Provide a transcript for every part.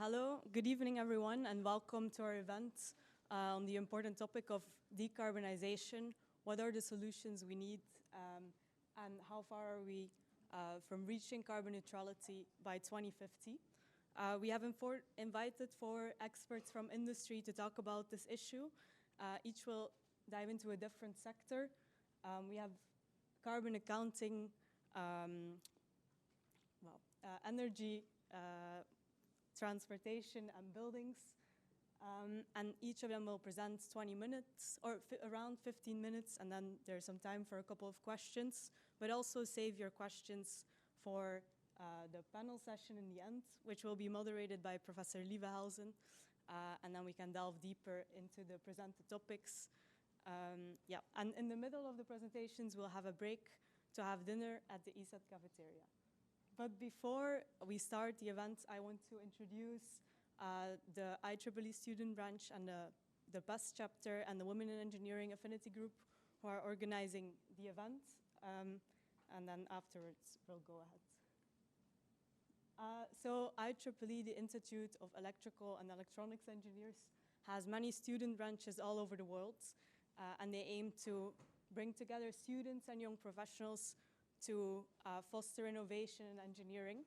Hello, good evening everyone, and welcome to our event on the important topic of decarbonization. What are the solutions we need and how far are we from reaching carbon neutrality by 2050? We have invited 4 experts from industry to talk about this issue. Each will dive into a different sector. We have carbon accounting, energy, transportation and buildings. And each of them will present 20 minutes or around 15 minutes, and then there's some time for a couple of questions, but also save your questions for the panel session in the end, which will be moderated by Professor Lieve Helsen, and then we can delve deeper into the presented topics. And in the middle of the presentations, we'll have a break to have dinner at the ESAT cafeteria. But before we start the event, I want to introduce the IEEE student branch and the PES Chapter and the Women in Engineering Affinity Group who are organizing the event. And then afterwards, we'll go ahead. So IEEE, the Institute of Electrical and Electronics Engineers, has many student branches all over the world. And they aim to bring together students and young professionals to foster innovation in engineering.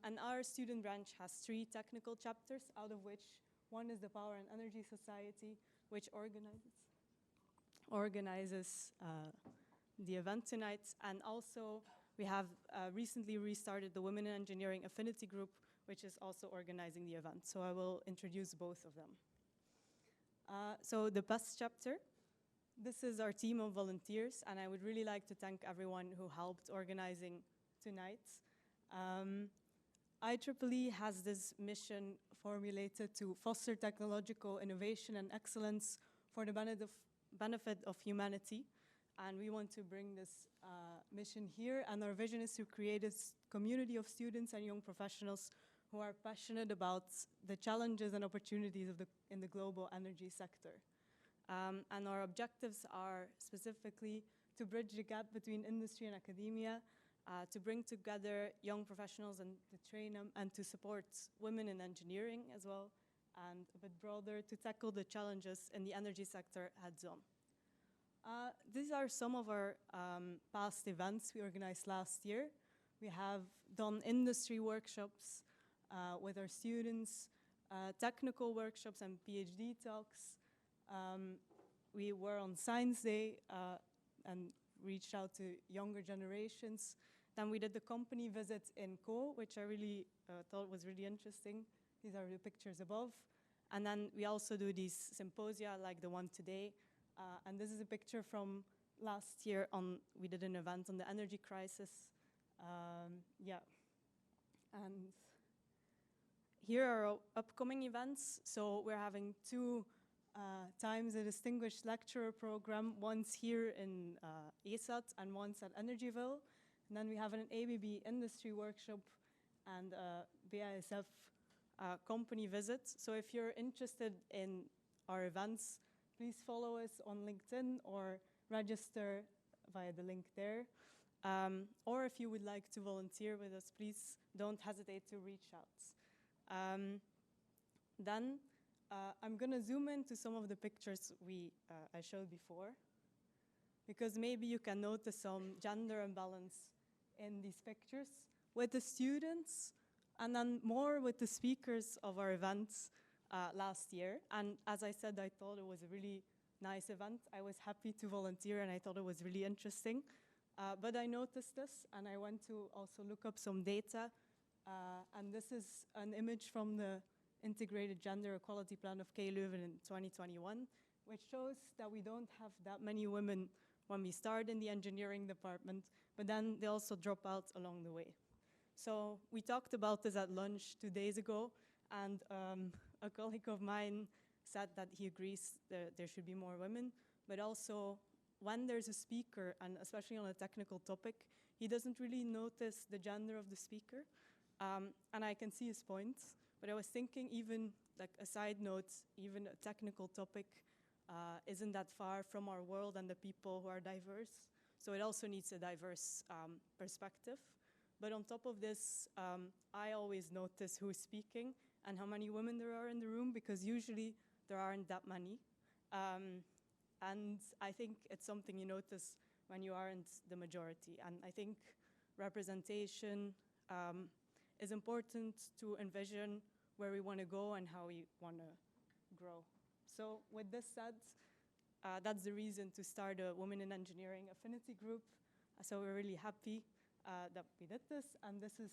And our student branch has 3 technical chapters, out of which one is the Power and Energy Society, which organizes the event tonight. And also we have recently restarted the Women in Engineering Affinity Group, which is also organizing the event. So I will introduce both of them. So the PES chapter. This is our team of volunteers, and I would really like to thank everyone who helped organizing tonight. IEEE has this mission formulated to foster technological innovation and excellence for the benefit of humanity. And we want to bring this mission here, and our vision is to create a community of students and young professionals who are passionate about the challenges and opportunities in the global energy sector. And our objectives are specifically to bridge the gap between industry and academia, to bring together young professionals and to train them, and to support women in engineering as well, and a bit broader, to tackle the challenges in the energy sector heads-on. These are some of our past events we organized last year. We have done industry workshops with our students, technical workshops and PhD talks. We were on Science Day and reached out to younger generations. Then we did the company visit in Co, which I really thought was really interesting. These are the pictures above. And then we also do these symposia like the one today. And this is a picture from last year we did an event on the energy crisis. And here are our upcoming events. So we're having 2 times a distinguished lecturer program, once here in ESAT and once at Energyville. And then we have an ABB industry workshop and a BASF company visit. So if you're interested in our events, please follow us on LinkedIn or register via the link there. Or if you would like to volunteer with us, please don't hesitate to reach out. Then I'm going to zoom into some of the pictures I showed before, because maybe you can notice some gender imbalance in these pictures with the students and then more with the speakers of our events last year. And as I said, I thought it was a really nice event. I was happy to volunteer and I thought it was really interesting. But I noticed this and I went to also look up some data. And this is an image from the Integrated Gender Equality Plan of KU Leuven in 2021, which shows that we don't have that many women when we start in the engineering department, but then they also drop out along the way. So we talked about this at lunch 2 days ago, and a colleague of mine said that he agrees that there should be more women, but also when there's a speaker, and especially on a technical topic, he doesn't really notice the gender of the speaker. And I can see his points. But I was thinking, even like a side note, even a technical topic isn't that far from our world and the people who are diverse. So it also needs a diverse perspective. But on top of this, I always notice who's speaking, and how many women there are in the room, because usually there aren't that many. And I think it's something you notice when you aren't the majority. And I think representation is important to envision where we want to go and how we want to grow. So with this said, that's the reason to start a Women in Engineering affinity group. So we're really happy that we did this, and this is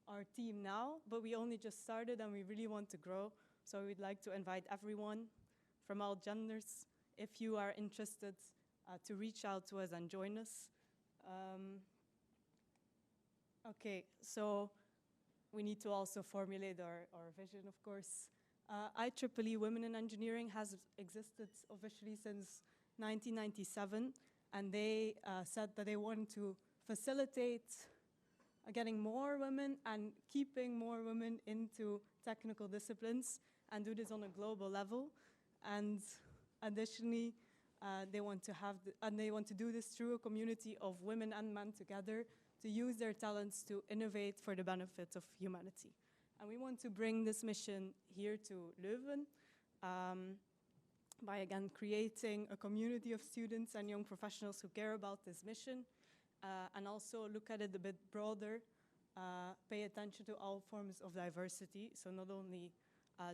our team now, but we only just started and we really want to grow. So we'd like to invite everyone from all genders, if you are interested, to reach out to us and join us. Okay, so we need to also formulate our vision, of course. IEEE Women in Engineering has existed officially since 1997, and they said that they want to facilitate getting more women and keeping more women into technical disciplines and do this on a global level. And additionally, they want to do this through a community of women and men together to use their talents to innovate for the benefit of humanity. And we want to bring this mission here to Leuven by, again, creating a community of students and young professionals who care about this mission, and also look at it a bit broader, pay attention to all forms of diversity, so not only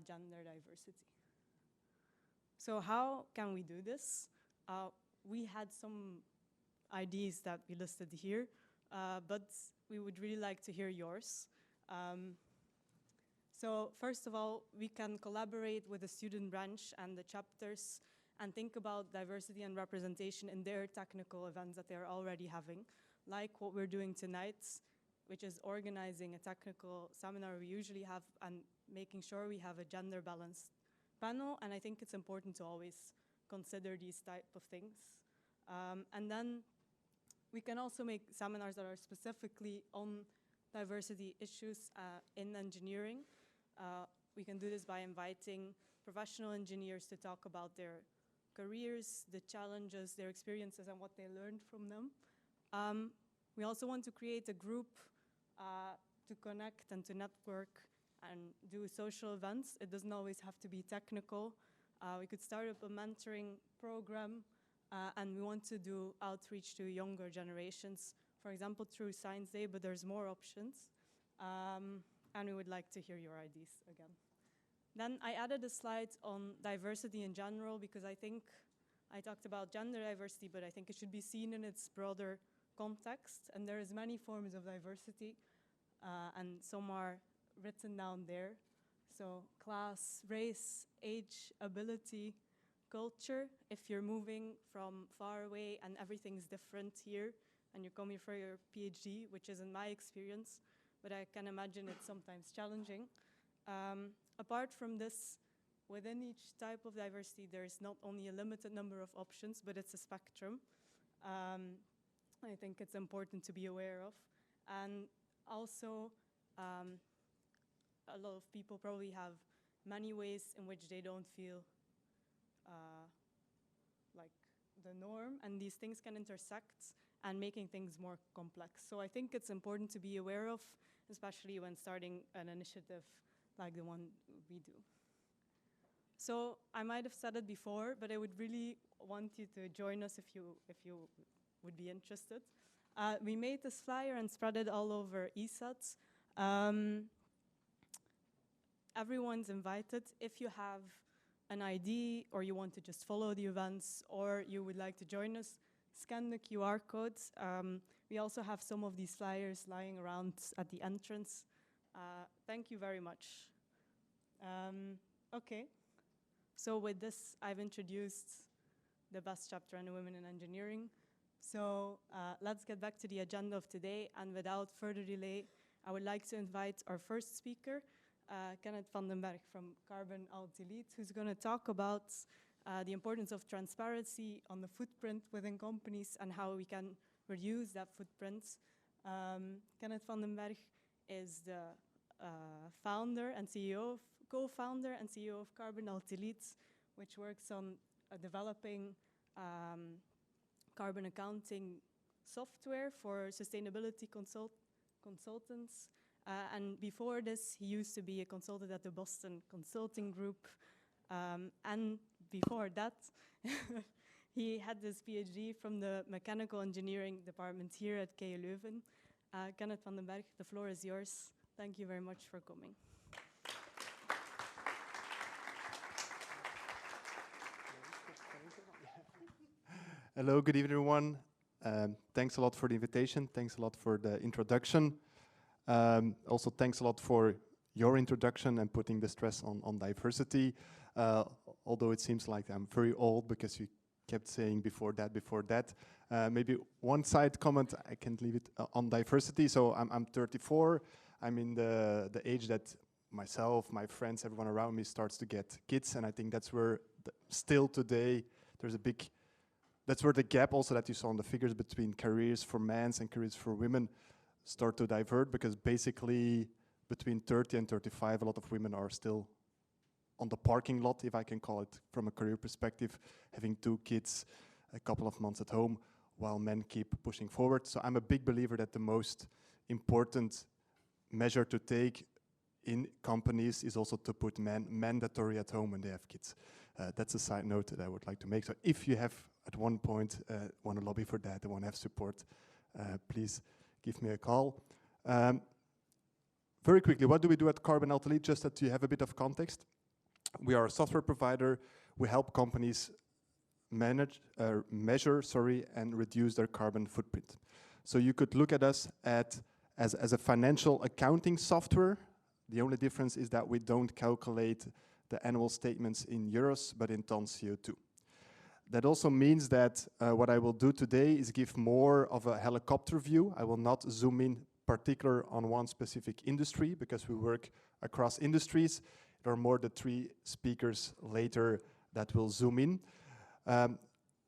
gender diversity. So how can we do this? We had some ideas that we listed here, but we would really like to hear yours. So first of all, we can collaborate with the student branch and the chapters and think about diversity and representation in their technical events that they're already having, like what we're doing tonight, which is organizing a technical seminar we usually have and making sure we have a gender balanced panel. And I think it's important to always consider these type of things. And then we can also make seminars that are specifically on diversity issues in engineering. We can do this by inviting professional engineers to talk about their careers, the challenges, their experiences, and what they learned from them. We also want to create a group to connect and to network and do social events. It doesn't always have to be technical. We could start up a mentoring program, and we want to do outreach to younger generations, for example, through Science Day, but there's more options. And we would like to hear your ideas again. Then I added a slide on diversity in general, because I think I talked about gender diversity, but I think it should be seen in its broader context. And there is many forms of diversity, and some are written down there. So class, race, age, ability, culture. If you're moving from far away and everything's different here, and you come here for your PhD, which isn't my experience, but I can imagine it's sometimes challenging. Apart from this, within each type of diversity, there's not only a limited number of options, but it's a spectrum. I think it's important to be aware of. And also, a lot of people probably have many ways in which they don't feel like the norm, and these things can intersect and making things more complex. So I think it's important to be aware of, especially when starting an initiative like the one we do. So I might have said it before, but I would really want you to join us if you would be interested. We made this flyer and spread it all over ESAT. Everyone's invited. If you have an ID or you want to just follow the events or you would like to join us, scan the QR codes. We also have some of these flyers lying around at the entrance. Thank you very much. Okay, so with this, I've introduced the PES Chapter and the Women in Engineering. So let's get back to the agenda of today, and without further delay, I would like to invite our first speaker, Kenneth from Carbon+Alt+Delete, who's going to talk about the importance of transparency on the footprint within companies and how we can reduce that footprint. Kenneth van den Bergh is the co-founder and CEO of Carbon+Alt+Delete, which works on developing carbon accounting software for sustainability consultants. And before this, he used to be a consultant at the Boston Consulting Group. And before that, he had his PhD from the Mechanical Engineering Department here at KU Leuven. Kenneth van den Bergh, the floor is yours. Thank you very much for coming. Hello, good evening, everyone. Thanks a lot for the invitation. Thanks a lot for the introduction. Also, thanks a lot for your introduction and putting the stress on diversity. Although it seems like I'm very old because you kept saying before that. Maybe one side comment, I can't leave it on diversity. So I'm 34. I'm in the age that myself, my friends, everyone around me starts to get kids. And I think that's where still today there's a big, that's where the gap also that you saw in the figures between careers for men and careers for women start to divert, because basically between 30 and 35, a lot of women are still on the parking lot, if I can call it, from a career perspective, having 2 kids, a couple of months at home, while men keep pushing forward. So I'm a big believer that the most important measure to take in companies is also to put men mandatory at home when they have kids. That's a side note that I would like to make. So if you have at one point want to lobby for that and want to have support, please give me a call. Very quickly, what do we do at Carbon+Alt+Delete? Just that you have a bit of context. We are a software provider. We help companies measure, and reduce their carbon footprint. So you could look at us as a financial accounting software. The only difference is that we don't calculate the annual statements in euros, but in tons CO2. That also means that what I will do today is give more of a helicopter view. I will not zoom in particular on one specific industry, because we work across industries. There are more than 3 speakers later that will zoom in.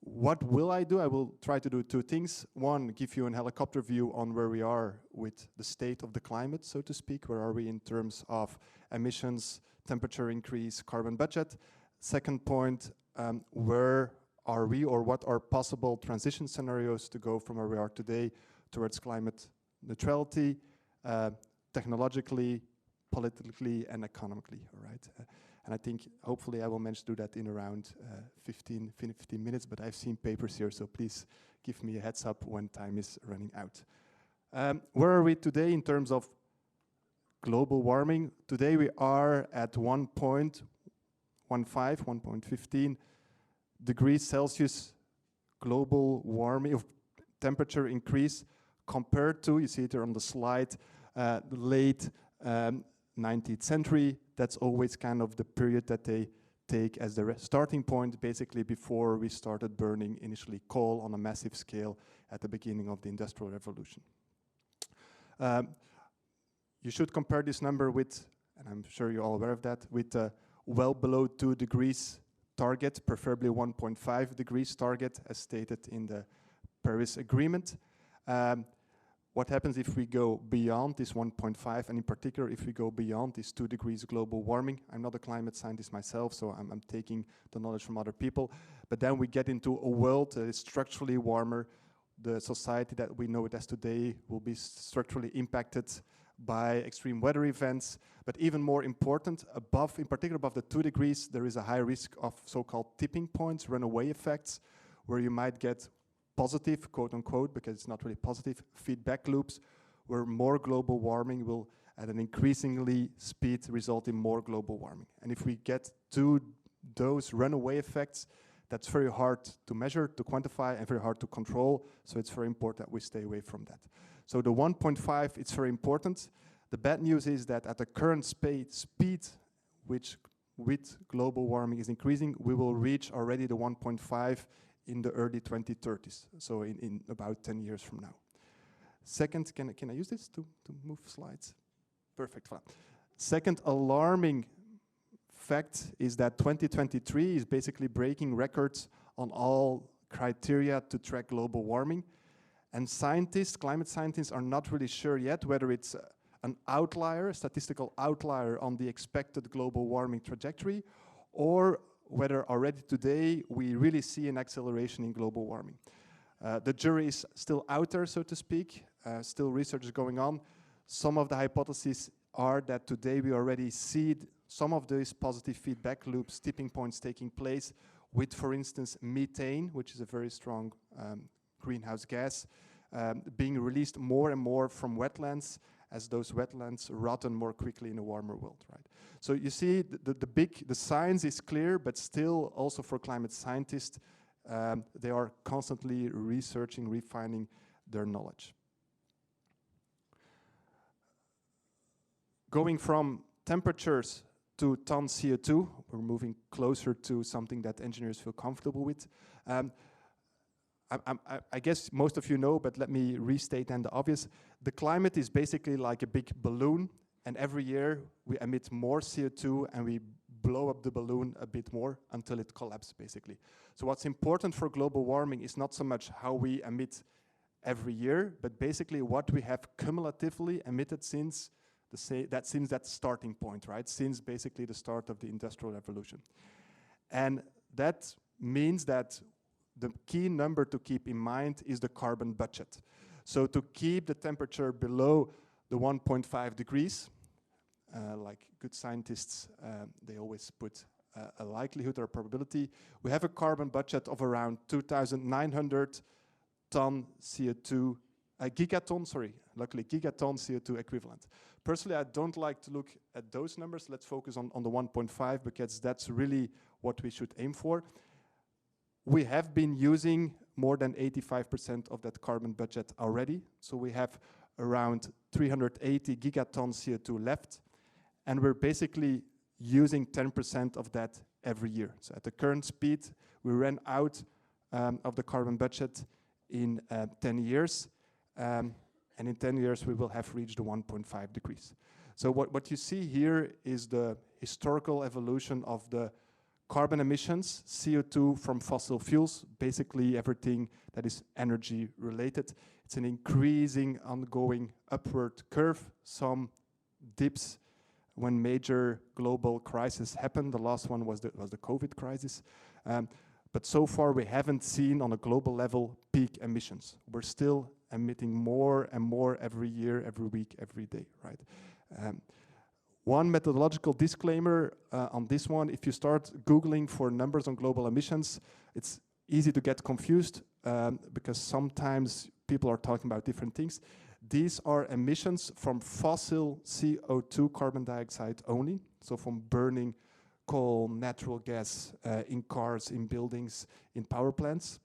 What will I do? I will try to do 2 things. One, give you a helicopter view on where we are with the state of the climate, so to speak. Where are we in terms of emissions, temperature increase, carbon budget? Second point, where are we, or what are possible transition scenarios to go from where we are today towards climate neutrality, technologically, politically, and economically, all right? And I think hopefully I will manage to do that in around 15 minutes, but I've seen papers here, so please give me a heads up when time is running out. Where are we today in terms of global warming? Today we are at 1.15, 1.15 degrees Celsius global warming, of temperature increase, compared to, you see it here on the slide, late 19th century. That's always kind of the period that they take as the starting point, basically before we started burning initially coal on a massive scale at the beginning of the Industrial Revolution. You should compare this number with, and I'm sure you're all aware of that, with well below 2 degrees target, preferably 1.5 degrees target, as stated in the Paris Agreement. What happens if we go beyond this 1.5, and in particular if we go beyond this 2 degrees global warming? I'm not a climate scientist myself, so I'm taking the knowledge from other people. But then we get into a world that is structurally warmer. The society that we know it as today will be structurally impacted by extreme weather events. But even more important, above, in particular above the 2 degrees, there is a high risk of so-called tipping points, runaway effects, where you might get positive, quote unquote, because it's not really positive, feedback loops, where more global warming will at an increasingly speed result in more global warming. And if we get to those runaway effects, that's very hard to measure, to quantify, and very hard to control. So it's very important that we stay away from that. So the 1.5, it's very important. The bad news is that at the current speed which with global warming is increasing, we will reach already the 1.5 in the early 2030s, so in about 10 years from now. Second, can I use this to move slides? Perfect. Second alarming fact is that 2023 is basically breaking records on all criteria to track global warming. And scientists, climate scientists, are not really sure yet whether it's an outlier, a statistical outlier on the expected global warming trajectory, or whether already today we really see an acceleration in global warming. The jury is still out there, so to speak. Still research is going on. Some of the hypotheses are that today we already see some of these positive feedback loops, tipping points taking place with, for instance, methane, which is a very strong greenhouse gas, being released more and more from wetlands as those wetlands rotten more quickly in a warmer world, right? So you see the science is clear, but still also for climate scientists, they are constantly researching, refining their knowledge. Going from temperatures to ton CO2, we're moving closer to something that engineers feel comfortable with. I guess most of you know, but let me restate then the obvious. The climate is basically like a big balloon, and every year we emit more CO2 and we blow up the balloon a bit more until it collapses, basically. So what's important for global warming is not so much how we emit every year, but basically what we have cumulatively emitted since that starting point, right? Since basically the start of the Industrial Revolution. And that means that the key number to keep in mind is the carbon budget. So to keep the temperature below the 1.5 degrees, like good scientists, they always put a likelihood or a probability. We have a carbon budget of around 2,900 ton CO2, gigaton CO2 equivalent. Personally, I don't like to look at those numbers. Let's focus on the 1.5 because that's really what we should aim for. We have been using more than 85% of that carbon budget already. So we have around 380 gigaton CO2 left. And we're basically using 10% of that every year. So at the current speed, we ran out of the carbon budget in 10 years. And in 10 years, we will have reached the 1.5 degrees. So what you see here is the historical evolution of the carbon emissions, CO2 from fossil fuels, basically everything that is energy related. It's an increasing, ongoing upward curve. Some dips when major global crises happened. The last one was the COVID crisis. But so far, we haven't seen on a global level peak emissions. We're still emitting more and more every year, every week, every day, right? One methodological disclaimer on this one, if you start Googling for numbers on global emissions, it's easy to get confused because sometimes people are talking about different things. These are emissions from fossil CO2 carbon dioxide only, so from burning coal, natural gas in cars, in buildings, in power plants.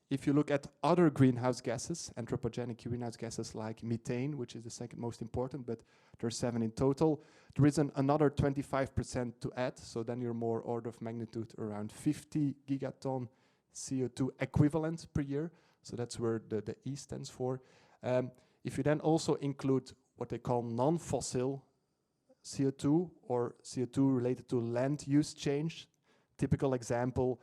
If you look at other greenhouse gases, anthropogenic greenhouse gases like methane, which is the second most important, but there are 7 in total, there is another 25% to add, so then you're more order of magnitude around 50 gigaton CO2 equivalent per year, so that's where the E stands for. If you then also include what they call non-fossil CO2 or CO2 related to land use change, typical example,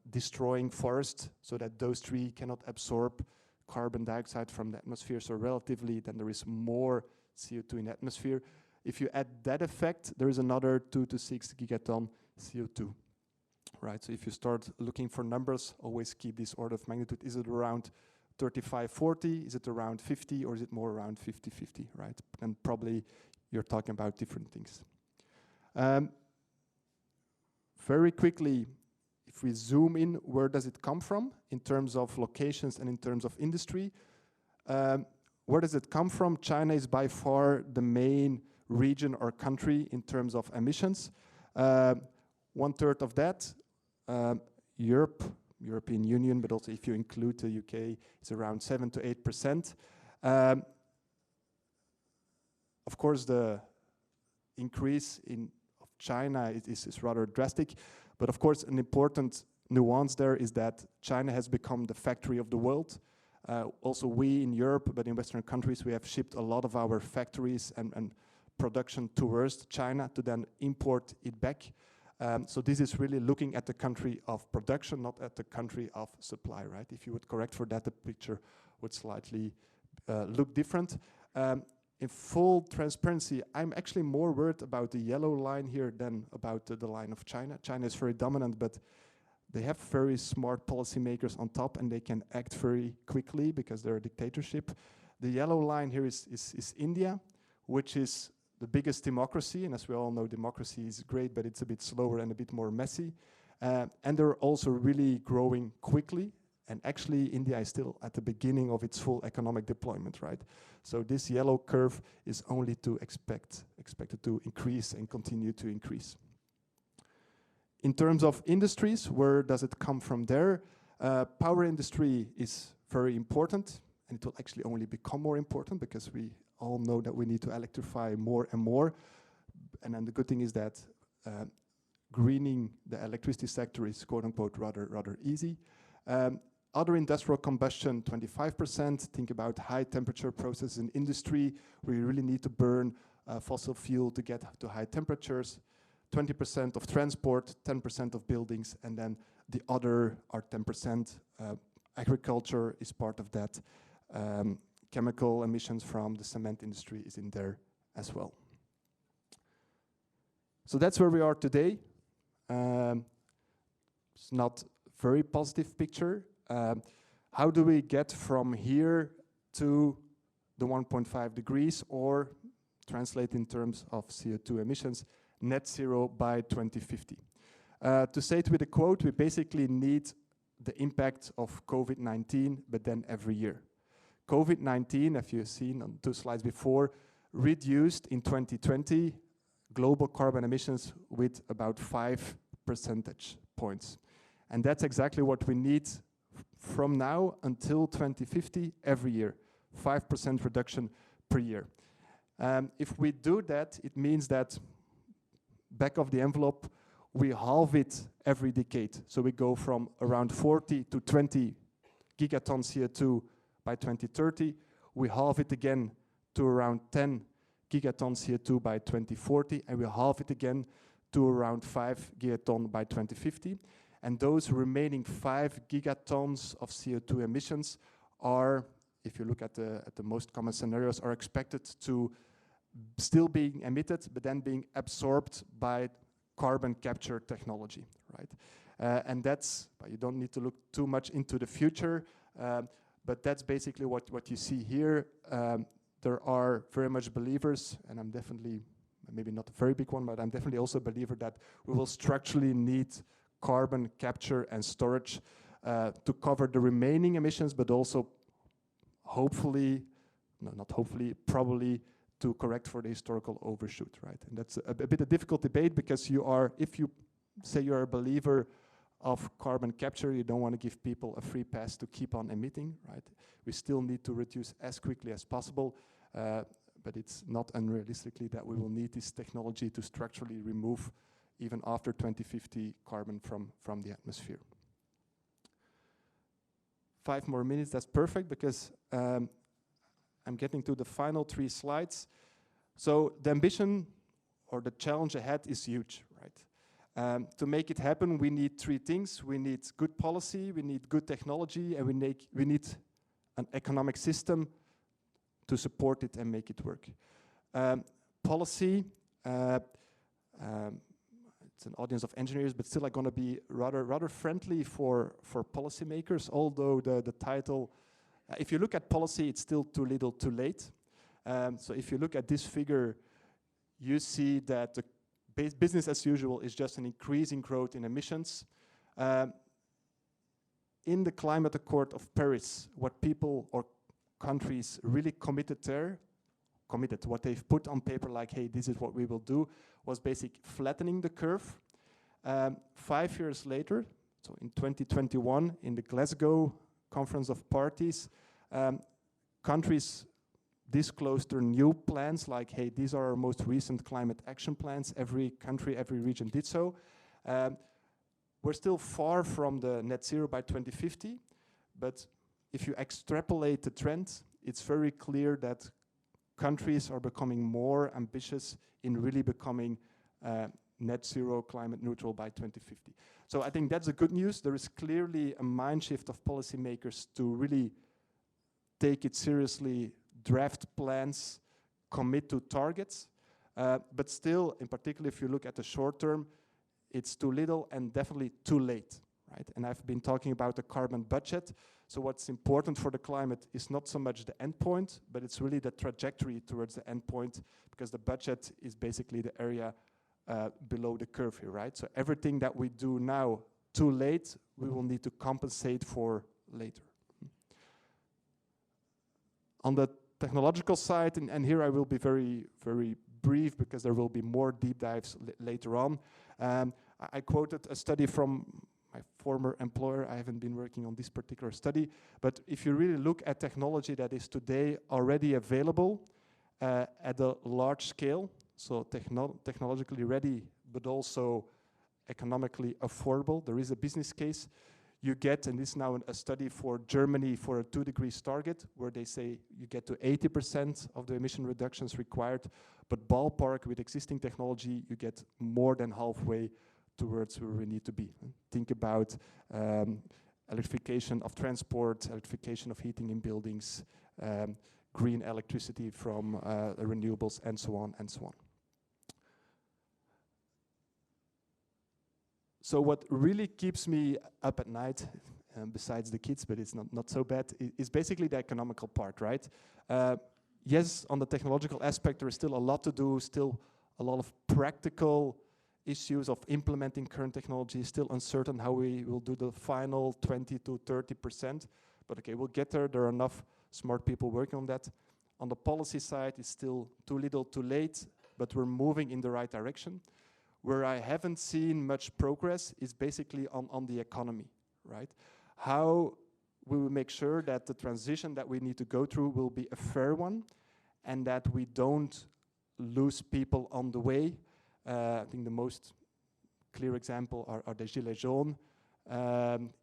destroying forests so that those trees cannot absorb carbon dioxide from the atmosphere, so relatively then there is more CO2 in the atmosphere. If you add that effect, there is another 2 to 6 gigaton CO2, right? So if you start looking for numbers, always keep this order of magnitude. Is it around 35, 40? Is it around 50 or is it more around 50, 50, right? And probably you're talking about different things. Very quickly, if we zoom in, where does it come from in terms of locations and in terms of industry? Where does it come from? China is by far the main region or country in terms of emissions. 1/3 of that, European Union, but also if you include the UK, it's around 7 to 8%. Of course, the increase of China is rather drastic, but of course, an important nuance there is that China has become the factory of the world. Also, we in Europe, but in Western countries, we have shipped a lot of our factories and production towards China to then import it back. So this is really looking at the country of production, not at the country of supply, right? If you would correct for that, the picture would slightly look different. In full transparency, I'm actually more worried about the yellow line here than about the line of China. China is very dominant, but they have very smart policymakers on top and they can act very quickly because they're a dictatorship. The yellow line here is India, which is the biggest democracy, and as we all know, democracy is great, but it's a bit slower and a bit more messy. And they're also really growing quickly, and actually India is still at the beginning of its full economic deployment, right? So this yellow curve is only to expected to increase and continue to increase. In terms of industries, where does it come from there? Power industry is very important, and it will actually only become more important because we all know that we need to electrify more and more. And then the good thing is that greening the electricity sector is quote unquote rather easy. Other industrial combustion, 25%. Think about high temperature processes in industry where you really need to burn fossil fuel to get to high temperatures. 20% of transport, 10% of buildings, and then the other are 10%. Agriculture is part of that. Chemical emissions from the cement industry is in there as well. So that's where we are today. It's not a very positive picture. How do we get from here to the 1.5 degrees, or translate in terms of CO2 emissions, net zero by 2050? To say it with a quote, we basically need the impact of COVID-19, but then every year. COVID-19, if you've seen on 2 slides before, reduced in 2020 global carbon emissions with about 5 percentage points. And that's exactly what we need from now until 2050 every year, 5% reduction per year. If we do that, it means that back of the envelope, we halve it every decade. So we go from around 40 to 20 gigatons CO2 by 2030. We halve it again to around 10 gigatons CO2 by 2040, and we halve it again to around 5 gigatons by 2050. And those remaining 5 gigatons of CO2 emissions are, if you look at the most common scenarios, are expected to still being emitted, but then being absorbed by carbon capture technology, right? And that's, you don't need to look too much into the future, but that's basically what you see here. There are very much believers, and I'm definitely, maybe not a very big one, but I'm definitely also a believer that we will structurally need carbon capture and storage to cover the remaining emissions, but also hopefully, no, not hopefully, probably to correct for the historical overshoot, right? And that's a bit a difficult debate because you are, if you say you're a believer of carbon capture, you don't want to give people a free pass to keep on emitting, right? We still need to reduce as quickly as possible, but it's not unrealistically that we will need this technology to structurally remove, even after 2050, carbon from the atmosphere. 5 more minutes, that's perfect, because I'm getting to the final 3 slides. So the ambition or the challenge ahead is huge, right? To make it happen, we need 3 things. We need good policy, we need good technology, and we need an economic system to support it and make it work. Policy, it's an audience of engineers, but still are going to be rather friendly for policymakers, although the title, if you look at policy, it's still too little, too late. So if you look at this figure, you see that the business as usual is just an increasing growth in emissions. In the Climate Accord of Paris, what people or countries really committed, what they've put on paper, like, hey, this is what we will do, was basically flattening the curve. 5 years later, so in 2021, in the Glasgow Conference of Parties, countries disclosed their new plans, like, hey, these are our most recent climate action plans. Every country, every region did so. We're still far from the net zero by 2050, but if you extrapolate the trend, it's very clear that countries are becoming more ambitious in really becoming net zero climate neutral by 2050. So I think that's the good news. There is clearly a mind shift of policymakers to really take it seriously, draft plans, commit to targets, but still, in particular, if you look at the short term, it's too little and definitely too late, right? And I've been talking about the carbon budget. So what's important for the climate is not so much the endpoint, but it's really the trajectory towards the endpoint, because the budget is basically the area below the curve here, right? So everything that we do now too late, we will need to compensate for later. On the technological side, and here I will be very, very brief because there will be more deep dives later on. I quoted a study from my former employer. I haven't been working on this particular study, but if you really look at technology that is today already available at a large scale, so technologically ready, but also economically affordable, there is a business case. You get, and this is now a study for Germany for a 2 degrees target, where they say you get to 80% of the emission reductions required, but ballpark with existing technology, you get more than halfway towards where we need to be. Think about electrification of transport, electrification of heating in buildings, green electricity from renewables, and so on and so on. So what really keeps me up at night, besides the kids, but it's not so bad, is basically the economical part, right? Yes, on the technological aspect, there is still a lot to do, still a lot of practical issues of implementing current technology, still uncertain how we will do the final 20 to 30%, but okay, we'll get there. There are enough smart people working on that. On the policy side, it's still too little, too late, but we're moving in the right direction. Where I haven't seen much progress is basically on the economy, right? How we will make sure that the transition that we need to go through will be a fair one, and that we don't lose people on the way. I think the most clear example are the Gilets jaunes.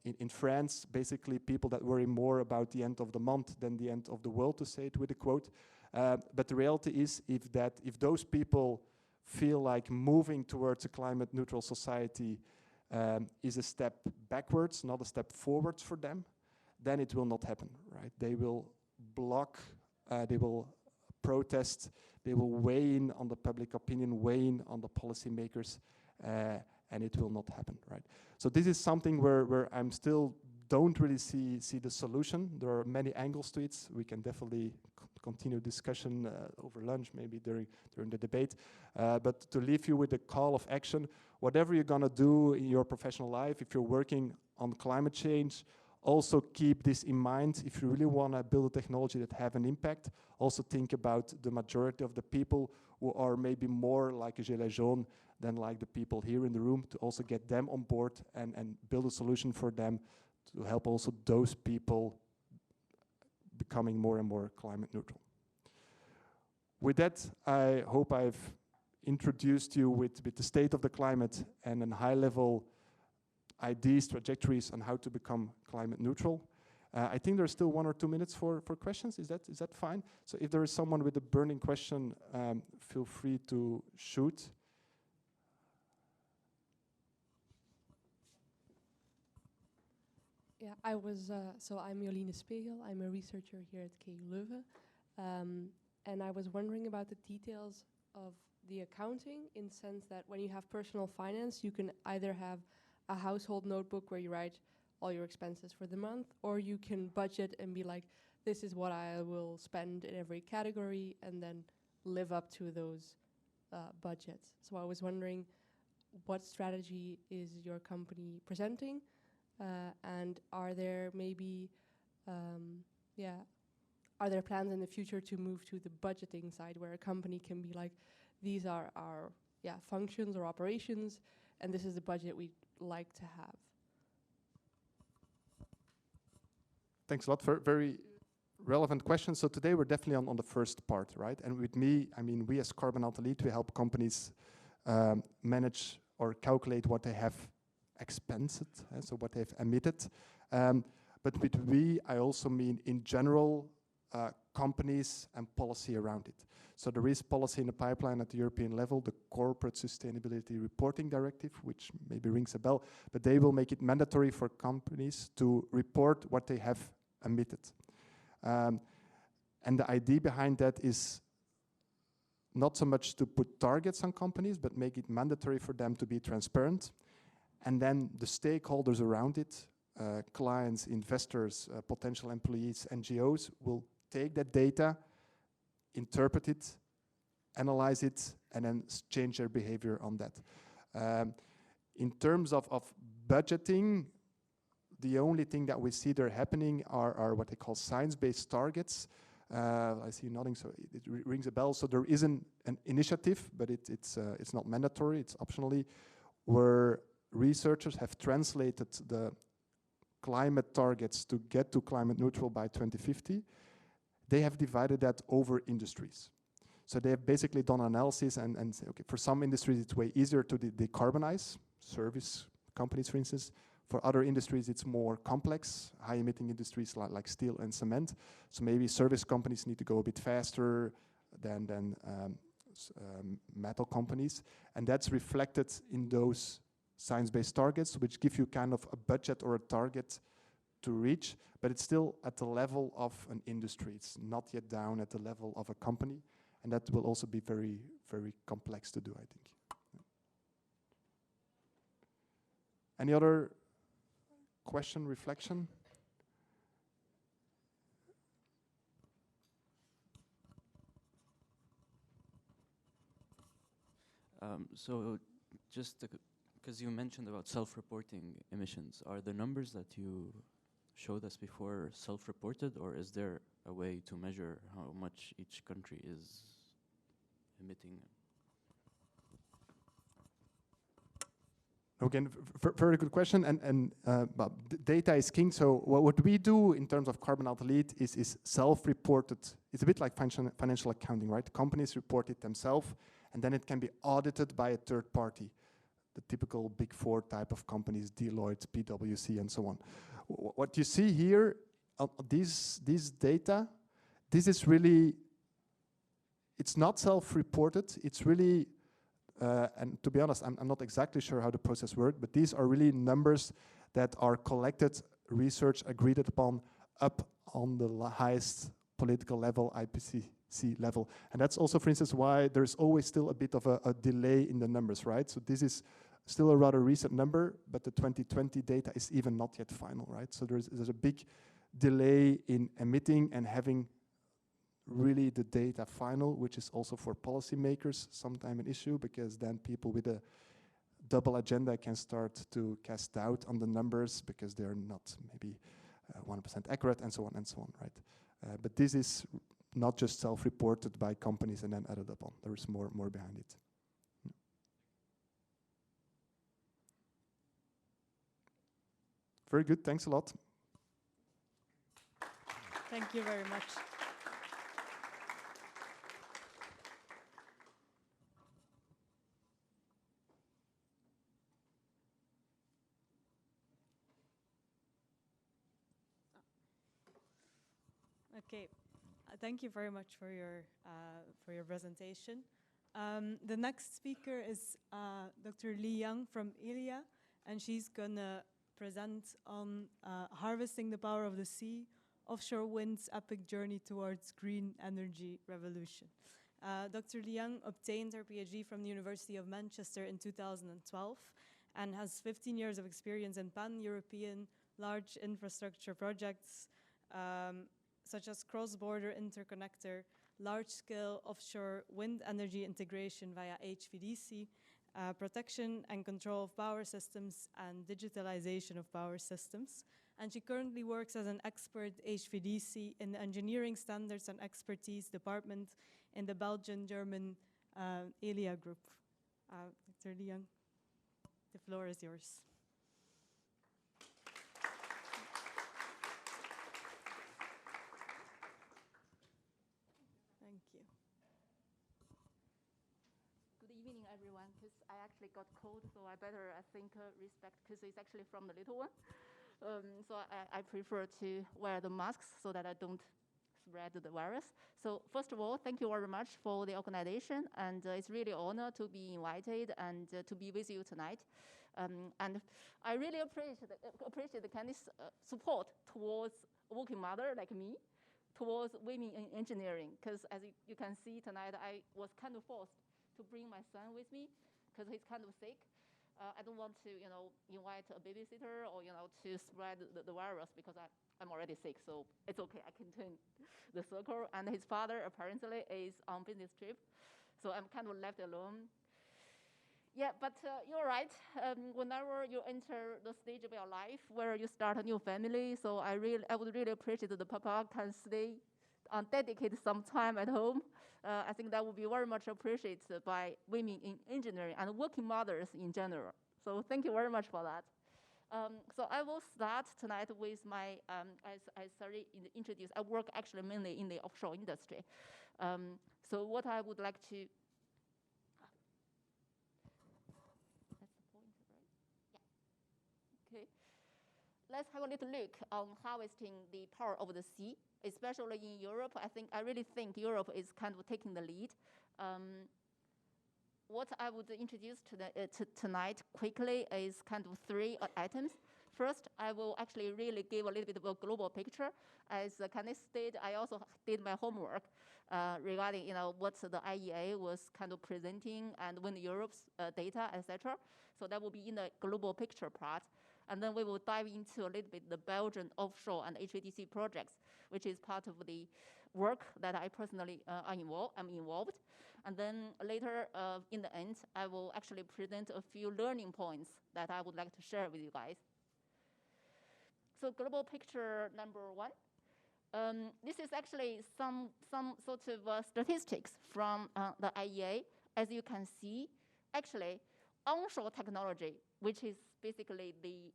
In France, basically people that worry more about the end of the month than the end of the world, to say it with a quote. But the reality is, if those people feel like moving towards a climate neutral society is a step backwards, not a step forwards for them, then it will not happen, right? They will block, they will protest, they will weigh in on the public opinion, weigh in on the policymakers, and it will not happen, right? So this is something where I'm still don't really see the solution. There are many angles to it. We can definitely continue discussion over lunch, maybe during the debate. But to leave you with a call of action, whatever you're gonna do in your professional life, if you're working on climate change, also keep this in mind. If you really wanna build a technology that have an impact, also think about the majority of the people who are maybe more like a Gilets jaunes than like the people here in the room, to also get them on board and build a solution for them to help also those people becoming more and more climate neutral. With that, I hope I've introduced you with the state of the climate and a high-level ideas, trajectories on how to become climate neutral. I think there's still 1 or 2 minutes for questions. Is that fine? So if there is someone with a burning question, feel free to shoot. Yeah, so I'm Jolien Spiegel. I'm a researcher here at KU Leuven. And I was wondering about the details of the accounting, in the sense that when you have personal finance, you can either have a household notebook where you write all your expenses for the month, or you can budget and be like, this is what I will spend in every category, and then live up to those budgets. So I was wondering, what strategy is your company presenting? And are there maybe, are there plans in the future to move to the budgeting side, where a company can be like, these are our functions or operations, and this is the budget we'd like to have? Thanks a lot for very relevant questions. So today we're definitely on the first part, right? And with me, I mean, we as Carbon+Alt+Delete, we help companies manage or calculate what they have expensed, so what they've emitted. But with we, I also mean in general companies and policy around it. So there is policy in the pipeline at the European level, the Corporate Sustainability Reporting Directive, which maybe rings a bell, but they will make it mandatory for companies to report what they have emitted. And the idea behind that is not so much to put targets on companies, but make it mandatory for them to be transparent and then the stakeholders around it, clients, investors, potential employees, NGOs, will take that data, interpret it, analyze it, and then change their behavior on that. In terms of budgeting, the only thing that we see there happening are what they call science-based targets. I see you nodding, so it rings a bell. So there is an initiative, but it's not mandatory, it's optionally, where researchers have translated the climate targets to get to climate neutral by 2050. They have divided that over industries. So they have basically done analysis and say, okay, for some industries it's way easier to decarbonize, service companies, for instance. For other industries, it's more complex, high-emitting industries like steel and cement. So maybe service companies need to go a bit faster than metal companies. And that's reflected in those science-based targets, which give you kind of a budget or a target to reach, but it's still at the level of an industry. It's not yet down at the level of a company. And that will also be very, very complex to do, I think. Any other question, reflection? So just because you mentioned about self-reporting emissions, are the numbers that you showed us before self-reported, or is there a way to measure how much each country is emitting? Again, very good question, and data is king. So what we do in terms of Carbon+Alt+Delete is self-reported. It's a bit like financial accounting, right? Companies report it themselves, and then it can be audited by a third party, the typical Big Four type of companies, Deloitte, PwC, and so on. What you see here, these data, this is really, it's not self-reported, it's really, and to be honest, I'm not exactly sure how the process works, but these are really numbers that are collected, research agreed upon, up on the highest political level, IPCC level. And that's also, for instance, why there's always still a bit of a delay in the numbers, right? So this is still a rather recent number, but the 2020 data is even not yet final, right? So there's a big delay in emitting and having really the data final, which is also for policymakers sometimes an issue, because then people with a double agenda can start to cast doubt on the numbers because they're not maybe 100% accurate and so on, right? But this is not just self-reported by companies and then added upon. There is more behind it. Very good, thanks a lot. Thank you very much. Okay, thank you very much for your presentation. The next speaker is Dr. Li Yang from Elia, and she's gonna present on harvesting the power of the sea, offshore wind's epic journey towards green energy revolution. Dr. Li Yang obtained her PhD from the University of Manchester in 2012 and has 15 years of experience in pan-European large infrastructure projects, such as cross-border interconnector, large-scale offshore wind energy integration via HVDC, protection and control of power systems, and digitalization of power systems. And she currently works as an expert HVDC in the Engineering Standards and Expertise Department in the Belgian-German Elia group. Dr. Li Yang, the floor is yours. Thank you. Good evening, everyone. Because I actually got cold, so I better, respect, because it's actually from the little one. So I prefer to wear the masks so that I don't spread the virus. So first of all, thank you very much for the organization, and it's really an honor to be invited and to be with you tonight. And I really appreciate the Kenneth's support towards a working mother like me, towards women in engineering, because as you can see tonight, I was kind of forced to bring my son with me because he's kind of sick. I don't want to, invite a babysitter or, to spread the virus because I'm already sick, so it's okay. I can turn the circle. And his father apparently is on business trip, so I'm kind of left alone. Yeah, but you're right. Whenever you enter the stage of your life where you start a new family, so I would really appreciate that the papa can stay and dedicate some time at home. I think that would be very much appreciated by women in engineering and working mothers in general. So thank you very much for that. So I will start tonight with my, as I already introduced, I work actually mainly in the offshore industry. So what I would like to, that's the point, right? Yeah. Okay. Let's have a little look on harvesting the power of the sea, especially in Europe. I really think Europe is kind of taking the lead. What I would introduce tonight quickly is kind of three items. First, I will actually really give a little bit of a global picture. As Kenneth stated, I also did my homework regarding what the IEA was kind of presenting and when Europe's data, etc. So that will be in the global picture part. And then we will dive into a little bit the Belgian offshore and HVDC projects, which is part of the work that I personally am involved. And then later, in the end, I will actually present a few learning points that I would like to share with you guys. So global picture number one. This is actually some sort of statistics from the IEA. As you can see, actually, onshore technology, which is basically the,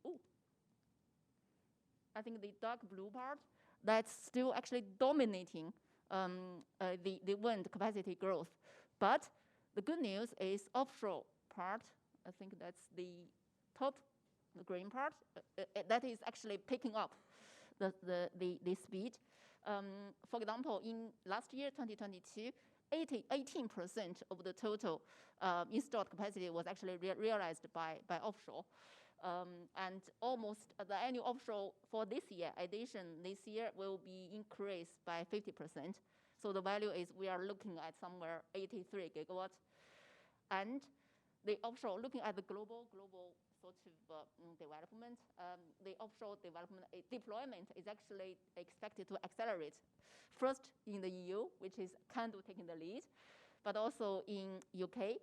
I think the dark blue part, that's still actually dominating the wind capacity growth. But the good news is offshore part, I think that's the top, the green part, that is actually picking up the speed. For example, in last year, 2022, 18% of the total installed capacity was actually realized by offshore. And almost the annual offshore for this year, addition this year will be increased by 50%. So the value is we are looking at somewhere 83 gigawatts. And the offshore, looking at the global sort of development, the offshore deployment is actually expected to accelerate. First in the EU, which is kind of taking the lead, but also in UK,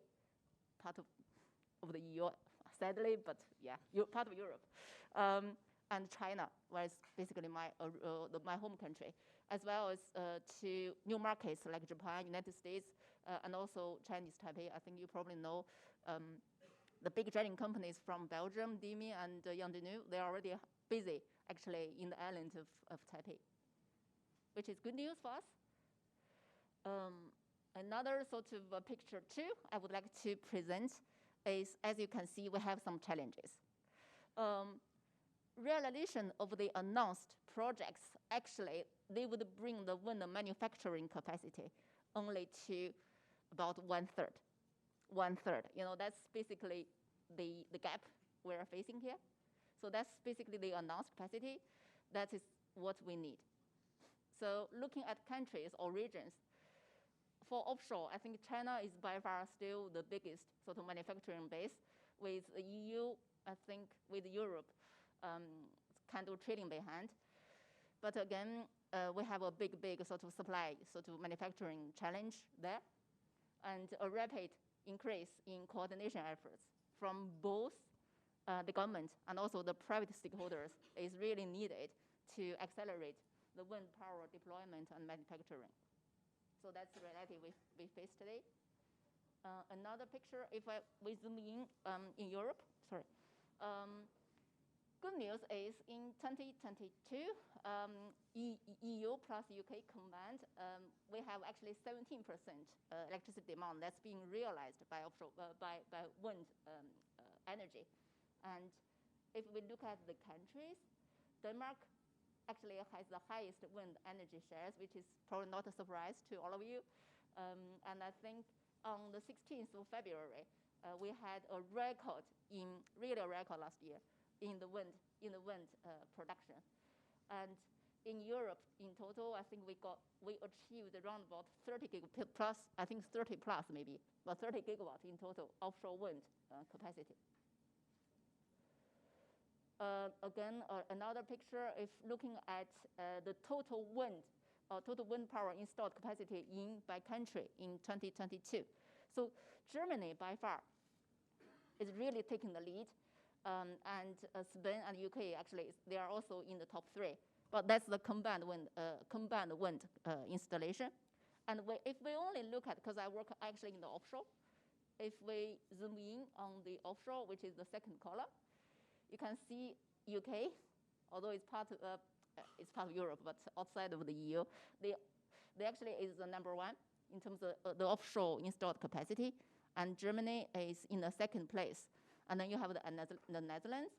part of the EU, sadly, but yeah, part of Europe, and China, where it's basically my home country, as well as to new markets like Japan, United States, and also Chinese Taipei. I think you probably know the big dredging companies from Belgium, Dimi and Yangdenu. They're already busy, actually, in the island of Taipei, which is good news for us. Another sort of picture too I would like to present is, as you can see, we have some challenges. Realization of the announced projects, actually, they would bring the wind manufacturing capacity only to about one-third. That's basically the gap we're facing here. So that's basically the announced capacity. That is what we need. So looking at countries or regions, for offshore, I think China is by far still the biggest sort of manufacturing base, with the EU, I think, with Europe kind of trailing behind. But again, we have a big sort of supply, sort of manufacturing challenge there, and a rapid increase in coordination efforts from both the government and also the private stakeholders is really needed to accelerate the wind power deployment and manufacturing. So that's the reality we face today. Another picture, if we zoom in Europe, sorry. Good news is in 2022, EU plus UK combined, we have actually 17% electricity demand that's being realized by offshore by wind energy. And if we look at the countries, Denmark actually has the highest wind energy shares, which is probably not a surprise to all of you. And I think on the 16th of February, we had a record last year in the wind production. And in Europe, in total, I think we achieved around about 30 plus, I think 30 plus maybe, but 30 gigawatts in total offshore wind capacity. Again, another picture, if looking at the total wind power installed capacity by country in 2022. So Germany, by far, is really taking the lead. And Spain and UK, actually, they are also in the top 3. But that's the combined wind installation. And if we only look at, because I work actually in the offshore, if we zoom in on the offshore, which is the second column, you can see UK, although it's part of Europe, but outside of the EU, they actually is the number 1 in terms of the offshore installed capacity, and Germany is in the second place. And then you have the Netherlands,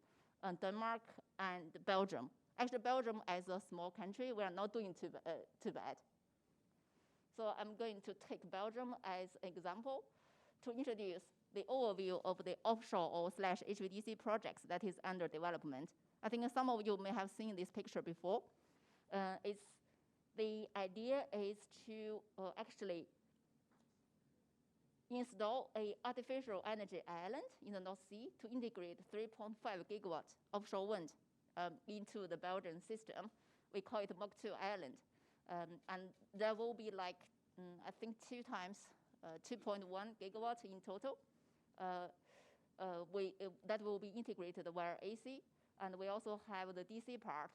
Denmark, and Belgium. Actually, Belgium, as a small country, we are not doing too bad. So I'm going to take Belgium as an example to introduce the overview of the offshore or /HVDC projects that is under development. I think some of you may have seen this picture before. The idea is to actually install an artificial energy island in the North Sea to integrate 3.5 gigawatt offshore wind into the Belgian system. We call it Mach 2 Island. And there will be like, I think 2 times 2.1 gigawatts in total. That will be integrated via AC. And we also have the DC part.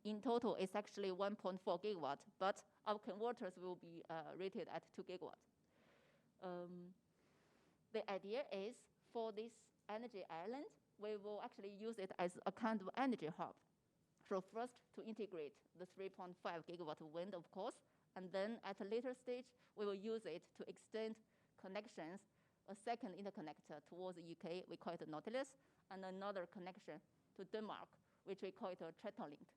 In total, it's actually 1.4 gigawatts, but our converters will be rated at 2 gigawatts. The idea is for this energy island, we will actually use it as a kind of energy hub. So first, to integrate the 3.5 gigawatt of wind, of course, and then at a later stage, we will use it to extend connections, a second interconnector towards the UK, we call it a Nautilus, and another connection to Denmark, which we call it a Tretonlink.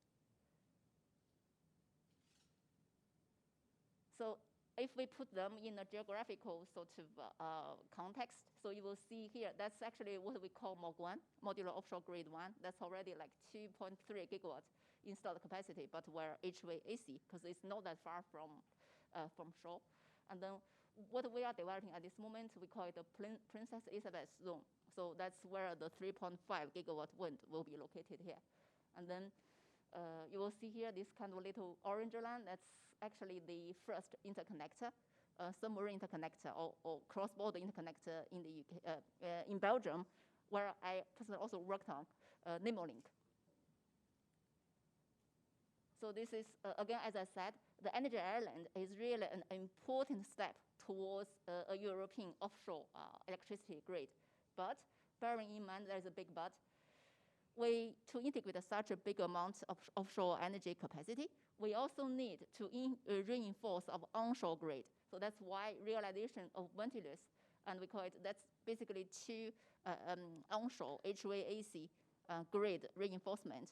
So if we put them in a geographical sort of context, so you will see here, that's actually what we call MOG1, Modular Offshore Grid 1. That's already like 2.3 gigawatts installed capacity, but we're HVAC, because it's not that far from shore. And then what we are developing at this moment, we call it the Princess Elizabeth Zone. So that's where the 3.5 gigawatt wind will be located here. And then you will see here this kind of little orange line. That's actually the first interconnector, submarine interconnector or cross-border interconnector in the UK, in Belgium, where I personally also worked on Nemolink. So this is, again, as I said, the energy island is really an important step towards a European offshore electricity grid. But bearing in mind there's a big but, to integrate such a big amount of offshore energy capacity, we also need to reinforce our onshore grid. So that's why realization of Ventilus, and we call it, that's basically 2 onshore HVAC grid reinforcement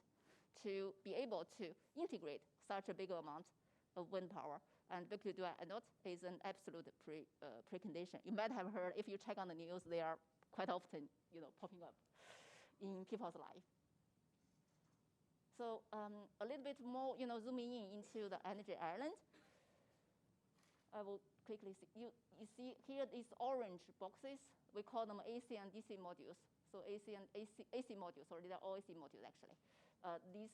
to be able to integrate such a big amount of wind power. And Bergh anode is an absolute precondition. You might have heard, if you check on the news, they are quite often, popping up in people's life. So a little bit more, zooming in into the energy island. I will quickly see. You see here these orange boxes. We call them AC and DC modules. So AC modules, or they're all AC modules actually. This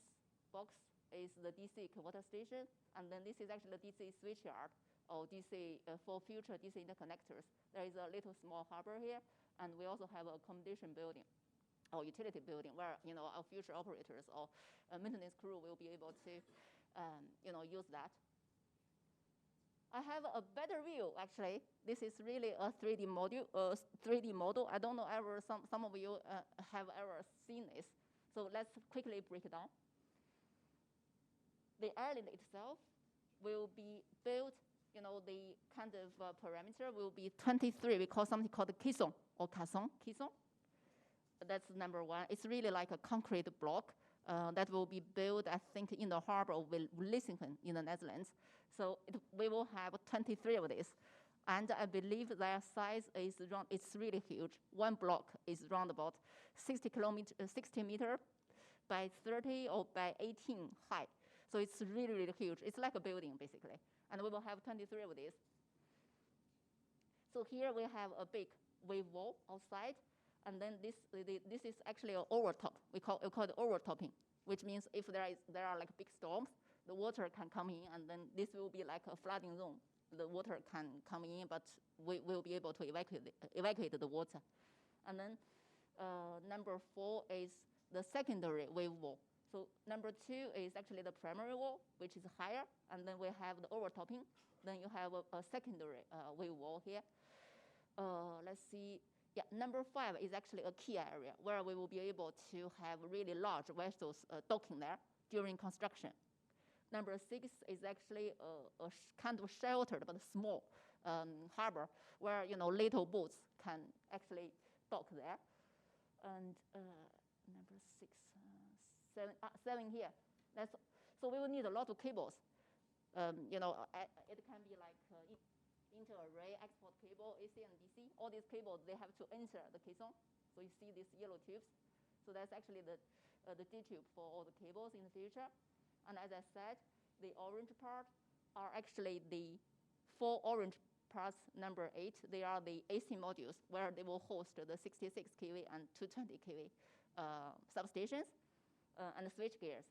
box is the DC converter station, and then this is actually the DC switch yard, or DC for future DC interconnectors. There is a little small harbor here, and we also have a accommodation building or utility building where our future operators or maintenance crew will be able to use that. I have a better view actually. This is really a 3D model. I don't know some of you have ever seen this. So let's quickly break it down. The island itself will be built, the kind of parameter will be 23. We call something called caisson or caisson. That's number 1. It's really like a concrete block that will be built, I think, in the harbor of Vlissingen in the Netherlands. So we will have 23 of these. And I believe their size is it's really huge. One block is around about 60 meter by 30 or by 18 high. So it's really, really huge. It's like a building, basically. And we will have 23 of these. So here we have a big wave wall outside. And then this is actually an overtop. We call it overtopping, which means if there are like big storms, the water can come in, and then this will be like a flooding zone. The water can come in, but we will be able to evacuate the water. And then number 4 is the secondary wave wall. So number 2 is actually the primary wall, which is higher, and then we have the overtopping. Then you have a secondary wave wall here. Let's see. Yeah, number 5 is actually a key area where we will be able to have really large vessels docking there during construction. Number 6 is actually a kind of sheltered but small harbor where little boats can actually dock there. And number 6, 7 here. So we will need a lot of cables. It can be like inter-array export cable, AC and DC. All these cables, they have to enter the caisson. So you see these yellow tubes. So that's actually the D-tube for all the cables in the future. And as I said, the orange part are actually the 4 orange parts, number 8. They are the AC modules where they will host the 66 kV and 220 kV substations and the switch gears.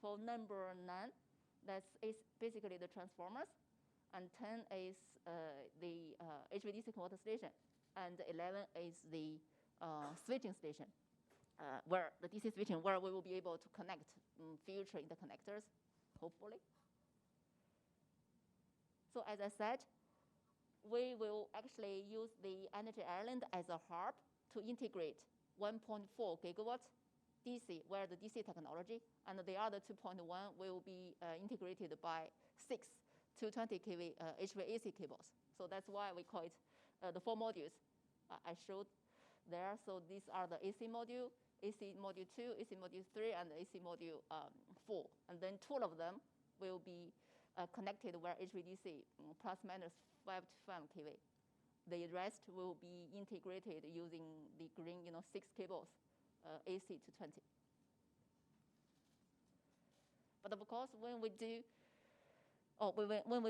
For number 9, that's basically the transformers. And 10 is the HVDC converter station. And 11 is the switching station, where the DC switching, where we will be able to connect future interconnectors, hopefully. So as I said, we will actually use the Energy Island as a hub to integrate 1.4 gigawatts DC, where the DC technology, and the other 2.1 will be integrated by 6 220 kV HVAC cables. So that's why we call it the 4 modules I showed there. So these are the AC module 2, AC module 3, and AC module 4. And then 2 of them will be connected where HVDC plus minus 5 to 5 kV. The rest will be integrated using the green 6 cables, AC to 20. But of course, when we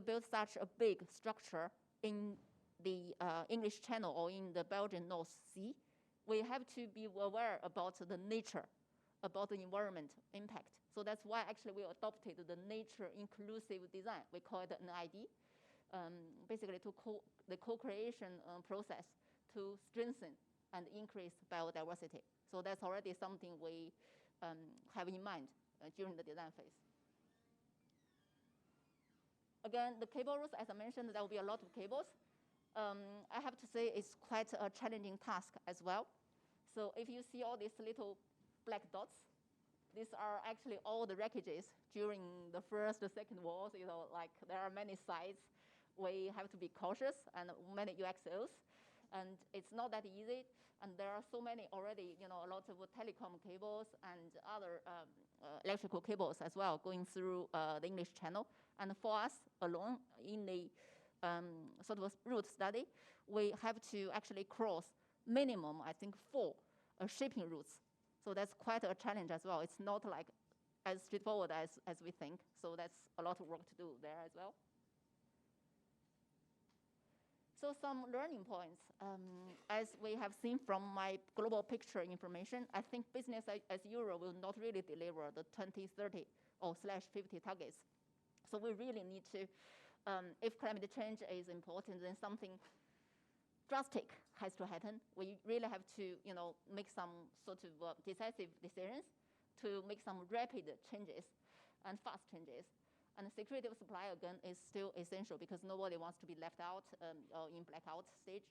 build such a big structure in the English Channel or in the Belgian North Sea, we have to be aware about the nature, about the environment impact. So that's why actually we adopted the nature inclusive design. We call it an ID, basically the co-creation process to strengthen and increase biodiversity. So that's already something we have in mind during the design phase. Again, the cable routes, as I mentioned, there will be a lot of cables. I have to say it's quite a challenging task as well. So if you see all these little black dots, these are actually all the wreckages during the first, the second wars. Like there are many sites. We have to be cautious and many UXOs. And it's not that easy. And there are so many already, a lot of telecom cables and other electrical cables as well going through the English Channel. And for us alone in the sort of route study, we have to actually cross minimum, I think, 4 shipping routes. So that's quite a challenge as well. It's not like as straightforward as we think. So that's a lot of work to do there as well. So some learning points. As we have seen from my global picture information, I think business as usual will not really deliver the 2030 or /50 targets. So we really need to, if climate change is important, then something drastic has to happen. We really have to, make some sort of decisive decisions to make some rapid changes and fast changes. And security of supply, again, is still essential because nobody wants to be left out or in blackout stage.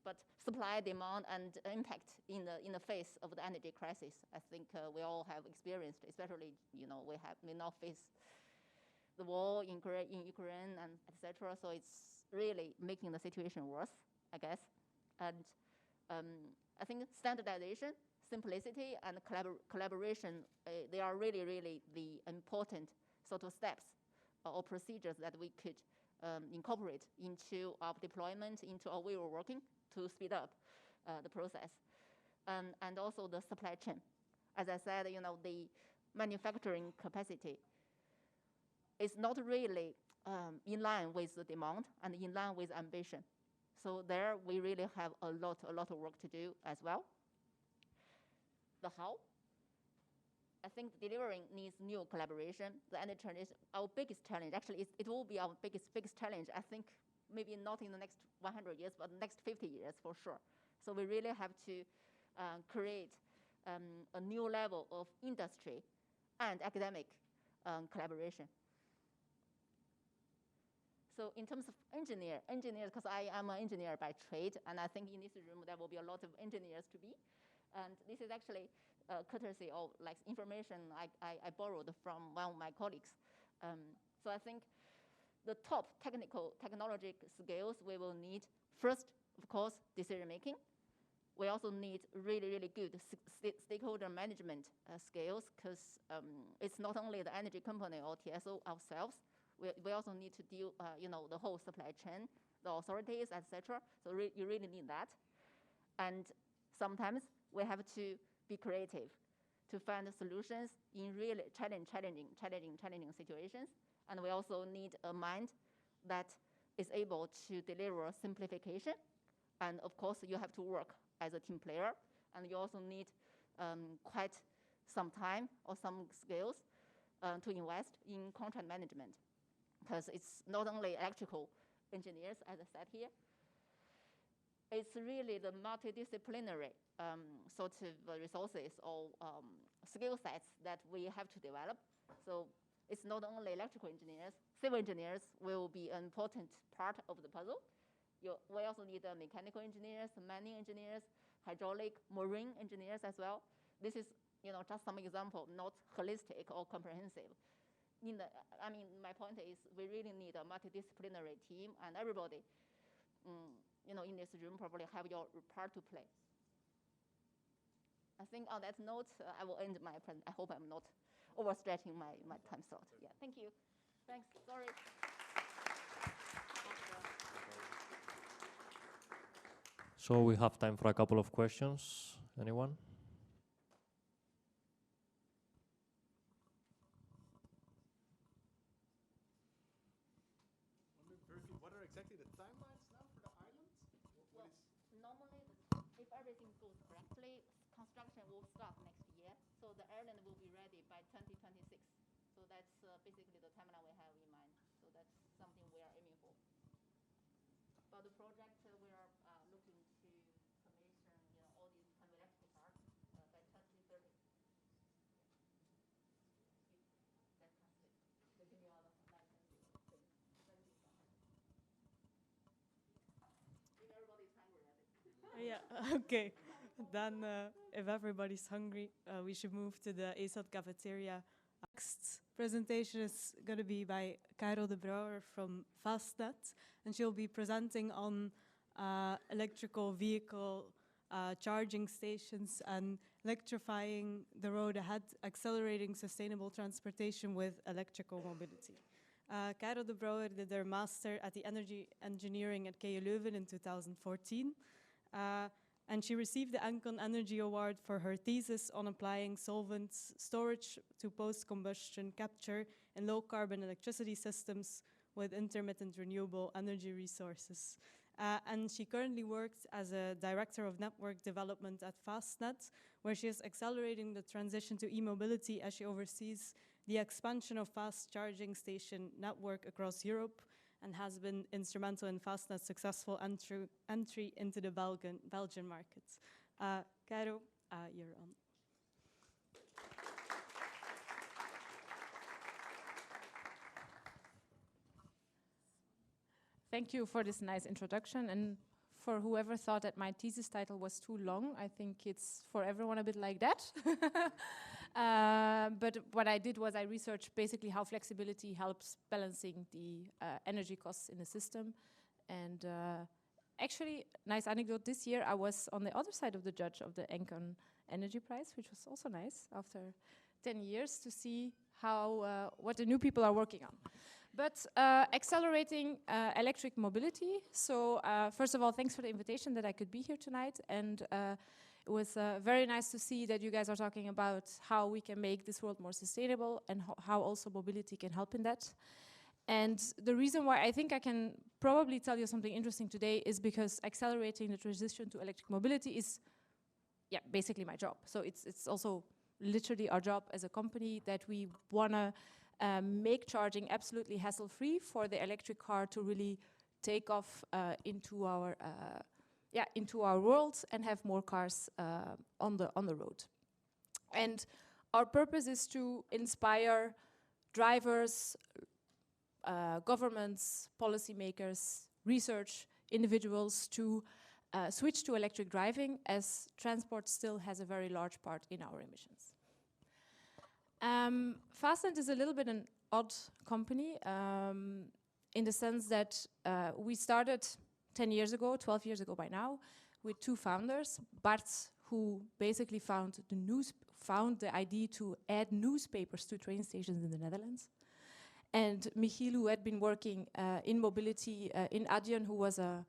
But supply, demand, and impact in the face of the energy crisis, I think we all have experienced, especially, we now face the war in Ukraine and etc. So it's really making the situation worse, I guess. And I think standardization, simplicity, and collaboration, they are really, really the important sort of steps or procedures that we could incorporate into our deployment, into our way of working to speed up the process. And also the supply chain. As I said, the manufacturing capacity is not really in line with the demand and in line with ambition. So there we really have a lot of work to do as well. The how? I think delivering needs new collaboration. The energy transition, our biggest challenge, actually it will be our biggest challenge, I think, maybe not in the next 100 years, but the next 50 years for sure. So we really have to create a new level of industry and academic collaboration. So in terms of engineers, because I am an engineer by trade, and I think in this room there will be a lot of engineers to be. And this is actually courtesy of like information I borrowed from one of my colleagues. So I think the top technology skills we will need, first, of course, decision making. We also need really good stakeholder management skills, because it's not only the energy company or TSO ourselves. We also need to deal, the whole supply chain, the authorities, etc. So you really need that. And sometimes we have to be creative to find solutions in really challenging situations. And we also need a mind that is able to deliver simplification. And of course, you have to work as a team player. And you also need quite some time or some skills to invest in contract management. Because it's not only electrical engineers, as I said here. It's really the multidisciplinary sort of resources or skill sets that we have to develop. So it's not only electrical engineers, civil engineers will be an important part of the puzzle. We also need mechanical engineers, mining engineers, hydraulic, marine engineers as well. This is, just some example, not holistic or comprehensive. My point is we really need a multidisciplinary team, and everybody, in this room probably have your part to play. I think on that note, I will end my presentation. I hope I'm not overstretching my time slot. Yeah, thank you. Thanks, sorry. So we have time for a couple of questions. Anyone? What are exactly the timelines now for the island? Normally, if everything goes correctly, construction will start next year. So the island will be ready by 2026. So that's basically the timeline we have in mind. So that's something we are aiming for. But the project we are looking to commission, all these kind of electrical parts by 2030. That can give you all the licenses. If everybody's hungry, I think. Yeah, okay. Then if everybody's hungry, we should move to the ESAT cafeteria. Next presentation is going to be by Caro De Brouwer from Fastned, and she'll be presenting on electrical vehicle charging stations and electrifying the road ahead, accelerating sustainable transportation with electrical mobility. Caro De Brouwer did her master at the Energy Engineering at KU Leuven in 2014. And she received the Encon Energy Award for her thesis on applying solvent storage to post-combustion capture in low-carbon electricity systems with intermittent renewable energy resources. And she currently works as a director of network development at Fastned, where she is accelerating the transition to e-mobility as she oversees the expansion of fast charging station network across Europe, and has been instrumental in Fastned's successful entry into the Belgian markets. Caro, you're on. Thank you for this nice introduction, and for whoever thought that my thesis title was too long, I think it's for everyone a bit like that. But what I did was I researched basically how flexibility helps balancing the energy costs in the system. And actually, nice anecdote, this year I was on the other side of the judge of the Encon Energy Prize, which was also nice after 10 years to see how what the new people are working on. But accelerating electric mobility. So first of all, thanks for the invitation that I could be here tonight. And it was very nice to see that you guys are talking about how we can make this world more sustainable and how also mobility can help in that. And the reason why I think I can probably tell you something interesting today is because accelerating the transition to electric mobility is, yeah, basically my job. So it's also literally our job as a company that we want to make charging absolutely hassle-free for the electric car to really take off into our world and have more cars on the road. And our purpose is to inspire drivers, governments, policymakers, research individuals to switch to electric driving, as transport still has a very large part in our emissions. Fastned is a little bit an odd company in the sense that we started 10 years ago, 12 years ago by now, with two founders, Bart, who basically found the idea to add newspapers to train stations in the Netherlands, and Michiel, who had been working in mobility in Adyen, who was a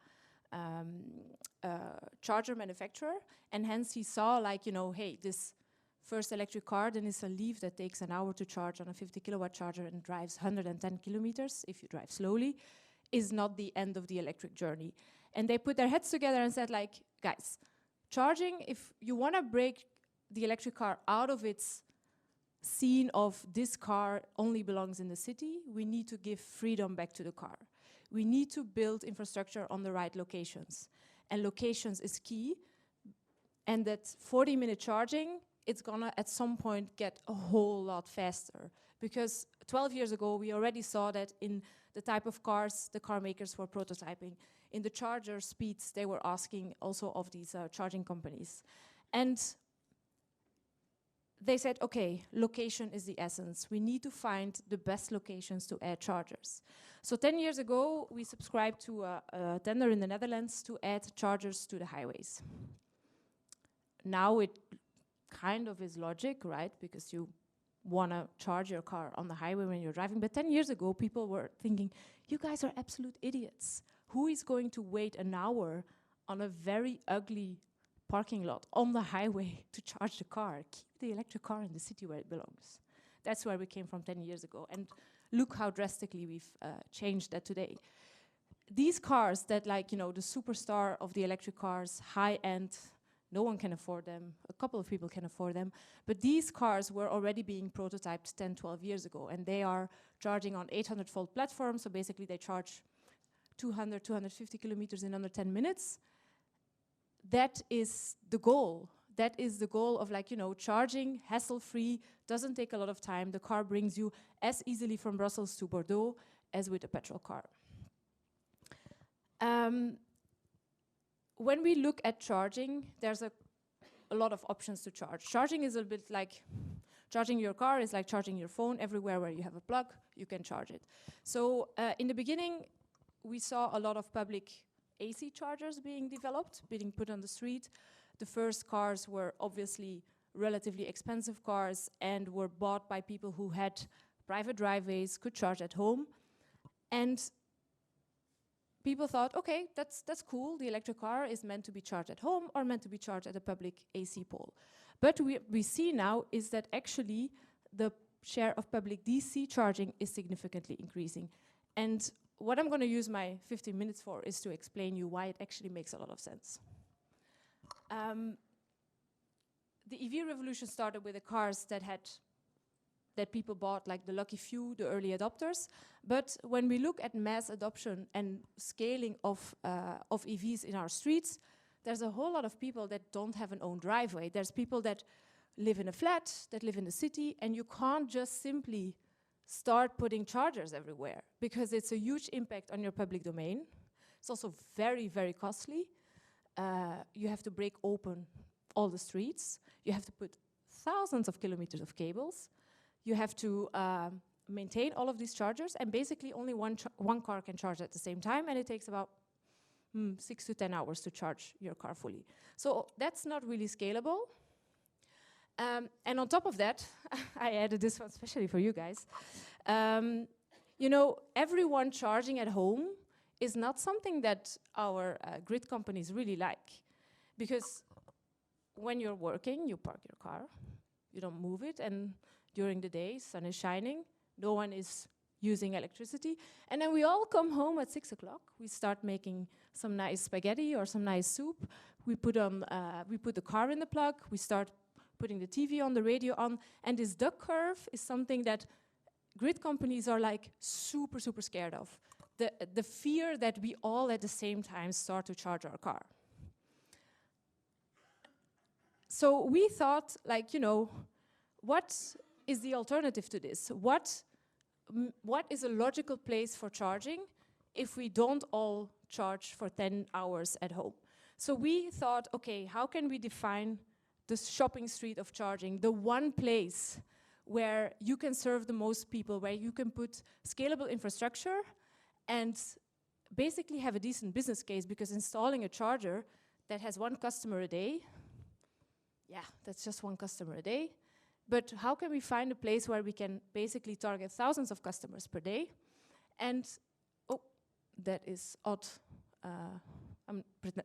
charger manufacturer, and hence he saw, like, you know, hey, this first electric car, then is a Lieve that takes an hour to charge on a 50 kilowatt charger and drives 110 kilometers if you drive slowly, is not the end of the electric journey. And they put their heads together and said, like, guys, charging, if you want to break the electric car out of its scene of this car only belongs in the city, we need to give freedom back to the car. We need to build infrastructure on the right locations. And locations is key. And that 40-minute charging, it's gonna at some point get a whole lot faster. Because 12 years ago, we already saw that in the type of cars the car makers were prototyping, in the charger speeds they were asking also of these charging companies. And they said, okay, location is the essence. We need to find the best locations to add chargers. So 10 years ago, we subscribed to a tender in the Netherlands to add chargers to the highways. Now it kind of is logic, right? Because you want to charge your car on the highway when you're driving. But 10 years ago, people were thinking, you guys are absolute idiots. Who is going to wait an hour on a very ugly parking lot on the highway to charge the car? Keep the electric car in the city where it belongs. That's where we came from 10 years ago. And look how drastically we've changed that today. These cars that, like, you know, the superstar of the electric cars, high-end, no one can afford them, a couple of people can afford them, but these cars were already being prototyped 10, 12 years ago, and they are charging on 800-volt platforms, so basically they charge 200, 250 kilometers in under 10 minutes. That is the goal. That is the goal of, like, you know, charging hassle-free, doesn't take a lot of time. The car brings you as easily from Brussels to Bordeaux as with a petrol car. When we look at charging, there's a lot of options to charge. Charging is a bit like, charging your car is like charging your phone. Everywhere where you have a plug, you can charge it. So in the beginning, we saw a lot of public AC chargers being developed, being put on the street. The first cars were obviously relatively expensive cars and were bought by people who had private driveways, could charge at home. And people thought, okay, that's cool. The electric car is meant to be charged at home or meant to be charged at a public AC pole. But we see now is that actually the share of public DC charging is significantly increasing. And what I'm going to use my 15 minutes for is to explain you why it actually makes a lot of sense. The EV revolution started with the cars that people bought, like the lucky few, the early adopters. But when we look at mass adoption and scaling of EVs in our streets, there's a whole lot of people that don't have an own driveway. There's people that live in a flat, that live in the city, and you can't just simply start putting chargers everywhere because it's a huge impact on your public domain. It's also very, very costly. You have to break open all the streets. You have to put thousands of kilometers of cables. You have to maintain all of these chargers, and basically only one car can charge at the same time, and it takes about 6 to 10 hours to charge your car fully. So that's not really scalable. And on top of that, I added this one especially for you guys. You know, everyone charging at home is not something that our grid companies really like, because when you're working, you park your car, you don't move it, and during the day, sun is shining, no one is using electricity. And then we all come home at 6 o'clock. We start making some nice spaghetti or some nice soup. We put the car in the plug. We start putting the TV on, the radio on. And this duck curve is something that grid companies are like super, super scared of. The fear that we all at the same time start to charge our car. So we thought, like, you know, what is the alternative to this? What is a logical place for charging if we don't all charge for 10 hours at home? So we thought, okay, how can we define the shopping street of charging, the one place where you can serve the most people, where you can put scalable infrastructure and basically have a decent business case, because installing a charger that has one customer a day, yeah, that's just one customer a day. But how can we find a place where we can basically target thousands of customers per day? And, oh, that is odd. I'm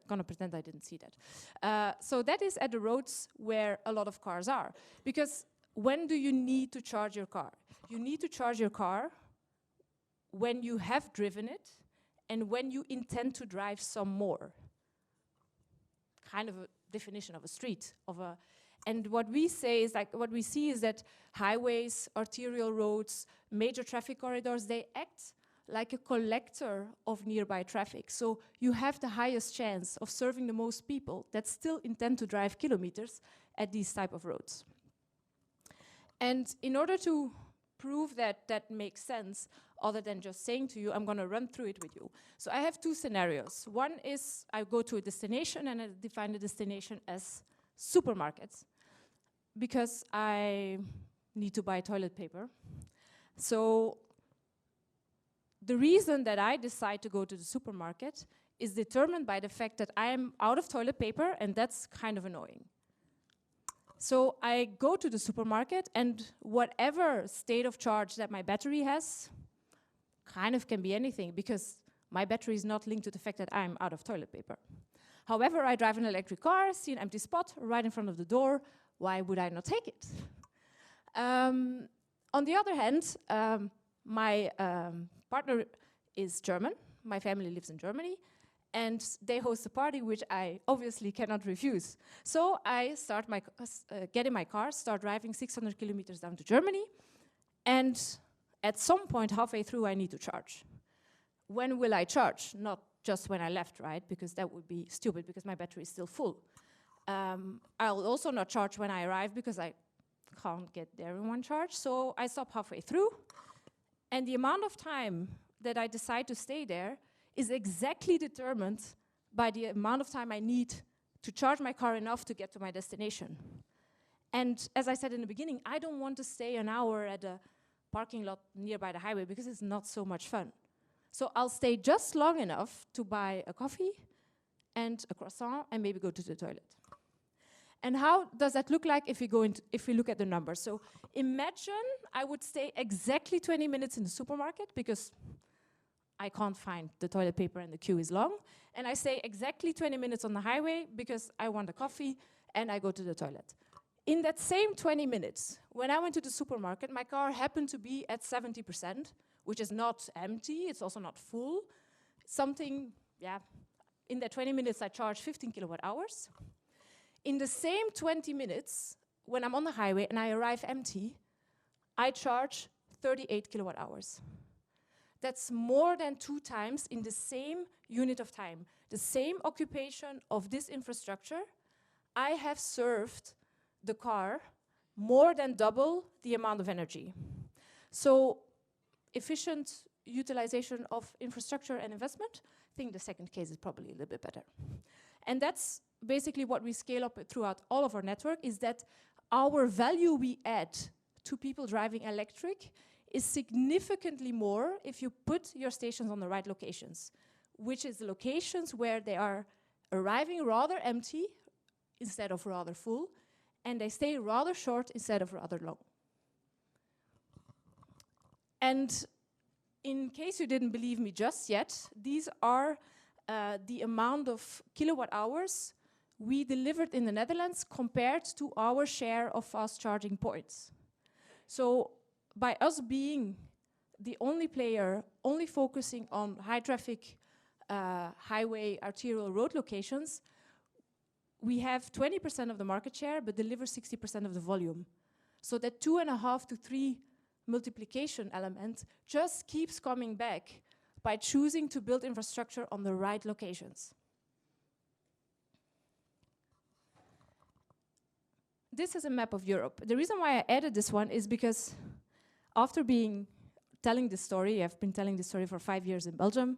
gonna pretend I didn't see that. So that is at the roads where a lot of cars are. Because when do you need to charge your car? You need to charge your car when you have driven it and when you intend to drive some more. Kind of a definition of a street, and what we say is, like, what we see is that highways, arterial roads, major traffic corridors, they act like a collector of nearby traffic. So you have the highest chance of serving the most people that still intend to drive kilometers at these type of roads. And in order to prove that that makes sense, other than just saying to you, I'm going to run through it with you. So I have two scenarios. One is I go to a destination and I define the destination as supermarkets, because I need to buy toilet paper. So the reason that I decide to go to the supermarket is determined by the fact that I am out of toilet paper, and that's kind of annoying. So I go to the supermarket, and whatever state of charge that my battery has kind of can be anything, because my battery is not linked to the fact that I'm out of toilet paper. However, I drive an electric car, see an empty spot right in front of the door. Why would I not take it? On the other hand, my partner is German. My family lives in Germany. And they host a party, which I obviously cannot refuse. So I start get in my car, start driving 600 kilometers down to Germany. And at some point, halfway through, I need to charge. When will I charge? Not just when I left, right? Because that would be stupid, because my battery is still full. I'll also not charge when I arrive, because I can't get there in one charge. So I stop halfway through. And the amount of time that I decide to stay there is exactly determined by the amount of time I need to charge my car enough to get to my destination. And as I said in the beginning, I don't want to stay an hour at a parking lot nearby the highway, because it's not so much fun. So I'll stay just long enough to buy a coffee and a croissant and maybe go to the toilet. And how does that look like if we look at the numbers? So imagine I would stay exactly 20 minutes in the supermarket, because I can't find the toilet paper and the queue is long. And I stay exactly 20 minutes on the highway because I want a coffee and I go to the toilet. In that same 20 minutes, when I went to the supermarket, my car happened to be at 70%, which is not empty, it's also not full. Something, yeah, in that 20 minutes I charge 15 kilowatt hours. In the same 20 minutes, when I'm on the highway and I arrive empty, I charge 38 kilowatt hours. That's more than 2 times in the same unit of time. The same occupation of this infrastructure, I have served the car more than double the amount of energy. So efficient utilization of infrastructure and investment, I think the second case is probably a little bit better. And that's basically what we scale up throughout all of our network, is that our value we add to people driving electric is significantly more if you put your stations on the right locations, which is the locations where they are arriving rather empty instead of rather full, and they stay rather short instead of rather long. And in case you didn't believe me just yet, these are the amount of kilowatt hours we delivered in the Netherlands compared to our share of fast charging points. So by us being the only player only focusing on high traffic highway arterial road locations, we have 20% of the market share but deliver 60% of the volume. So that 2.5 to 3 multiplication element just keeps coming back by choosing to build infrastructure on the right locations. This is a map of Europe. The reason why I added this one is because after telling this story, I've been telling this story for 5 years in Belgium,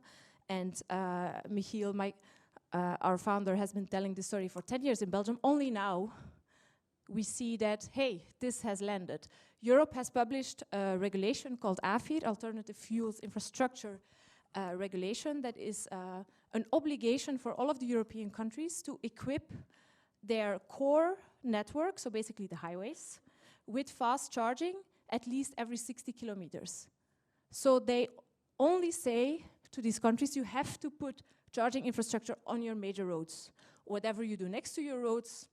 and Michiel, our founder, has been telling this story for 10 years in Belgium. Only now we see that, hey, this has landed. Europe has published a regulation called AFIR, Alternative Fuels Infrastructure Regulation, that is an obligation for all of the European countries to equip their core network, so basically the highways, with fast charging at least every 60 kilometers. So they only say to these countries, you have to put charging infrastructure on your major roads. Whatever you do next to your roads,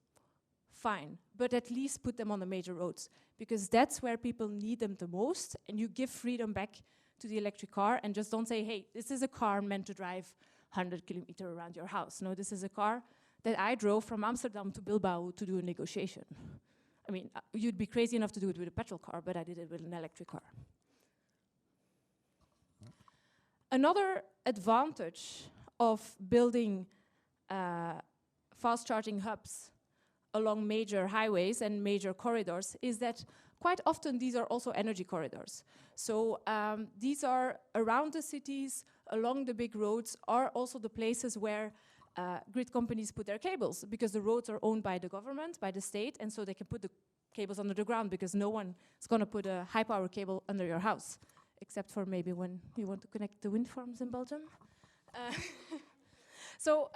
fine, but at least put them on the major roads, because that's where people need them the most, and you give freedom back to the electric car, and just don't say, hey, this is a car meant to drive 100 kilometers around your house. No, this is a car that I drove from Amsterdam to Bilbao to do a negotiation. I mean, you'd be crazy enough to do it with a petrol car, but I did it with an electric car. Another advantage of building fast charging hubs along major highways and major corridors is that quite often these are also energy corridors. So these are around the cities, along the big roads, are also the places where grid companies put their cables, because the roads are owned by the government, by the state, and so they can put the cables under the ground, because no one is going to put a high power cable under your house, except for maybe when you want to connect the wind farms in Belgium. So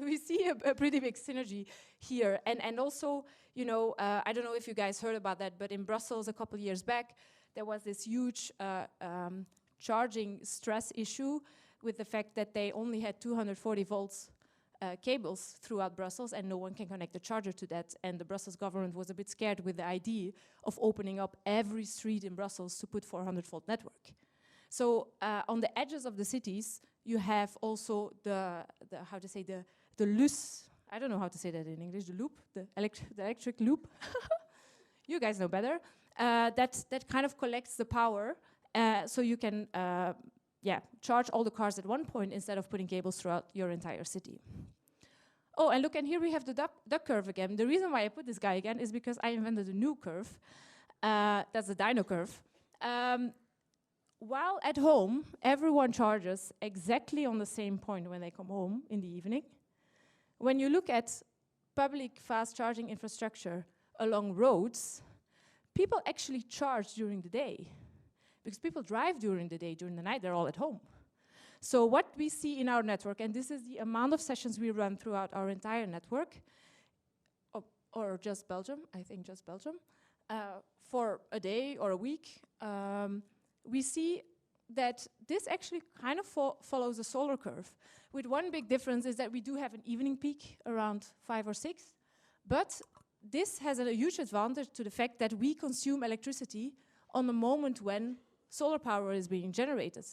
we see a pretty big synergy here. And also, you know, I don't know if you guys heard about that, but in Brussels a couple years back, there was this huge charging stress issue with the fact that they only had 240 volts cables throughout Brussels, and no one can connect a charger to that. And the Brussels government was a bit scared with the idea of opening up every street in Brussels to put 400 volt network. So on the edges of the cities, you have also the how to say, the loose, I don't know how to say that in English, the loop, the electric loop. You guys know better. That kind of collects the power, so you can charge all the cars at one point instead of putting cables throughout your entire city. Oh, and look, and here we have the duck curve again. The reason why I put this guy again is because I invented a new curve. That's the dyno curve. While at home, everyone charges exactly on the same point when they come home in the evening. When you look at public fast charging infrastructure along roads, people actually charge during the day, because people drive during the day, during the night, they're all at home. So what we see in our network, and this is the amount of sessions we run throughout our entire network, or just Belgium, I think just Belgium, for a day or a week, we see that this actually kind of follows a solar curve, with one big difference is that we do have an evening peak around 5 or 6, but this has a huge advantage to the fact that we consume electricity on the moment when solar power is being generated,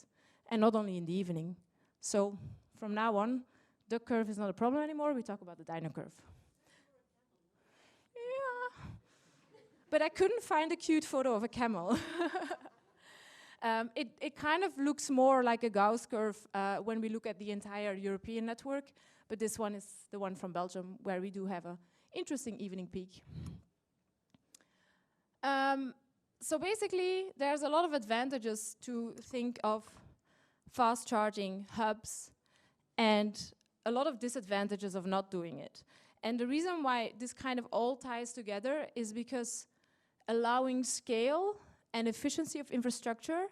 and not only in the evening. So from now on, the curve is not a problem anymore, we talk about the dyno curve. Yeah, but I couldn't find a cute photo of a camel. It kind of looks more like a Gauss curve when we look at the entire European network, but this one is the one from Belgium, where we do have an interesting evening peak. So basically, there's a lot of advantages to think of fast charging hubs, and a lot of disadvantages of not doing it. And the reason why this kind of all ties together is because allowing scale and efficiency of infrastructure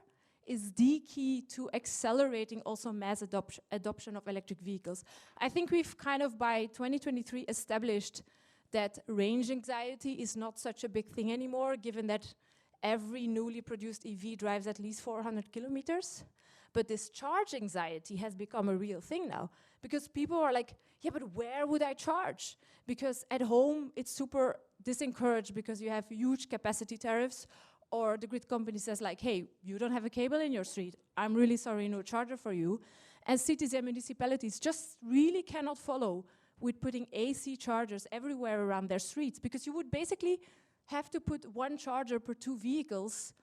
is the key to accelerating also mass adoption of electric vehicles. I think we've kind of by 2023 established that range anxiety is not such a big thing anymore, given that every newly produced EV drives at least 400 kilometers. But this charge anxiety has become a real thing now, because people are like, yeah, but where would I charge? Because at home, it's super disencouraged because you have huge capacity tariffs, or the grid company says like, hey, you don't have a cable in your street. I'm really sorry, no charger for you. And cities and municipalities just really cannot follow with putting AC chargers everywhere around their streets, because you would basically have to put one charger per 2 vehicles,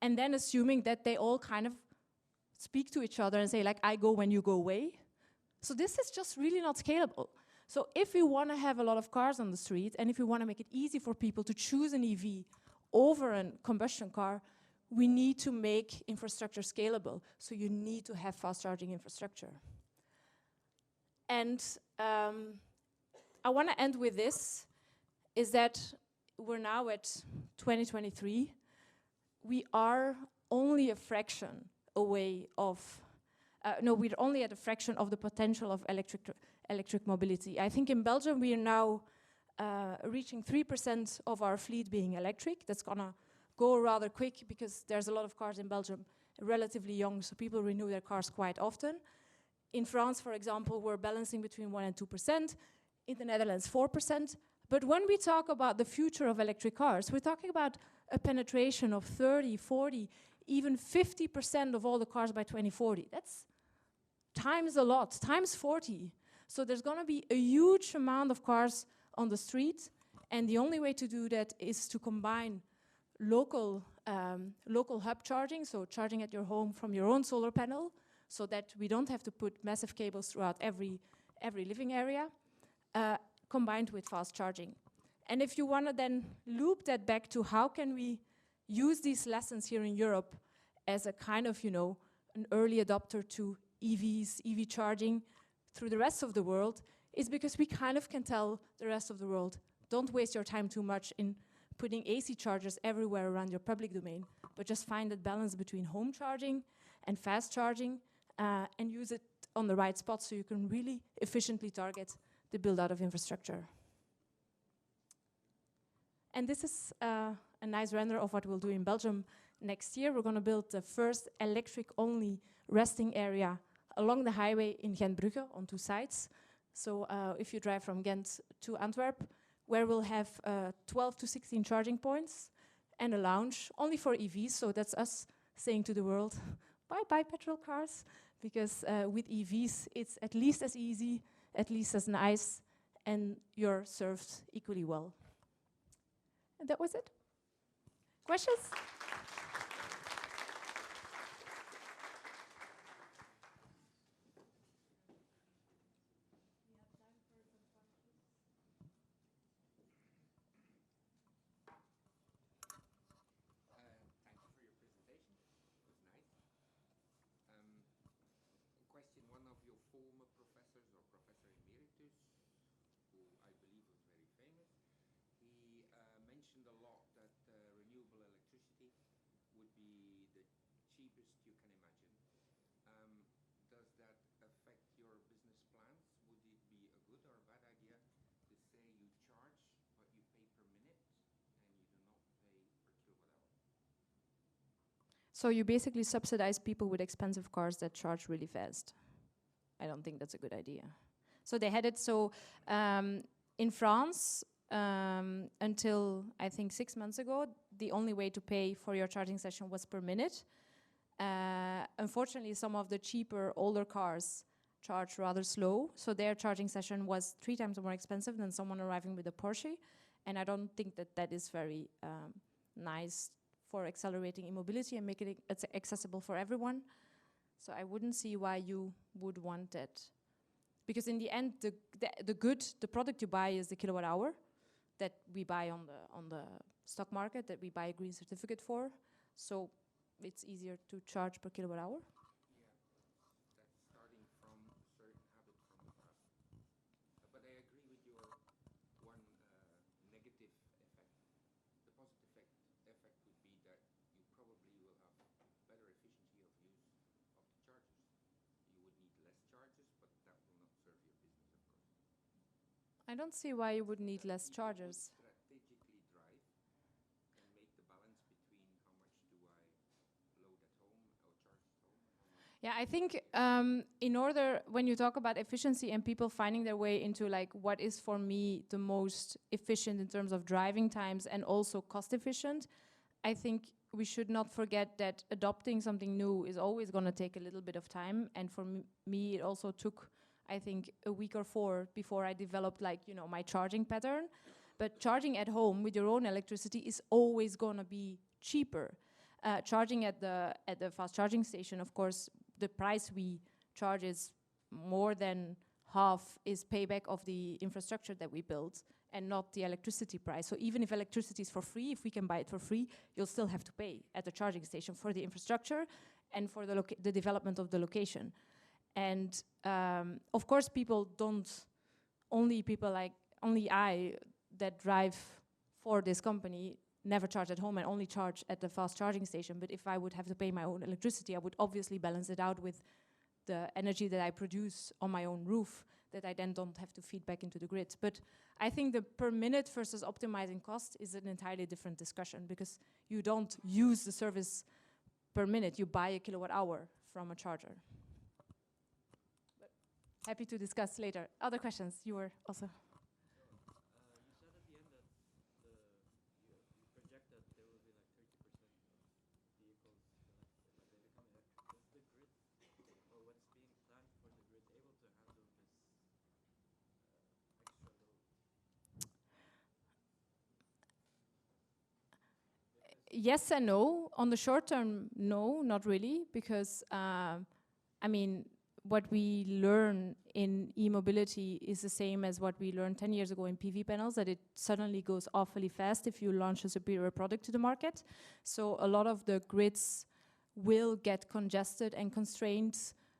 and then assuming that they all kind of speak to each other and say like, I go when you go away. So this is just really not scalable. So if we want to have a lot of cars on the street, and if we want to make it easy for people to choose an EV over a combustion car, we need to make infrastructure scalable. So you need to have fast charging infrastructure. And I want to end with this, is that we're now at 2023. We are only a fraction away of, we're only at a fraction of the potential of electric mobility. I think in Belgium we are now reaching 3% of our fleet being electric. That's gonna go rather quick because there's a lot of cars in Belgium relatively young, so people renew their cars quite often. In France, for example, we're balancing between 1% and 2%. In the Netherlands, 4%. But when we talk about the future of electric cars, we're talking about a penetration of 30, 40, even 50% of all the cars by 2040. That's times a lot, times 40. So there's going to be a huge amount of cars on the street, and the only way to do that is to combine local hub charging, so charging at your home from your own solar panel, so that we don't have to put massive cables throughout every living area, combined with fast charging. And if you want to then loop that back to how can we use these lessons here in Europe as a kind of, an early adopter to EVs, EV charging through the rest of the world, is because we kind of can tell the rest of the world, don't waste your time too much in putting AC chargers everywhere around your public domain, but just find that balance between home charging and fast charging, and use it on the right spot so you can really efficiently target the build-out of infrastructure. And this is a nice render of what we'll do in Belgium next year. We're going to build the first electric-only resting area along the highway in Ghent-Brugge on 2 sides. So if you drive from Ghent to Antwerp, where we'll have 12 to 16 charging points and a lounge only for EVs. So that's us saying to the world, bye-bye petrol cars, because with EVs, it's at least as easy, at least as nice, and you're served equally well. And that was it. Questions? So you basically subsidize people with expensive cars that charge really fast. I don't think that's a good idea. So they had it so in France, until I think 6 months ago, the only way to pay for your charging session was per minute. Unfortunately, some of the cheaper, older cars charge rather slow, so their charging session was 3 times more expensive than someone arriving with a Porsche, and I don't think that that is very nice for accelerating e-mobility and making it accessible for everyone. So I wouldn't see why you would want that. Because in the end, the product you buy is the kilowatt hour that we buy on the stock market, that we buy a green certificate for. So it's easier to charge per kilowatt hour. Yeah, that's starting from a certain habit from the past. But I agree with your one negative effect. The positive effect would be that you probably will have better efficiency of use of the chargers. You would need less chargers, but that will not serve your business, of course. I don't see why you would need less chargers. Strategically drive and make the balance between how much do I load at home or charge at home. Yeah, I think when you talk about efficiency and people finding their way into like what is for me the most efficient in terms of driving times and also cost efficient, I think we should not forget that adopting something new is always going to take a little bit of time. And for me, it also took, I think, a week or 4 before I developed, like, you know, my charging pattern. But charging at home with your own electricity is always going to be cheaper. Charging at the fast charging station, of course, the price we charge is more than half is payback of the infrastructure that we built, and not the electricity price. So even if electricity is for free, if we can buy it for free, you'll still have to pay at the charging station for the infrastructure and for the development of the location. And of course, only I that drive for this company never charge at home and only charge at the fast charging station. But if I would have to pay my own electricity, I would obviously balance it out with the energy that I produce on my own roof, that I then don't have to feed back into the grid. But I think the per minute versus optimizing cost is an entirely different discussion, because you don't use the service per minute, you buy a kilowatt hour from a charger. But happy to discuss later. Other questions? You were also... You said at the end that you project that there will be like 30% of vehicles connected, like they become electric. Is the grid, or what's being planned for the grid, able to handle this extra load? Yes and no. On the short term, no, not really, because I mean, what we learn in e-mobility is the same as what we learned 10 years ago in PV panels, that it suddenly goes awfully fast if you launch a superior product to the market. So a lot of the grids will get congested and constrained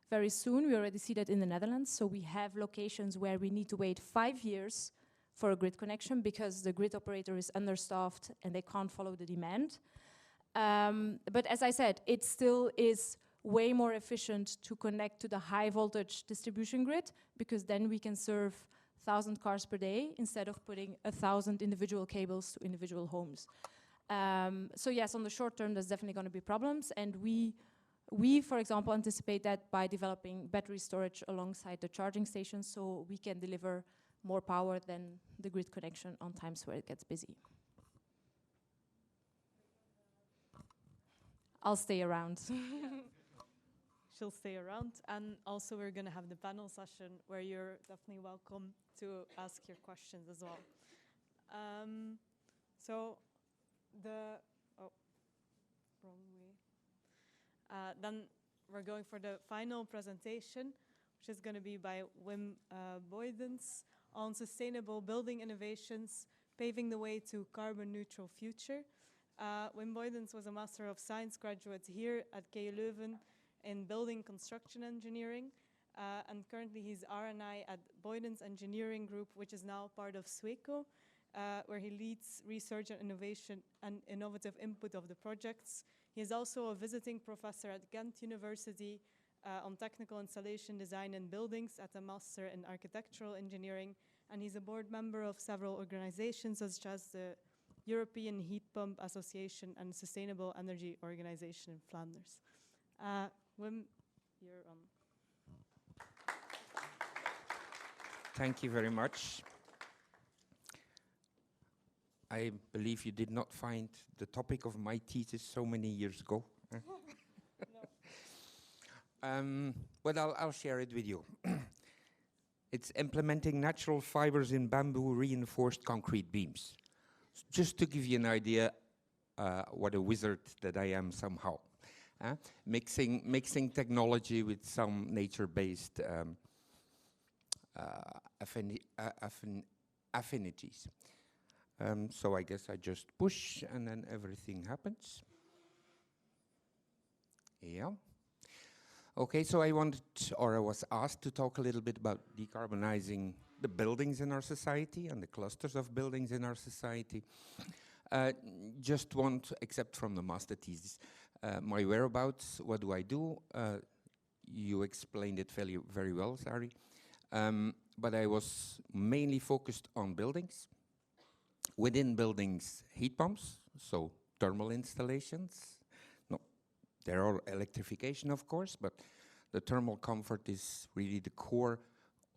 very soon. We already see that in the Netherlands. So we have locations where we need to wait 5 years for a grid connection because the grid operator is understaffed and they can't follow the demand. But as I said, it still is way more efficient to connect to the high voltage distribution grid, because then we can serve 1,000 cars per day instead of putting 1,000 individual cables to individual homes. So yes, on the short term, there's definitely going to be problems. And we, for example, anticipate that by developing battery storage alongside the charging stations, so we can deliver more power than the grid connection on times where it gets busy. I'll stay around. She'll stay around. And also we're going to have the panel session where you're definitely welcome to ask your questions as well. So wrong way. Then we're going for the final presentation, which is going to be by Wim Boydens on sustainable building innovations, paving the way to carbon neutral future. Wim Boydens was a Master of Science graduate here at KU Leuven in building construction engineering. And currently he's R&I at Boydens Engineering Group, which is now part of Sweco, where he leads research and innovation and innovative input of the projects. He is also a visiting professor at Ghent University on technical installation design in buildings at a Master in Architectural Engineering. And he's a board member of several organizations such as the European Heat Pump Association and Sustainable Energy Organization in Flanders. Wim, you're on. Thank you very much. I believe you did not find the topic of my thesis so many years ago. No. But I'll share it with you. It's implementing natural fibers in bamboo reinforced concrete beams. Just to give you an idea what a wizard that I am somehow. Mixing technology with some nature-based affinities. So I guess I just push and then everything happens. Yeah. Okay, so I was asked to talk a little bit about decarbonizing the buildings in our society and the clusters of buildings in our society. Just want, except from the master thesis, my whereabouts, what do I do? You explained it very well, sorry. But I was mainly focused on buildings. Within buildings, heat pumps, so thermal installations. No, there are electrification, of course, but the thermal comfort is really the core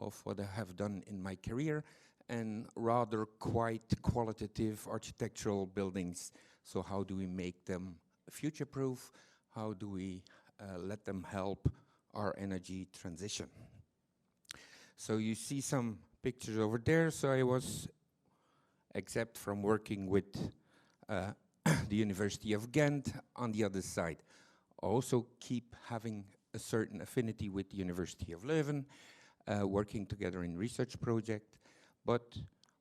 of what I have done in my career, and rather quite qualitative architectural buildings. So how do we make them future-proof? How do we let them help our energy transition? So you see some pictures over there. So I was, except from working with the University of Ghent on the other side, also keep having a certain affinity with the University of Leuven, working together in research project, but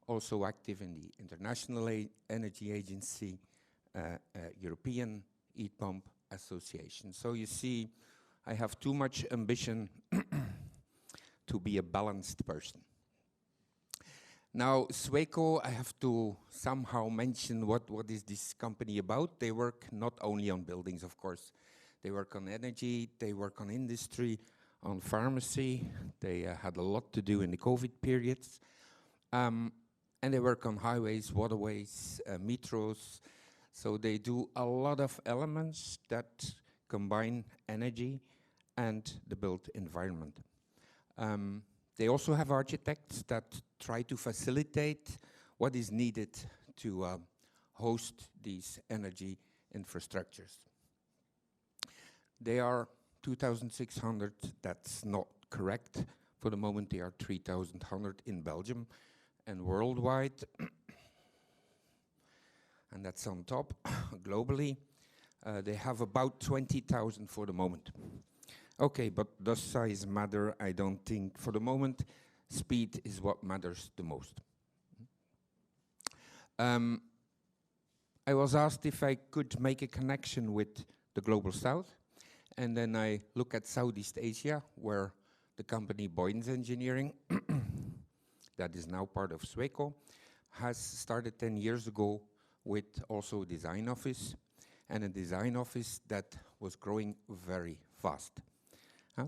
also active in the International Energy Agency, European Heat Pump Association. So you see, I have too much ambition to be a balanced person. Now, Sweco, I have to somehow mention what is this company about. They work not only on buildings, of course. They work on energy, they work on industry, on pharmacy. They had a lot to do in the COVID periods. And they work on highways, waterways, metros. So they do a lot of elements that combine energy and the built environment. They also have architects that try to facilitate what is needed to host these energy infrastructures. They are 2,600, that's not correct. For the moment they are 3,100 in Belgium and worldwide. And that's on top, globally. They have about 20,000 for the moment. Okay, but does size matter? I don't think. For the moment, speed is what matters the most. I was asked if I could make a connection with the Global South, and then I look at Southeast Asia, where the company Boydens Engineering, that is now part of Sweco, has started 10 years ago with also a design office, and a design office that was growing very fast.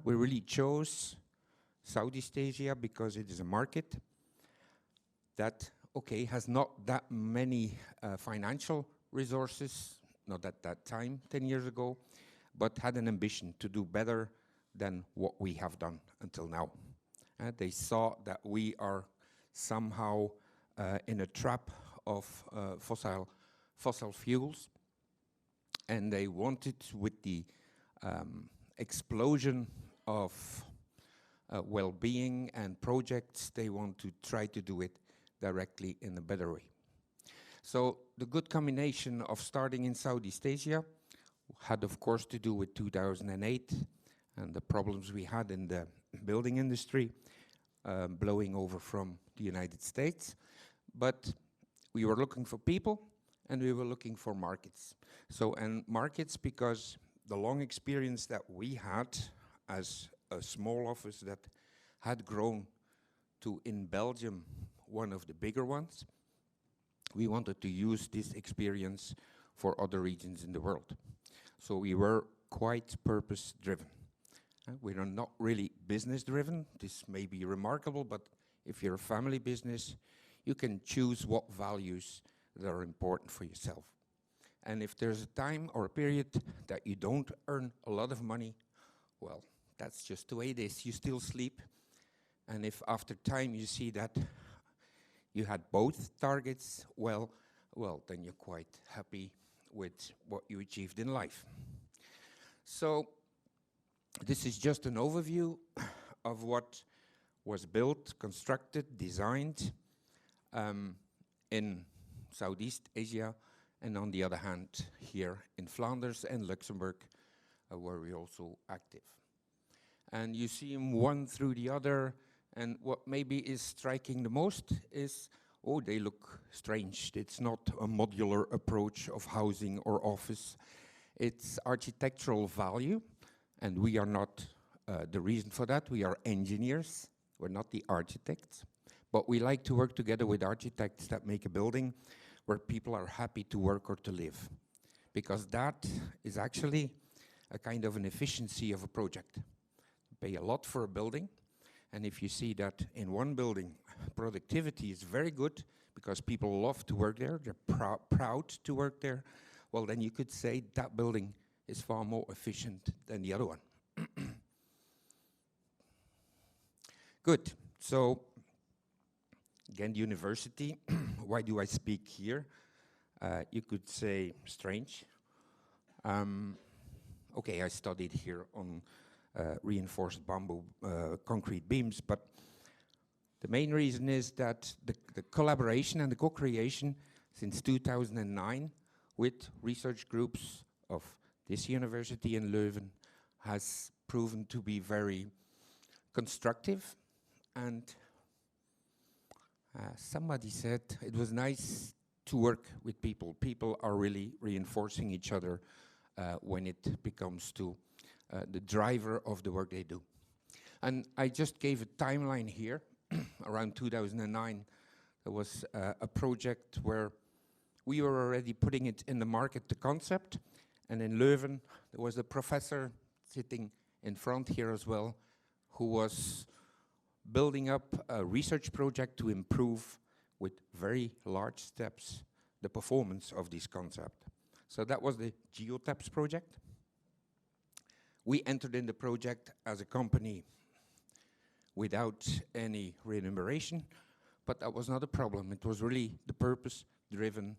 We really chose Southeast Asia because it is a market that, okay, has not that many financial resources, not at that time, 10 years ago, but had an ambition to do better than what we have done until now. They saw that we are somehow in a trap of fossil fuels, and they wanted, with the explosion of well-being and projects, they want to try to do it directly in a better way. So the good combination of starting in Southeast Asia had, of course, to do with 2008 and the problems we had in the building industry, blowing over from the United States. But we were looking for people and we were looking for markets. So, and markets, because the long experience that we had as a small office that had grown to, in Belgium, one of the bigger ones, we wanted to use this experience for other regions in the world. So we were quite purpose-driven. We are not really business-driven. This may be remarkable, but if you're a family business, you can choose what values that are important for yourself. And if there's a time or a period that you don't earn a lot of money, well, that's just the way it is. You still sleep. And if after time you see that you had both targets, well, then you're quite happy with what you achieved in life. So this is just an overview of what was built, constructed, designed in Southeast Asia, and on the other hand, here in Flanders and Luxembourg, where we're also active. And you see them one through the other, and what maybe is striking the most is, oh, they look strange. It's not a modular approach of housing or office. It's architectural value, and we are not the reason for that. We are engineers. We're not the architects. But we like to work together with architects that make a building where people are happy to work or to live. Because that is actually a kind of an efficiency of a project. You pay a lot for a building, and if you see that in one building productivity is very good because people love to work there, they're proud to work there, well, then you could say that building is far more efficient than the other one. Good. So Ghent University, why do I speak here? You could say strange. Okay, I studied here on reinforced bamboo concrete beams, but the main reason is that the collaboration and the co-creation since 2009 with research groups of this university in Leuven has proven to be very constructive, and somebody said it was nice to work with people. People are really reinforcing each other when it becomes to the driver of the work they do. And I just gave a timeline here. Around 2009, there was a project where we were already putting it in the market, the concept. And in Leuven, there was a professor sitting in front here as well, who was building up a research project to improve with very large steps the performance of this concept. So that was the GeoTaps project. We entered in the project as a company without any remuneration, but that was not a problem. It was really the purpose-driven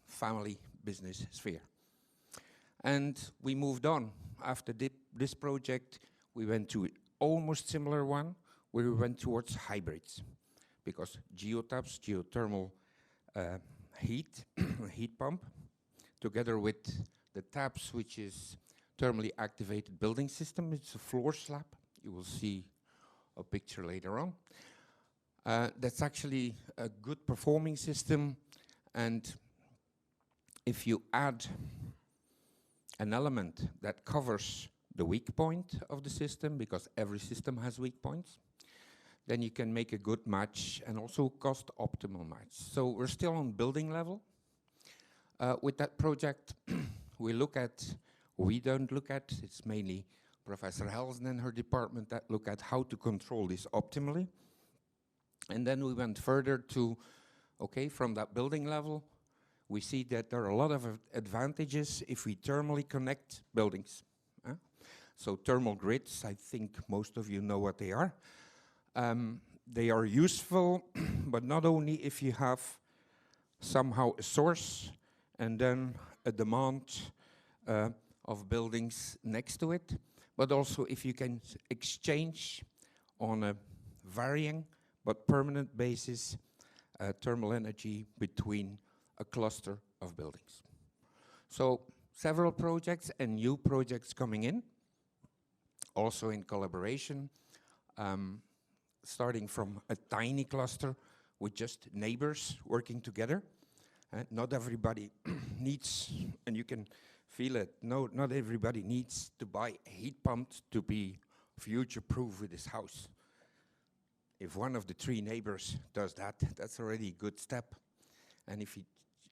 family business sphere. And we moved on. After this project, we went to almost similar one, where we went towards hybrids, because geotaps, geothermal heat, heat pump, together with the taps, which is thermally activated building system. It's a floor slab. You will see a picture later on. That's actually a good performing system, and if you add an element that covers the weak point of the system, because every system has weak points, then you can make a good match and also cost optimal match. So we're still on building level. With that project, we don't look at, it's mainly Professor Helsen and her department that look at how to control this optimally. And then we went further to, okay, from that building level, we see that there are a lot of advantages if we thermally connect buildings. So thermal grids, I think most of you know what they are. They are useful, but not only if you have somehow a source and then a demand of buildings next to it, but also if you can exchange on a varying but permanent basis thermal energy between a cluster of buildings. So several projects and new projects coming in, also in collaboration, starting from a tiny cluster with just neighbors working together. Not everybody needs, and you can feel it, not everybody needs to buy a heat pump to be future-proof with his house. If one of the three neighbors does that, that's already a good step. And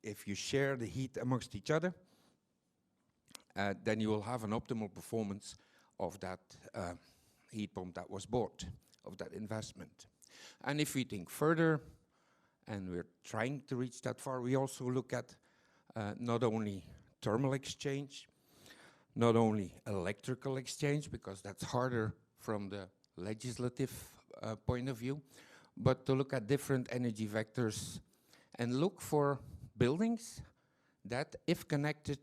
if you share the heat amongst each other, then you will have an optimal performance of that heat pump that was bought, of that investment. And if we think further, and we're trying to reach that far, we also look at not only thermal exchange, not only electrical exchange, because that's harder from the legislative point of view, but to look at different energy vectors and look for buildings that, if connected,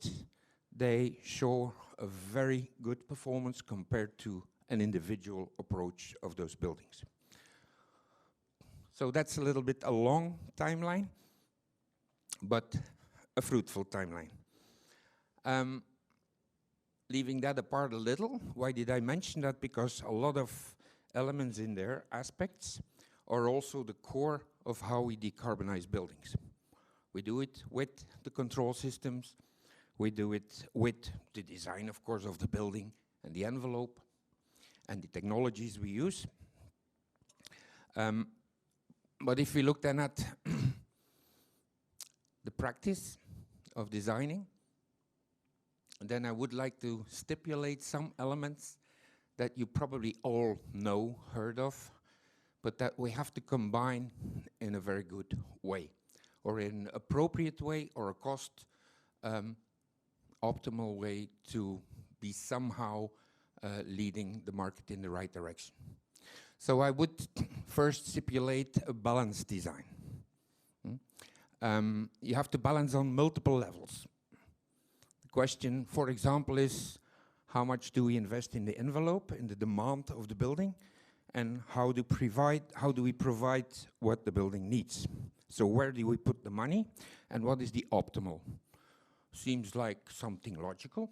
they show a very good performance compared to an individual approach of those buildings. So that's a little bit a long timeline, but a fruitful timeline. Leaving that apart a little, why did I mention that? Because a lot of elements in there, aspects, are also the core of how we decarbonize buildings. We do it with the control systems, we do it with the design, of course, of the building and the envelope and the technologies we use. But if we look then at the practice of designing, then I would like to stipulate some elements that you probably all know, heard of, but that we have to combine in a very good way, or in an appropriate way, or a cost optimal way to be somehow leading the market in the right direction. So I would first stipulate a balanced design. You have to balance on multiple levels. The question, for example, is how much do we invest in the envelope, in the demand of the building, and how do we provide what the building needs? So where do we put the money, and what is the optimal? Seems like something logical.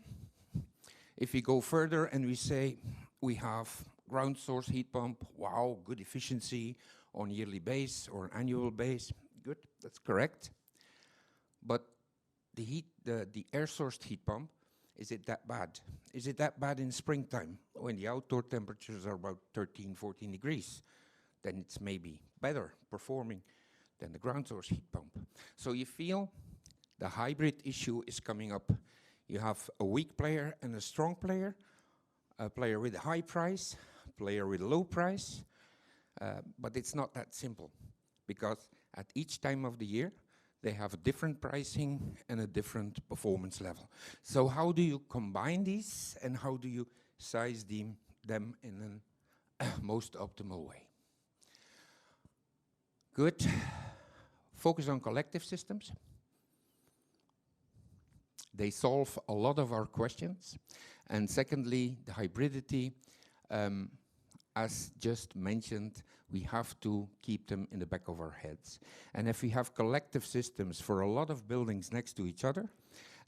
If we go further and we say we have ground source heat pump, wow, good efficiency on yearly base or an annual base, good, that's correct. But the air sourced heat pump, is it that bad? Is it that bad in springtime when the outdoor temperatures are about 13, 14 degrees? Then it's maybe better performing than the ground source heat pump. So you feel the hybrid issue is coming up. You have a weak player and a strong player, a player with a high price, a player with a low price, but it's not that simple because at each time of the year, they have a different pricing and a different performance level. So how do you combine these and how do you size them in a most optimal way? Good. Focus on collective systems. They solve a lot of our questions. And secondly, the hybridity, as just mentioned, we have to keep them in the back of our heads. And if we have collective systems for a lot of buildings next to each other,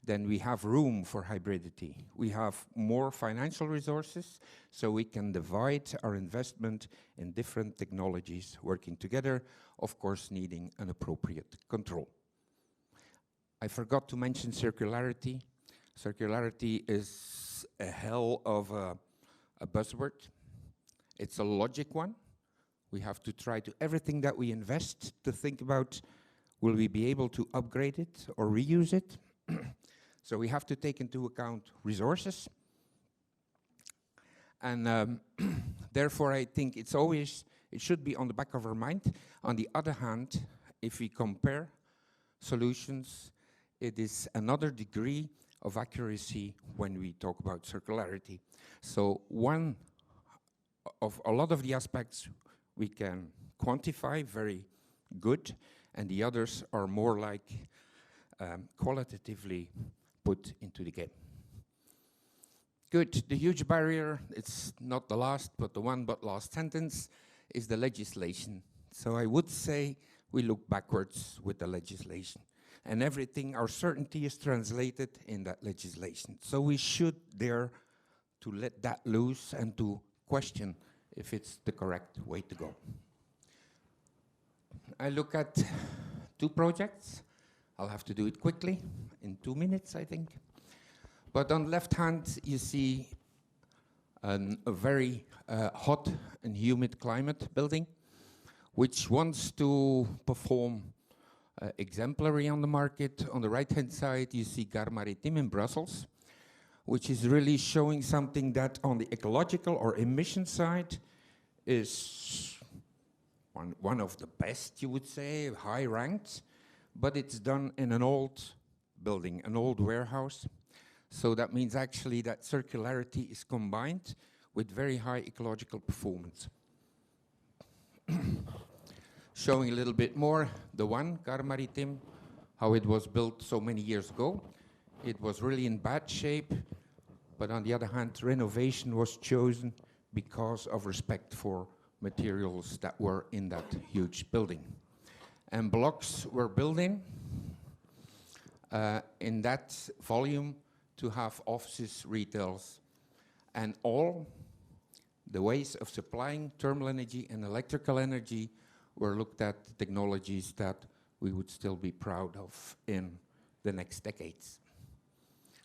then we have room for hybridity. We have more financial resources, so we can divide our investment in different technologies working together, of course needing an appropriate control. I forgot to mention circularity. Circularity is a hell of a buzzword. It's a logic one. We have to try to everything that we invest to think about, will we be able to upgrade it or reuse it? So we have to take into account resources. And therefore I think it should be on the back of our mind. On the other hand, if we compare solutions, it is another degree of accuracy when we talk about circularity. So one of a lot of the aspects we can quantify very good, and the others are more like qualitatively put into the game. Good, the huge barrier, it's not the last, but the one but last sentence, is the legislation. So I would say we look backwards with the legislation. And everything, our certainty is translated in that legislation. So we should dare to let that loose and to question if it's the correct way to go. I look at 2 projects. I'll have to do it quickly, in 2 minutes, I think. But on the left hand, you see a very hot and humid climate building, which wants to perform exemplary on the market. On the right-hand side, you see Gare Maritime in Brussels, which is really showing something that on the ecological or emission side is one of the best, you would say, high ranked, but it's done in an old building, an old warehouse. So that means actually that circularity is combined with very high ecological performance. Showing a little bit more, the one, Gare Maritime, how it was built so many years ago. It was really in bad shape, but on the other hand, renovation was chosen because of respect for materials that were in that huge building. And blocks were built in that volume to have offices, retails, and all the ways of supplying thermal energy and electrical energy were looked at technologies that we would still be proud of in the next decades.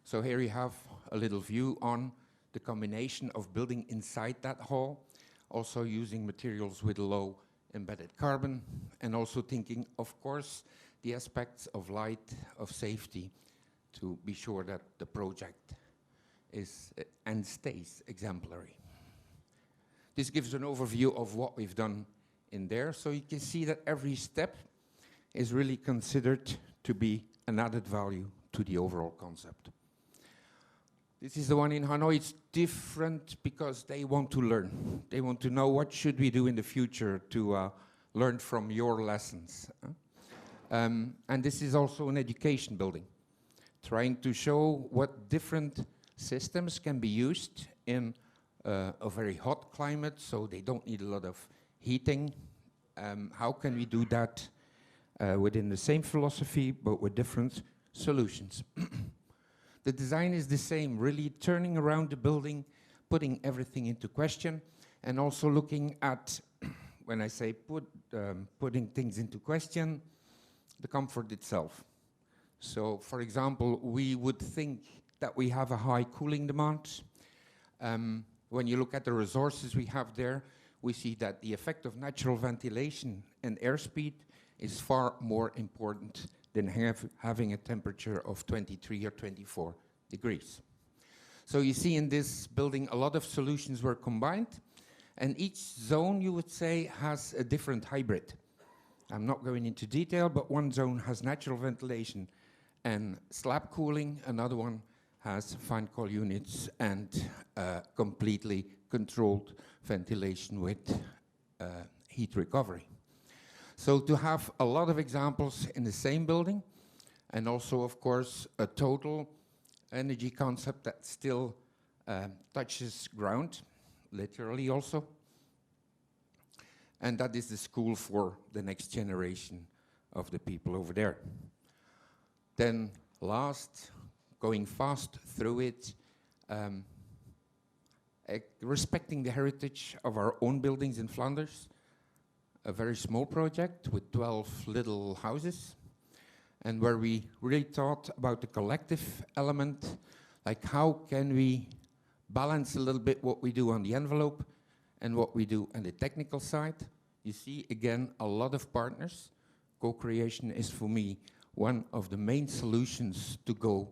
So here you have a little view on the combination of building inside that hall, also using materials with low embedded carbon, and also thinking, of course, the aspects of light, of safety, to be sure that the project is and stays exemplary. This gives an overview of what we've done in there, so you can see that every step is really considered to be an added value to the overall concept. This is the one in Hanoi. It's different because they want to learn. They want to know what should we do in the future to learn from your lessons. And this is also an education building, trying to show what different systems can be used in a very hot climate, so they don't need a lot of heating. How can we do that within the same philosophy, but with different solutions? The design is the same, really turning around the building, putting everything into question, and also looking at, when I say putting things into question, the comfort itself. So, for example, we would think that we have a high cooling demand. When you look at the resources we have there, we see that the effect of natural ventilation and airspeed is far more important than having a temperature of 23 or 24 degrees. So you see in this building a lot of solutions were combined, and each zone, you would say, has a different hybrid. I'm not going into detail, but one zone has natural ventilation and slab cooling, another one has fan coil units and completely controlled ventilation with heat recovery. So to have a lot of examples in the same building, and also, of course, a total energy concept that still touches ground, literally also. And that is the school for the next generation of the people over there. Then last, going fast through it, respecting the heritage of our own buildings in Flanders, a very small project with 12 little houses, and where we really thought about the collective element, like how can we balance a little bit what we do on the envelope and what we do on the technical side. You see, again, a lot of partners. Co-creation is, for me, one of the main solutions to go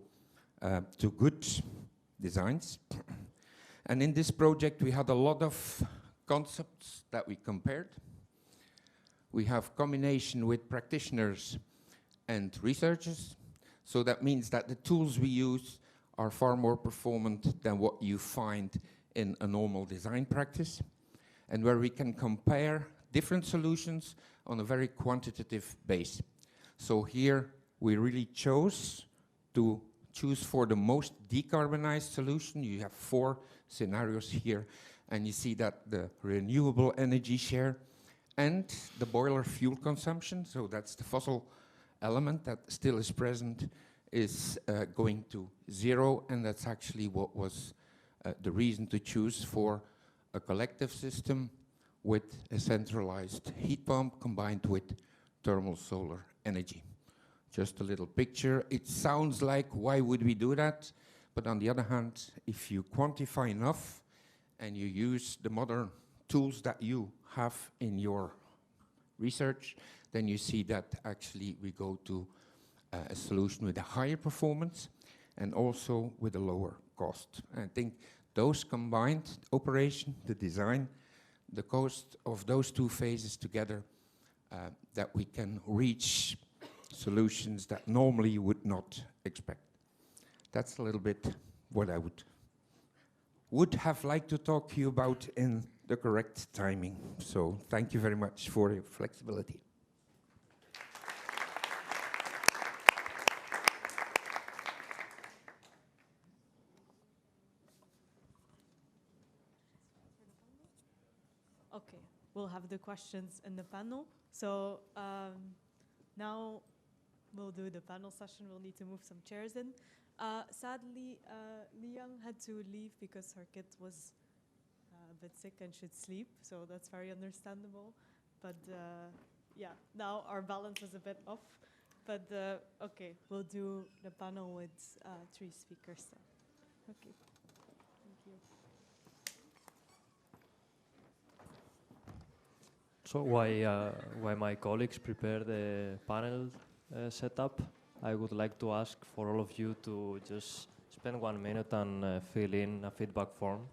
to good designs. And in this project, we had a lot of concepts that we compared. We have combination with practitioners and researchers. So that means that the tools we use are far more performant than what you find in a normal design practice, and where we can compare different solutions on a very quantitative base. So here we really chose to choose for the most decarbonized solution. You have 4 scenarios here, and you see that the renewable energy share and the boiler fuel consumption, so that's the fossil element that still is present, is going to 0, and that's actually what was the reason to choose for a collective system with a centralized heat pump combined with thermal solar energy. Just a little picture. It sounds like, why would we do that? But on the other hand, if you quantify enough and you use the modern tools that you have in your research, then you see that actually we go to a solution with a higher performance and also with a lower cost. And I think those combined, operation, the design, the cost of those 2 phases together, that we can reach solutions that normally you would not expect. That's a little bit what I would have liked to talk to you about in the correct timing. So thank you very much for your flexibility. Okay, we'll have the questions in the panel. So now we'll do the panel session. We'll need to move some chairs in. Sadly, Liang had to leave because her kid was a bit sick and should sleep, so that's very understandable. But yeah, now our balance is a bit off. But okay, we'll do the panel with 3 speakers. So. Okay, thank you. So while my colleagues prepare the panel setup, I would like to ask for all of you to just spend 1 minute and fill in a feedback form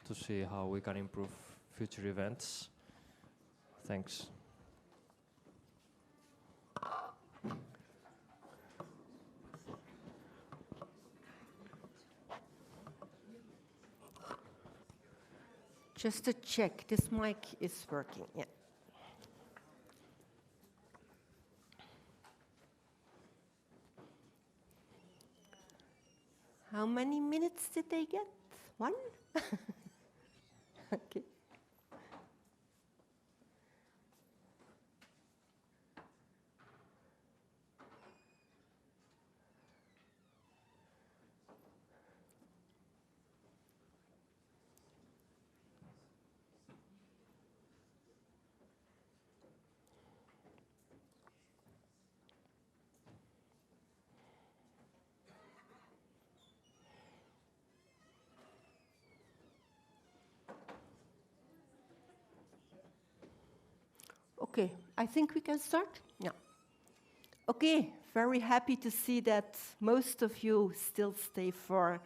to see how we can improve future events. Thanks. Just to check, this mic is working, yeah. How many minutes did they get? 1? Okay. Okay, I think we can start. Yeah. Okay, very happy to see that most of you still stay for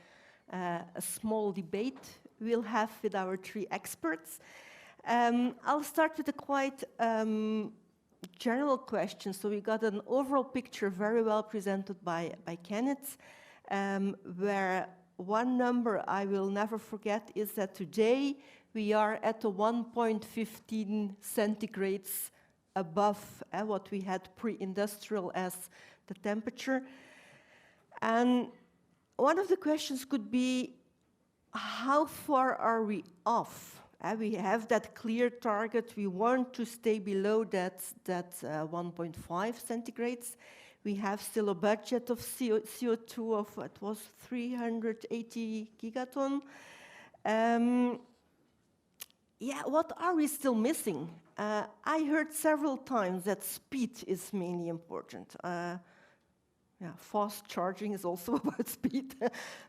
a small debate we'll have with our 3 experts. I'll start with a quite general question. So we got an overall picture very well presented by Kenneth, where one number I will never forget is that today we are at the 1.15 centigrades above what we had pre-industrial as the temperature. And one of the questions could be, how far are we off? We have that clear target. We want to stay below that 1.5 centigrades. We have still a budget of CO2 of, it was 380 gigaton. Yeah, what are we still missing? I heard several times that speed is mainly important. Yeah, fast charging is also about speed,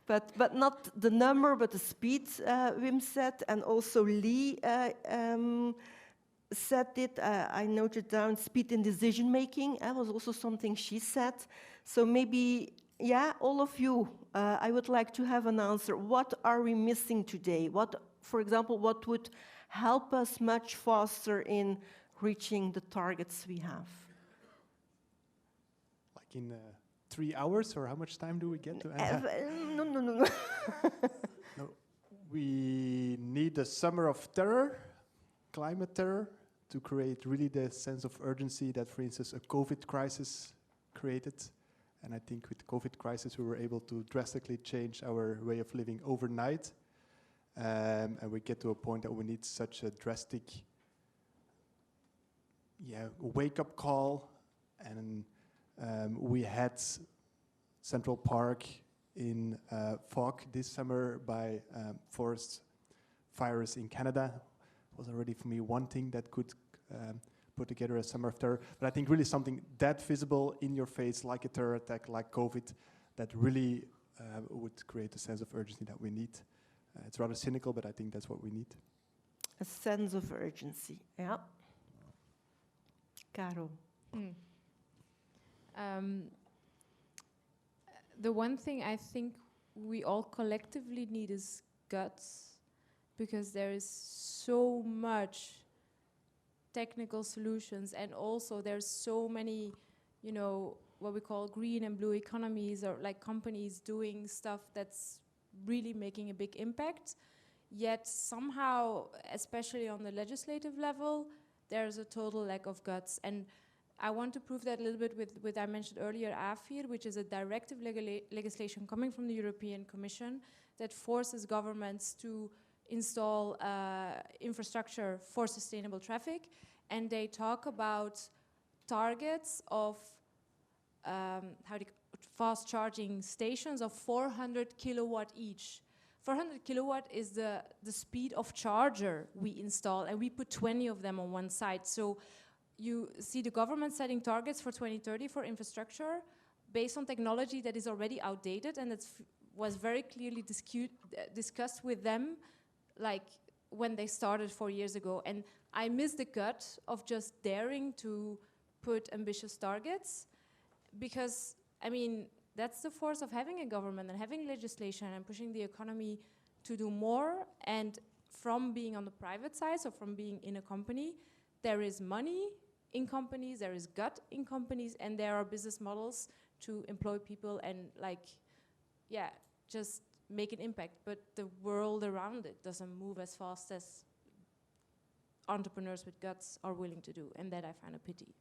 but not the number, but the speed, Wim said, and also Lee said it. I noted down speed in decision making. That was also something she said. So maybe, yeah, all of you, I would like to have an answer. What are we missing today? What, for example, what would help us much faster in reaching the targets we have? Like in 3 hours, or how much time do we get to No. No, we need a summer of terror, climate terror, to create really the sense of urgency that, for instance, a COVID crisis created. And I think with the COVID crisis, we were able to drastically change our way of living overnight. And we get to a point that we need such a drastic wake-up call. And we had Central Park in fog this summer by forest fires in Canada. Was already for me one thing that could put together a summer of terror. But I think really something that visible in your face, like a terror attack, like COVID, that really would create a sense of urgency that we need. It's rather cynical, but I think that's what we need. A sense of urgency, yeah. Caro. The one thing I think we all collectively need is guts, because there is so much technical solutions, and also there's so many, you know, what we call green and blue economies, or like companies doing stuff that's really making a big impact. Yet somehow, especially on the legislative level, there's a total lack of guts. And I want to prove that a little bit with I mentioned earlier, AFIR, which is a directive legislation coming from the European Commission that forces governments to install infrastructure for sustainable traffic. And they talk about targets of fast charging stations of 400 kilowatt each. 400 kilowatt is the speed of charger we install, and we put 20 of them on one side. So you see the government setting targets for 2030 for infrastructure based on technology that is already outdated, and that was very clearly discussed with them, like when they started 4 years ago. And I miss the gut of just daring to put ambitious targets, because, I mean, that's the force of having a government and having legislation and pushing the economy to do more. And from being on the private side, so from being in a company, there is money in companies, there is gut in companies, and there are business models to employ people and, like, yeah, just make an impact. But the world around it doesn't move as fast as entrepreneurs with guts are willing to do, and that I find a pity.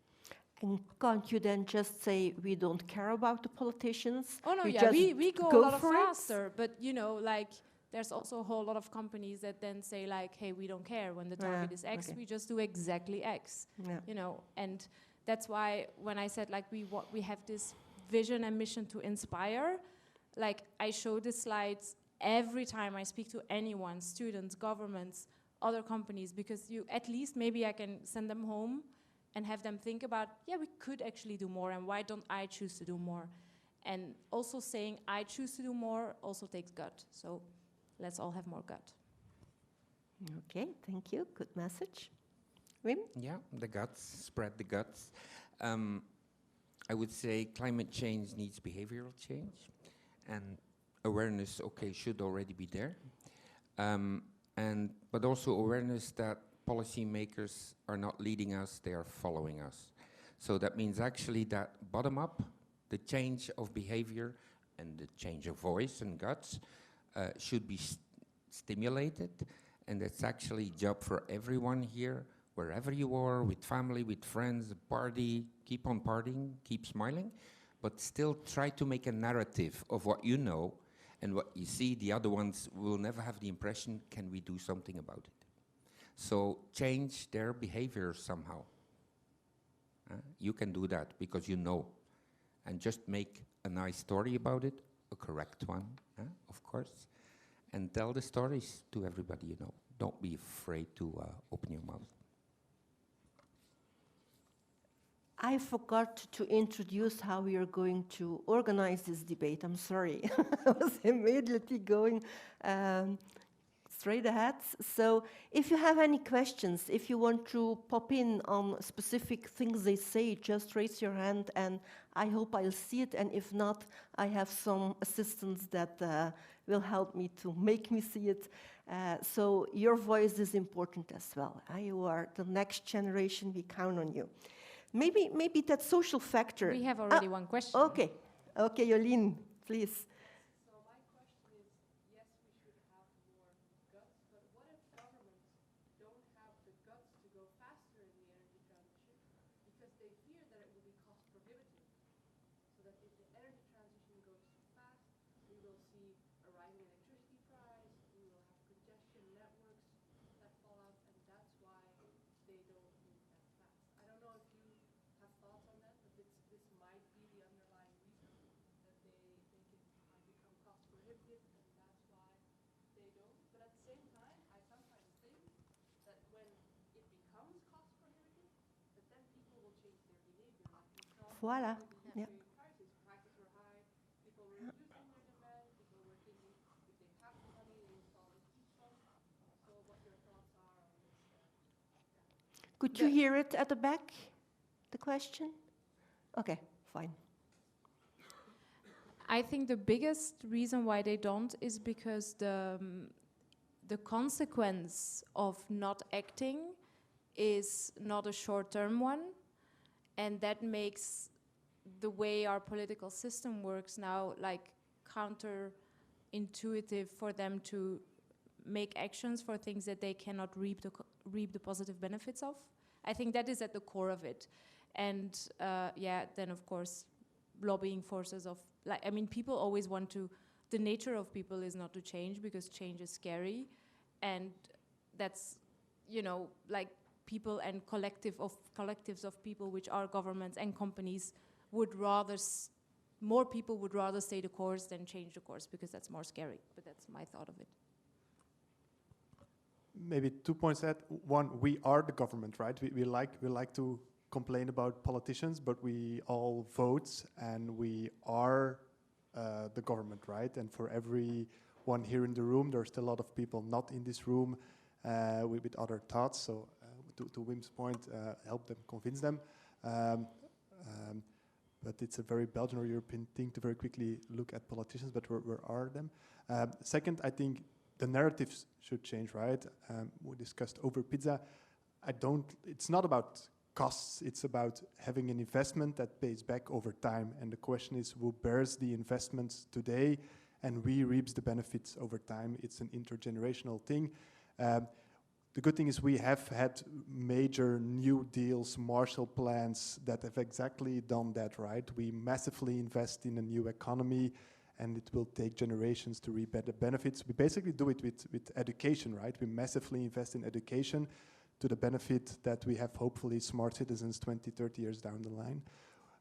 And can't you then just say, we don't care about the politicians? Oh no, we yeah, just we go a go lot for it? faster, but you know, like, there's also a whole lot of companies that then say like, hey, we don't care when the target is X, we just do exactly X, you know, and that's why when I said like we have this vision and mission to inspire, like I show the slides every time I speak to anyone, students, governments, other companies, because you at least maybe I can send them home and have them think about, yeah, we could actually do more, and why don't I choose to do more? And also saying I choose to do more also takes gut. So let's all have more gut. Okay, thank you. Good message. Wim? Yeah, the guts, spread the guts. I would say climate change needs behavioral change, and awareness, okay, should already be there. But also awareness that policymakers are not leading us, they are following us. So that means actually that bottom up, the change of behavior and the change of voice and guts should be stimulated, and it's actually a job for everyone here, wherever you are, with family, with friends, party, keep on partying, keep smiling, but still try to make a narrative of what you know and what you see. The other ones will never have the impression, can we do something about it? So change their behavior somehow. You can do that because you know, and just make a nice story about it, a correct one, of course, and tell the stories to everybody you know. Don't be afraid to open your mouth. I forgot to introduce how we are going to organize this debate. I'm sorry. I was immediately going straight ahead. So if you have any questions, if you want to pop in on specific things they say, just raise your hand and I hope I'll see it. And if not, I have some assistants that will help me to make me see it. So your voice is important as well. You are the next generation, we count on you. Maybe that social factor. We have already one question. Okay, Jolien, please. So my question is, yes, we should have more guts, but what if governments don't have the guts to go faster in the energy transition because they fear that it will be cost prohibitive? So that if the energy transition goes too fast, we will see a rising electricity price, we will have congestion networks that fall out, and that's why they don't move that fast. I don't know if you have thoughts on that, but this might be the underlying reason that they think it might become cost prohibitive, and that's why they don't. But at the same time, I sometimes think that when it becomes cost prohibitive, that then people will change their behavior. Like we saw Voilà. with the Yeah. prices were high, people were reducing their demand, people were thinking if they have the money, they install a heat pump. So what your thoughts are on this? Could you hear it at the back, the question? Okay, fine. I think the biggest reason why they don't is because the consequence of not acting is not a short-term one, and that makes the way our political system works now like counterintuitive for them to make actions for things that they cannot reap the positive benefits of. I think that is at the core of it. And yeah, then of course, lobbying forces of, like, I mean, people always want to, the nature of people is not to change because change is scary. And that's, you know, like people and collectives of people, which are governments and companies, would rather, more people would rather stay the course than change the course because that's more scary. But that's my thought of it. Maybe 2 points to that. One, we are the government, right? We like to complain about politicians, but we all vote and we are the government, right? And for everyone here in the room, there are still a lot of people not in this room with other thoughts. So to Wim's point, help them, convince them. But it's a very Belgian or European thing to very quickly look at politicians, but where are them? Second, I think the narratives should change, right? We discussed over pizza. It's not about costs, it's about having an investment that pays back over time. And the question is, who bears the investments today and we reaps the benefits over time? It's an intergenerational thing. the good thing is we have had major new deals, Marshall plans that have exactly done that, right? We massively invest in a new economy, and it will take generations to reap the benefits. We basically do it with education, right? We massively invest in education to the benefit that we have hopefully smart citizens 20, 30 years down the line.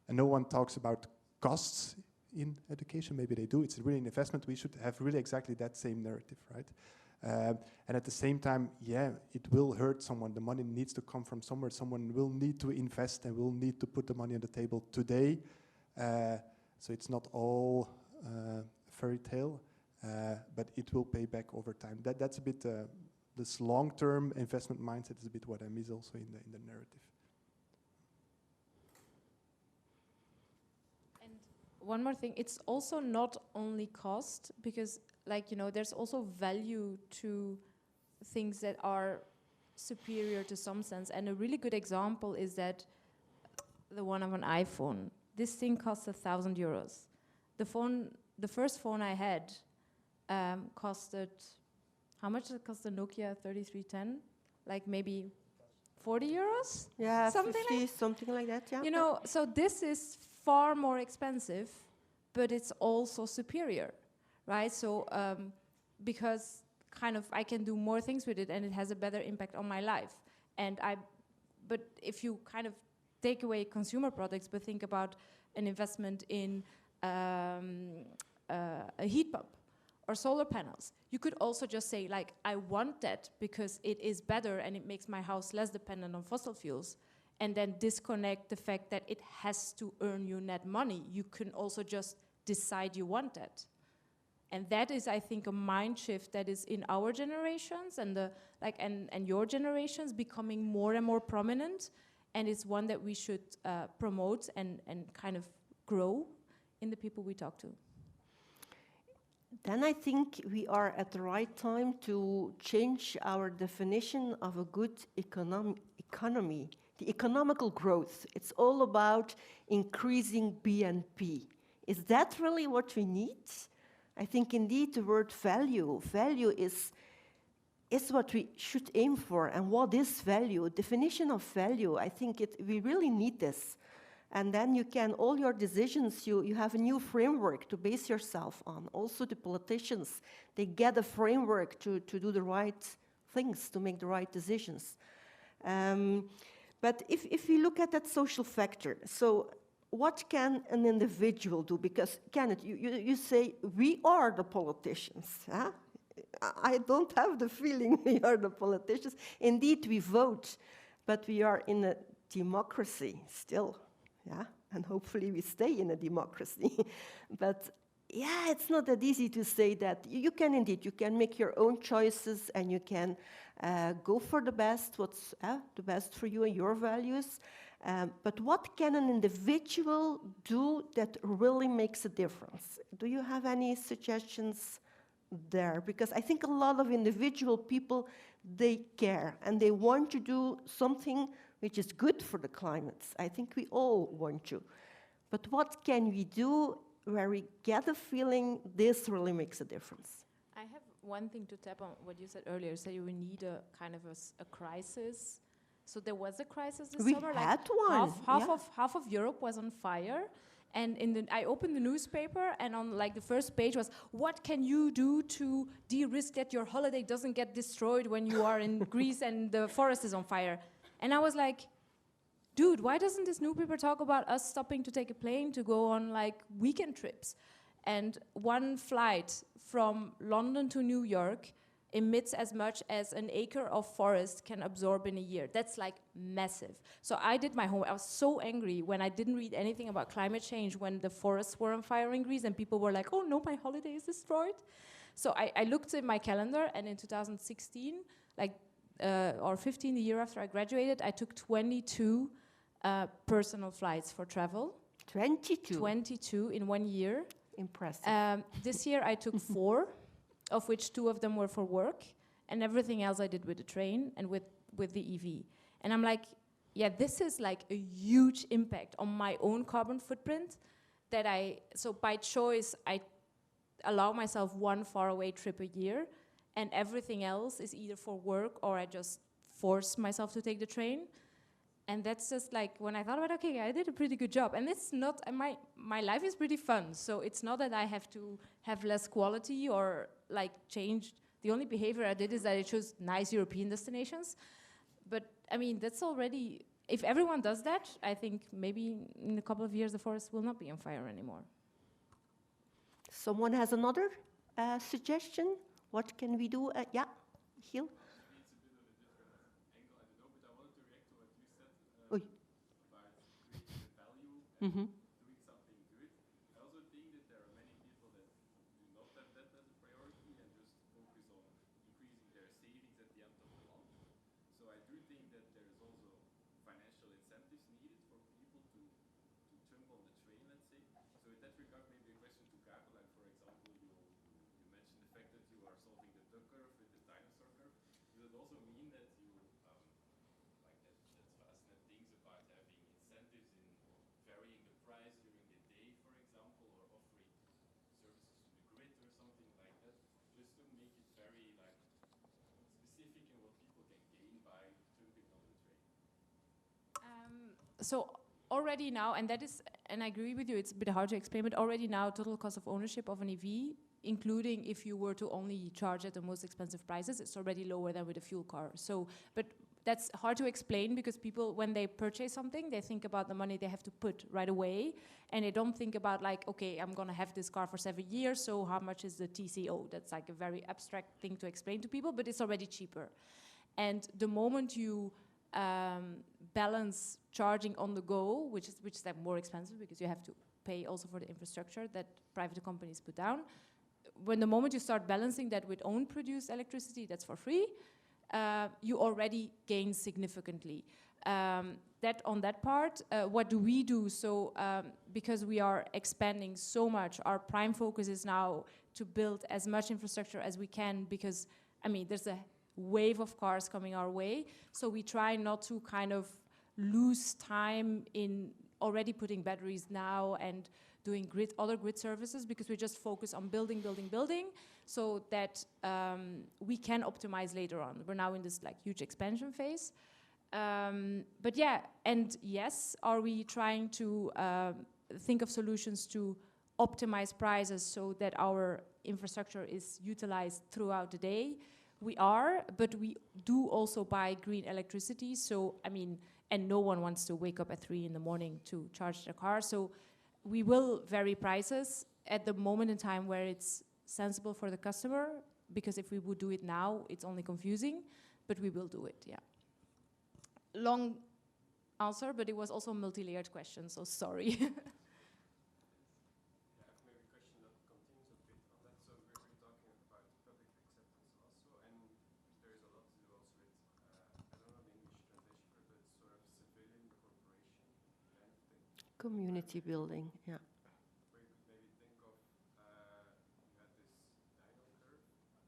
And no one talks about costs in education. Maybe they do. It's really an investment. We should have really exactly that same narrative, right? And at the same time, yeah, it will hurt someone. The money needs to come from somewhere. Someone will need to invest and will need to put the money on the table today. So it's not all fairy tale, but it will pay back over time. That's a bit this long-term investment mindset is a bit what I miss also in the narrative. And one more thing, it's also not only cost, because like, you know, there's also value to things that are superior to some sense. And a really good example is that the one of an iPhone. This thing costs €1,000. The first phone I had costed, how much did it cost the Nokia 3310? Like maybe €40? Yeah, something 50, like, something like that, yeah. You know, so this is far more expensive, but it's also superior, right? So because kind of I can do more things with it and it has a better impact on my life. But if you kind of take away consumer products, but think about an investment in a heat pump or solar panels, you could also just say, like, I want that because it is better and it makes my house less dependent on fossil fuels, and then disconnect the fact that it has to earn you net money. You can also just decide you want that. And that is, I think, a mind shift that is in our generations and and your generations becoming more and more prominent, and it's one that we should promote and kind of grow in the people we talk to. Then I think we are at the right time to change our definition of a good economy. The economical growth, it's all about increasing BNP. Is that really what we need? I think indeed the word value is what we should aim for. And what is value? Definition of value, I think we really need this. And then you can, all your decisions, you have a new framework to base yourself on. Also the politicians, they get a framework to do the right things, to make the right decisions. But if we look at that social factor, so what can an individual do? Because, Kenneth, you say, we are the politicians. Huh? I don't have the feeling we are the politicians. Indeed, we vote, but we are in a democracy still. Yeah, and hopefully we stay in a democracy. But yeah, it's not that easy to say that. You can indeed, you can make your own choices and you can go for the best, what's the best for you and your values. But what can an individual do that really makes a difference? Do you have any suggestions there? Because I think a lot of individual people, they care and they want to do something which is good for the climate. I think we all want to. But what can we do where we get a feeling this really makes a difference? I have one thing to tap on what you said earlier. So we need a kind of a crisis. So there was a crisis this summer. We had one. Half of Europe was on fire. And I opened the newspaper, and on like the first page was, what can you do to de-risk that your holiday doesn't get destroyed when you are in Greece and the forest is on fire? And I was like, dude, why doesn't this newspaper talk about us stopping to take a plane to go on like weekend trips? And one flight from London to New York emits as much as an acre of forest can absorb in a year. That's like massive. So I did my homework. I was so angry when I didn't read anything about climate change when the forests were on fire in Greece and people were like, oh no, my holiday is destroyed. So I looked at my calendar, and in 2016, or 15, the year after I graduated, I took 22 personal flights for travel. 22? 22 in 1 year. Impressive. This year I took 4, of which 2 of them were for work, and everything else I did with the train and with the EV. And I'm like, yeah, this is like a huge impact on my own carbon footprint so by choice, I allow myself one faraway trip a year, and everything else is either for work or I just force myself to take the train. And that's just like, when I thought about, okay, I did a pretty good job. And it's not, my life is pretty fun. So it's not that I have to have less quality or like change. The only behavior I did is that I chose nice European destinations. But I mean, that's already, if everyone does that, I think maybe in a couple of years the forest will not be on fire anymore. Someone has another suggestion? What can we do? Yeah, Giel? Mm-hmm. Doing something good. I also think that there are many people that do not have that as a priority and just focus on increasing their savings at the end of the month. So I do think that there is also financial incentives needed for people to jump on the train, let's say. So in that regard, maybe a question to Caro, like for example, you mentioned the fact that you are solving the duck curve with the dinosaur curve. Does it also mean that you, like that's Fastned thinks about having incentives in varying the price during the day, for example, or offering services to the grid or something like that, just to make it very like specific in what people can gain by jumping on the train? So already now, and that is, and I agree with you, it's a bit hard to explain, but already now total cost of ownership of an EV, including if you were to only charge at the most expensive prices, it's already lower than with a fuel car. So, but that's hard to explain because people, when they purchase something, they think about the money they have to put right away, and they don't think about like, okay, I'm gonna have this car for 7 years, so how much is the TCO? That's like a very abstract thing to explain to people, but it's already cheaper. And the moment you balance charging on the go, which is like more expensive because you have to pay also for the infrastructure that private companies put down. When the moment you start balancing that with own produced electricity that's for free, you already gain significantly. That on that part, what do we do? So because we are expanding so much, our prime focus is now to build as much infrastructure as we can because, I mean, there's a wave of cars coming our way. So we try not to kind of lose time in already putting batteries now and doing other grid services because we just focus on building so that we can optimize later on. We're now in this like huge expansion phase. But yeah, and yes, are we trying to think of solutions to optimize prices so that our infrastructure is utilized throughout the day? We are, but we do also buy green electricity. So, I mean, and no one wants to wake up at 3 in the morning to charge their car. So we will vary prices at the moment in time where it's sensible for the customer, because if we would do it now, it's only confusing, but we will do it, yeah. Long answer, but it was also a multi-layered question, so sorry. Community building, yeah. Where you could maybe think of, you had this dino curve,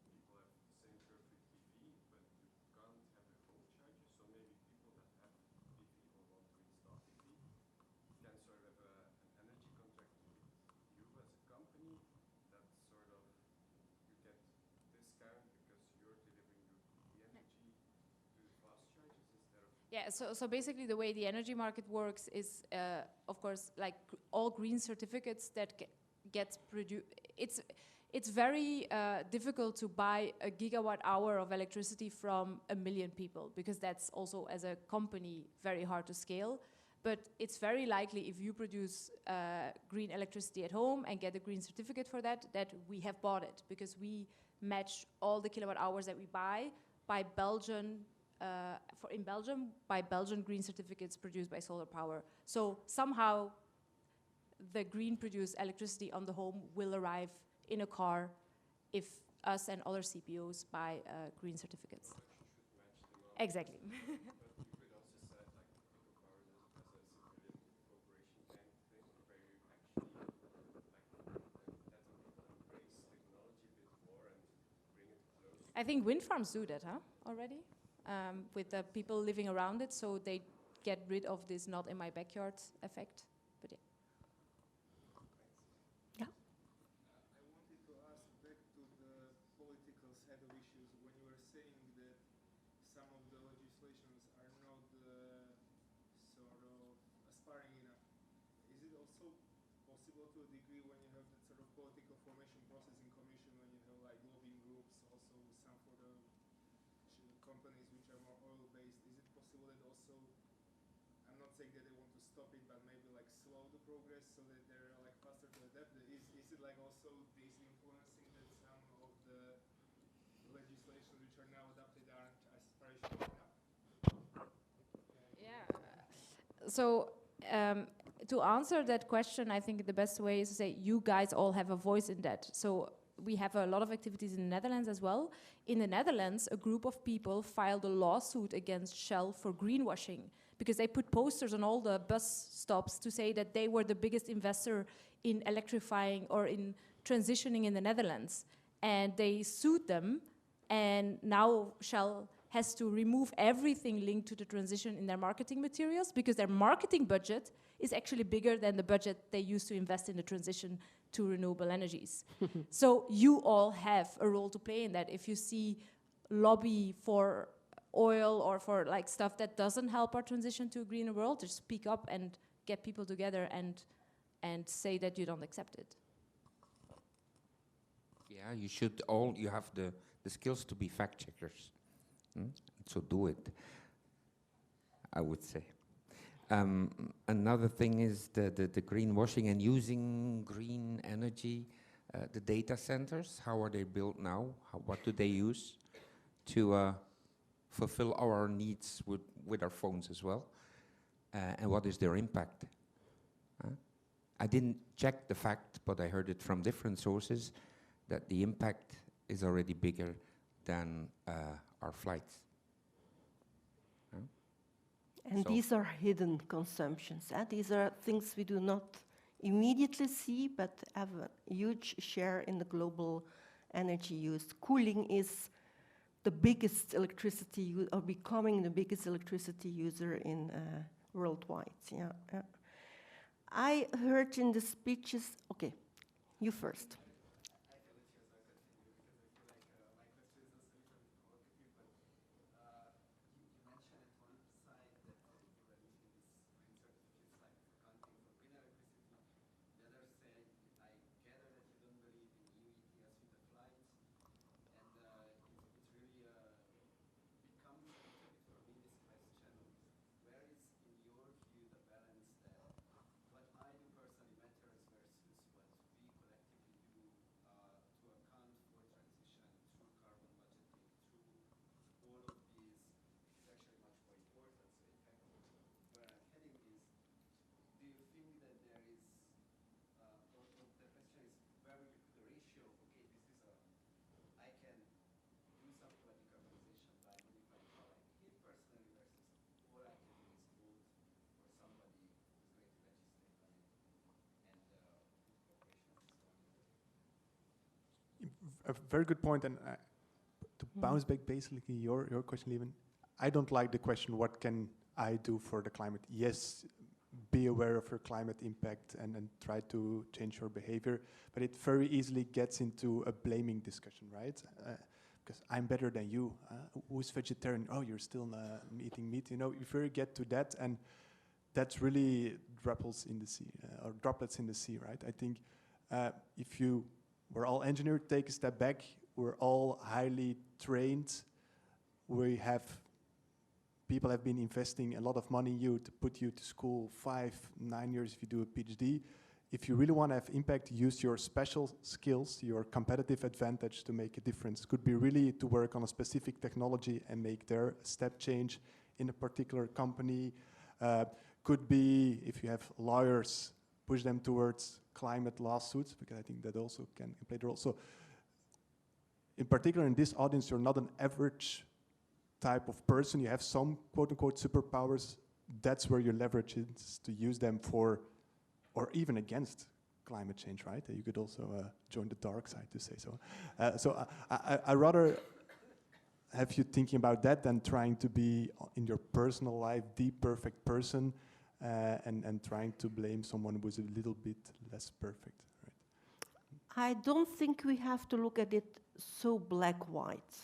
people have the same curve with PV, but you can't have a home charger, so maybe people that have PV or want to install PV can sort of an energy contract with you as a company that sort of, you get discount because you're delivering the energy to the fast chargers instead of... Yeah, so basically the way the energy market works is, of course, like all green certificates that get produced, it's very difficult to buy a gigawatt hour of electricity from 1 million people, because that's also, as a company, very hard to scale. But it's very likely if you produce green electricity at home and get a green certificate for that, that we have bought it, because we match all the kilowatt hours that we buy by Belgian, in Belgium, by Belgian green certificates produced by solar power. So somehow the green produced electricity on the home will arrive in a car if us and other CPOs buy green certificates. Exactly. But you could also say, like, think of ours as a civilian corporation kind of thing, where you actually, like, let the people embrace technology a bit more and bring it close. I think wind farms do that, huh, already? With the people living around it, so they get rid of this not in my backyard effect. But yeah. Yeah. I wanted to ask back to the political set of issues. When you were saying that some of the legislations are not sort of aspiring enough, is it also possible to a degree when you have that sort of political formation process in Commission, when you have like lobbying groups, also some for the companies which are more oil-based, is it possible that also, I'm not saying that they want to stop it, but maybe like slow the progress so that they're like faster to adapt? Is it like also this influencing that some of the legislation which are now adopted aren't aspirational enough? Yeah. So to answer that question, I think the best way is to say you guys all have a voice in that. So we have a lot of activities in the Netherlands as well. In the Netherlands, a group of people filed a lawsuit against Shell for greenwashing because they put posters on all the bus stops to say that they were the biggest investor in electrifying or in transitioning in the Netherlands. And they sued them, and now Shell has to remove everything linked to the transition in their marketing materials because their marketing budget is actually bigger than the budget they used to invest in the transition to renewable energies. So you all have a role to play in that. If you see lobby for oil or for like stuff that doesn't help our transition to a greener world, just speak up and get people together and say that you don't accept it. Yeah, you have the skills to be fact checkers. So do it, I would say. Another thing is the greenwashing and using green energy, the data centers. How are they built now? What do they use to fulfill our needs with our phones as well? And what is their impact? I didn't check the fact, but I heard it from different sources that the impact is already bigger than our flights. And so these are hidden consumptions. These are things we do not immediately see, but have a huge share in the global energy use. Cooling is the biggest electricity, or becoming the biggest electricity user in worldwide. Yeah, yeah. I heard in the speeches. Okay, you first. A very good point, and to bounce back basically your question, Lieven, I don't like the question, what can I do for the climate? Yes, be aware of your climate impact and try to change your behavior, but it very easily gets into a blaming discussion, right? Because I'm better than you. Who's vegetarian? Oh, you're still eating meat. You know, if you get to that, and that's really droplets in the sea, right? I think if you we're all engineers, take a step back, we're all highly trained, people have been investing a lot of money in you to put you to school 5-9 years if you do a PhD. If you really want to have impact, use your special skills, your competitive advantage to make a difference. Could be really to work on a specific technology and make their step change in a particular company. Could be, if you have lawyers, push them towards climate lawsuits, because I think that also can play the role. So in particular in this audience, you're not an average type of person. You have some quote-unquote superpowers. That's where your leverage is to use them for, or even against climate change, right? You could also join the dark side, to say so. So I rather have you thinking about that than trying to be in your personal life the perfect person and trying to blame someone who's a little bit less perfect. Right? I don't think we have to look at it so black-white.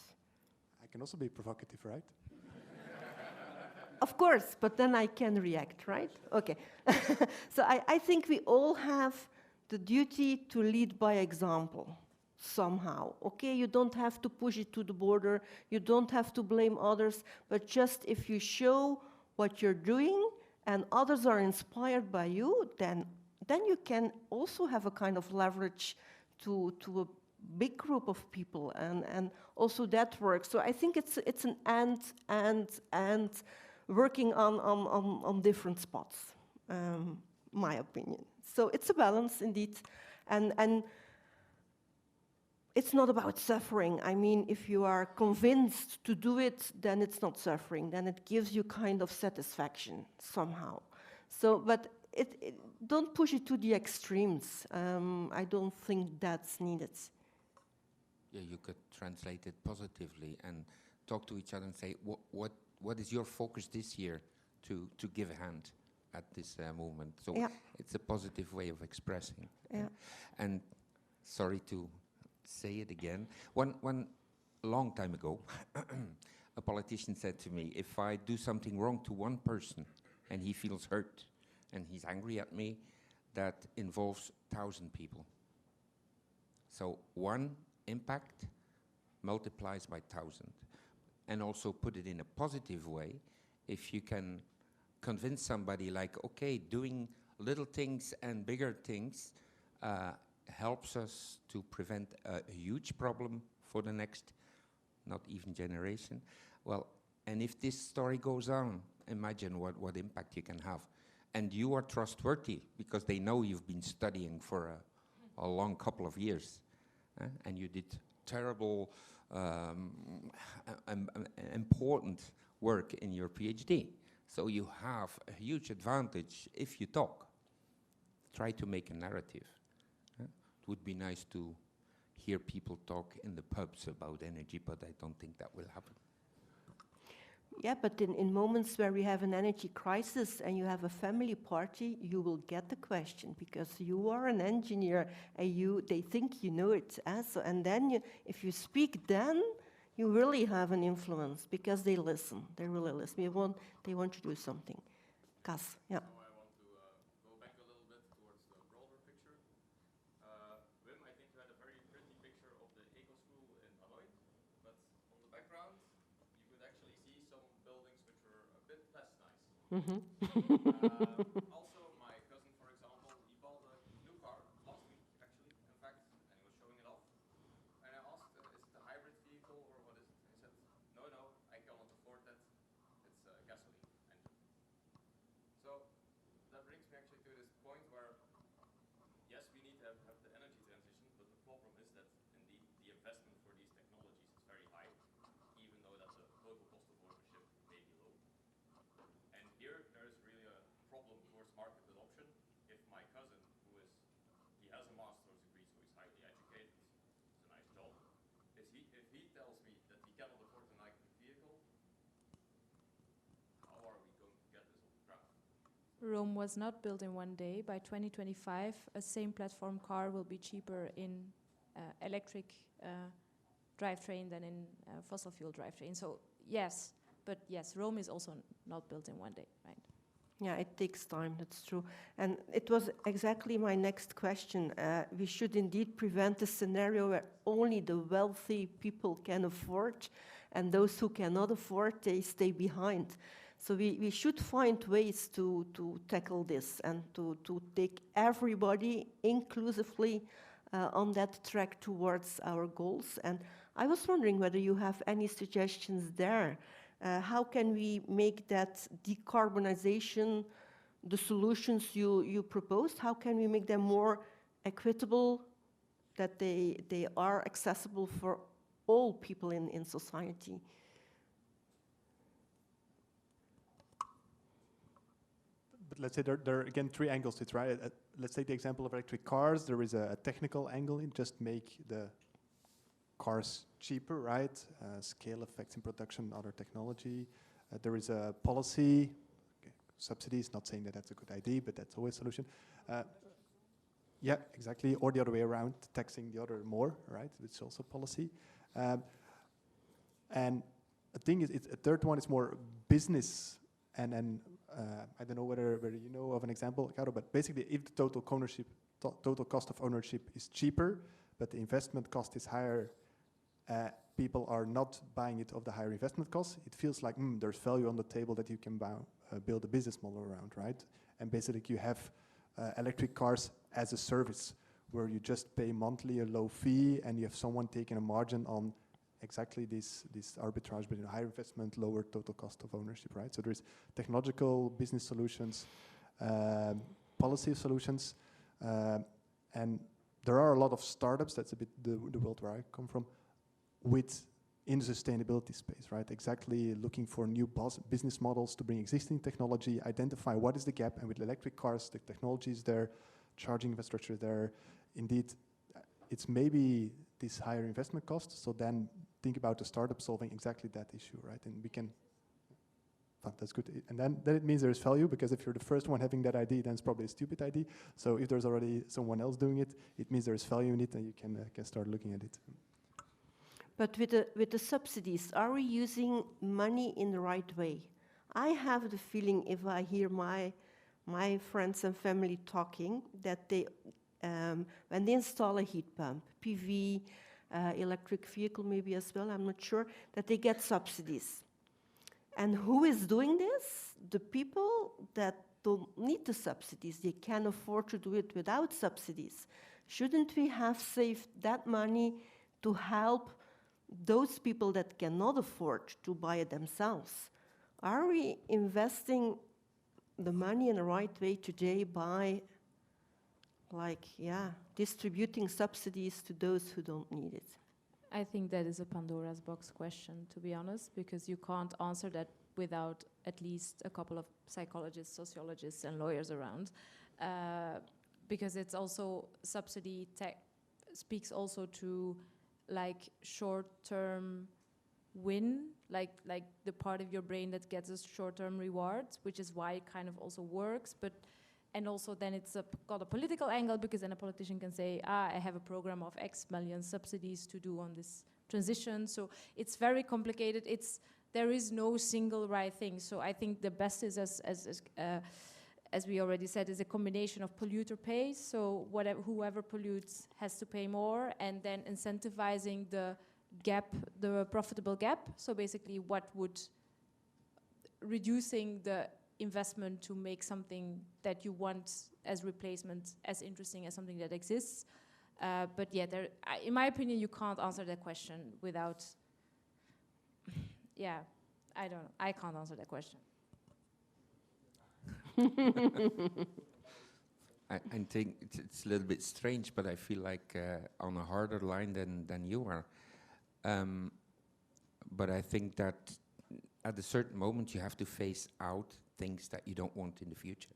I can also be provocative, right? Of course, but then I can react, right? Okay. So I think we all have the duty to lead by example, somehow. Okay, you don't have to push it to the border, you don't have to blame others, but just if you show what you're doing and others are inspired by you, then you can also have a kind of leverage to a big group of people, and also that works. So I think it's an and working on different spots, my opinion. So it's a balance indeed, and it's not about suffering. I mean, if you are convinced to do it, then it's not suffering. Then it gives you kind of satisfaction somehow. So, but don't push it to the extremes. I don't think that's needed. Yeah, you could translate it positively and talk to each other and say, what is your focus this year to give a hand at this movement? So yeah. It's a positive way of expressing. Yeah. And sorry to say it again, one long time ago, a politician said to me, if I do something wrong to one person and he feels hurt and he's angry at me, that involves 1,000 people. So one impact multiplies by 1,000. And also put it in a positive way. If you can convince somebody like, okay, doing little things and bigger things helps us to prevent a huge problem for the next, not even generation. Well, and if this story goes on, imagine what impact you can have. And you are trustworthy because they know you've been studying for a long couple of years. And you did terrible, important work in your PhD. So you have a huge advantage if you talk. Try to make a narrative. It would be nice to hear people talk in the pubs about energy, but I don't think that will happen. Yeah, but in moments where we have an energy crisis and you have a family party, you will get the question because you are an engineer and they think you know it. So, and then if you speak, then you really have an influence because they listen. They really listen. They want to do something. Cas, yeah. Now I want to go back a little bit towards the broader picture. Wim, I think you had a very pretty picture of the Eco School in Hanoi, but on the background, you could actually see some buildings which were a bit less nice. Also, my cousin, for example, he bought a new car last week, actually, in fact, and he was showing it off. And I asked, is it a hybrid vehicle or what is it? He said, no, I cannot afford that. It's a gasoline engine. So that brings me actually to this point where, yes, we need to have the energy transition, but the problem is that indeed the investment for these technologies is very high, even though that the total cost of ownership may be low. And here there is really a problem towards market adoption. If my cousin, he has a master's degree, so he's highly educated, it's a nice job. If he tells me that he cannot afford an electric vehicle, how are we going to get this off the ground? Rome was not built in one day. By 2025, a same platform car will be cheaper in electric drivetrain than in fossil fuel drivetrain. So yes, but yes, Rome is also not built in one day, right? Yeah, it takes time, that's true. And it was exactly my next question. We should indeed prevent a scenario where only the wealthy people can afford, and those who cannot afford, they stay behind. So we should find ways to tackle this and to take everybody inclusively on that track towards our goals. And I was wondering whether you have any suggestions there. How can we make that decarbonization, the solutions you proposed, how can we make them more equitable, that they are accessible for all people in society? But let's say there are again 3 angles to it, right? Let's take the example of electric cars. There is a technical angle in just make the cars cheaper, right? Scale effects in production, other technology. There is a policy, subsidies, not saying that that's a good idea, but that's always a solution. Yeah, exactly, or the other way around, taxing the other more, right? It's also policy. And the thing is, a third one is more business, and I don't know whether you know of an example, Caro, but basically, if the total cost of ownership is cheaper, but the investment cost is higher, people are not buying it of the higher investment cost. It feels like there's value on the table that you can build a business model around, right? And basically, you have electric cars as a service, where you just pay monthly a low fee, and you have someone taking a margin on exactly this arbitrage between higher investment, lower total cost of ownership, right? So there's technological business solutions, policy solutions, and there are a lot of startups, that's a bit the world where I come from, in the sustainability space, right? Exactly looking for new business models to bring existing technology, identify what is the gap, and with electric cars, the technology is there, charging infrastructure there. Indeed, it's maybe this higher investment cost, so then think about the startup solving exactly that issue, right? And we can, that's good. And then it means there's value, because if you're the first one having that idea, then it's probably a stupid idea. So if there's already someone else doing it, it means there's value in it, and you can start looking at it. But with the subsidies, are we using money in the right way? I have the feeling, if I hear my friends and family talking, that they, when they install a heat pump, PV, electric vehicle maybe as well, I'm not sure, that they get subsidies. And who is doing this? The people that don't need the subsidies. They can afford to do it without subsidies. Shouldn't we have saved that money to help those people that cannot afford to buy it themselves? Are we investing the money in the right way today by, distributing subsidies to those who don't need it? I think that is a Pandora's box question, to be honest, because you can't answer that without at least a couple of psychologists, sociologists, and lawyers around. Because it's also, subsidy speaks also to short-term win, like the part of your brain that gets us short-term rewards, which is why it kind of also works. And also then it's got a political angle, because then a politician can say, I have a program of X million subsidies to do on this transition. So it's very complicated. There is no single right thing. So I think the best is, as we already said, is a combination of polluter pays. So whoever pollutes has to pay more, and then incentivizing the gap, the profitable gap. So basically reducing the investment to make something that you want as replacement as interesting as something that exists. But yeah, in my opinion, you can't answer that question without, I don't know. I can't answer that question. I think it's a little bit strange, but I feel like on a harder line than you are. But I think that at a certain moment you have to phase out things that you don't want in the future.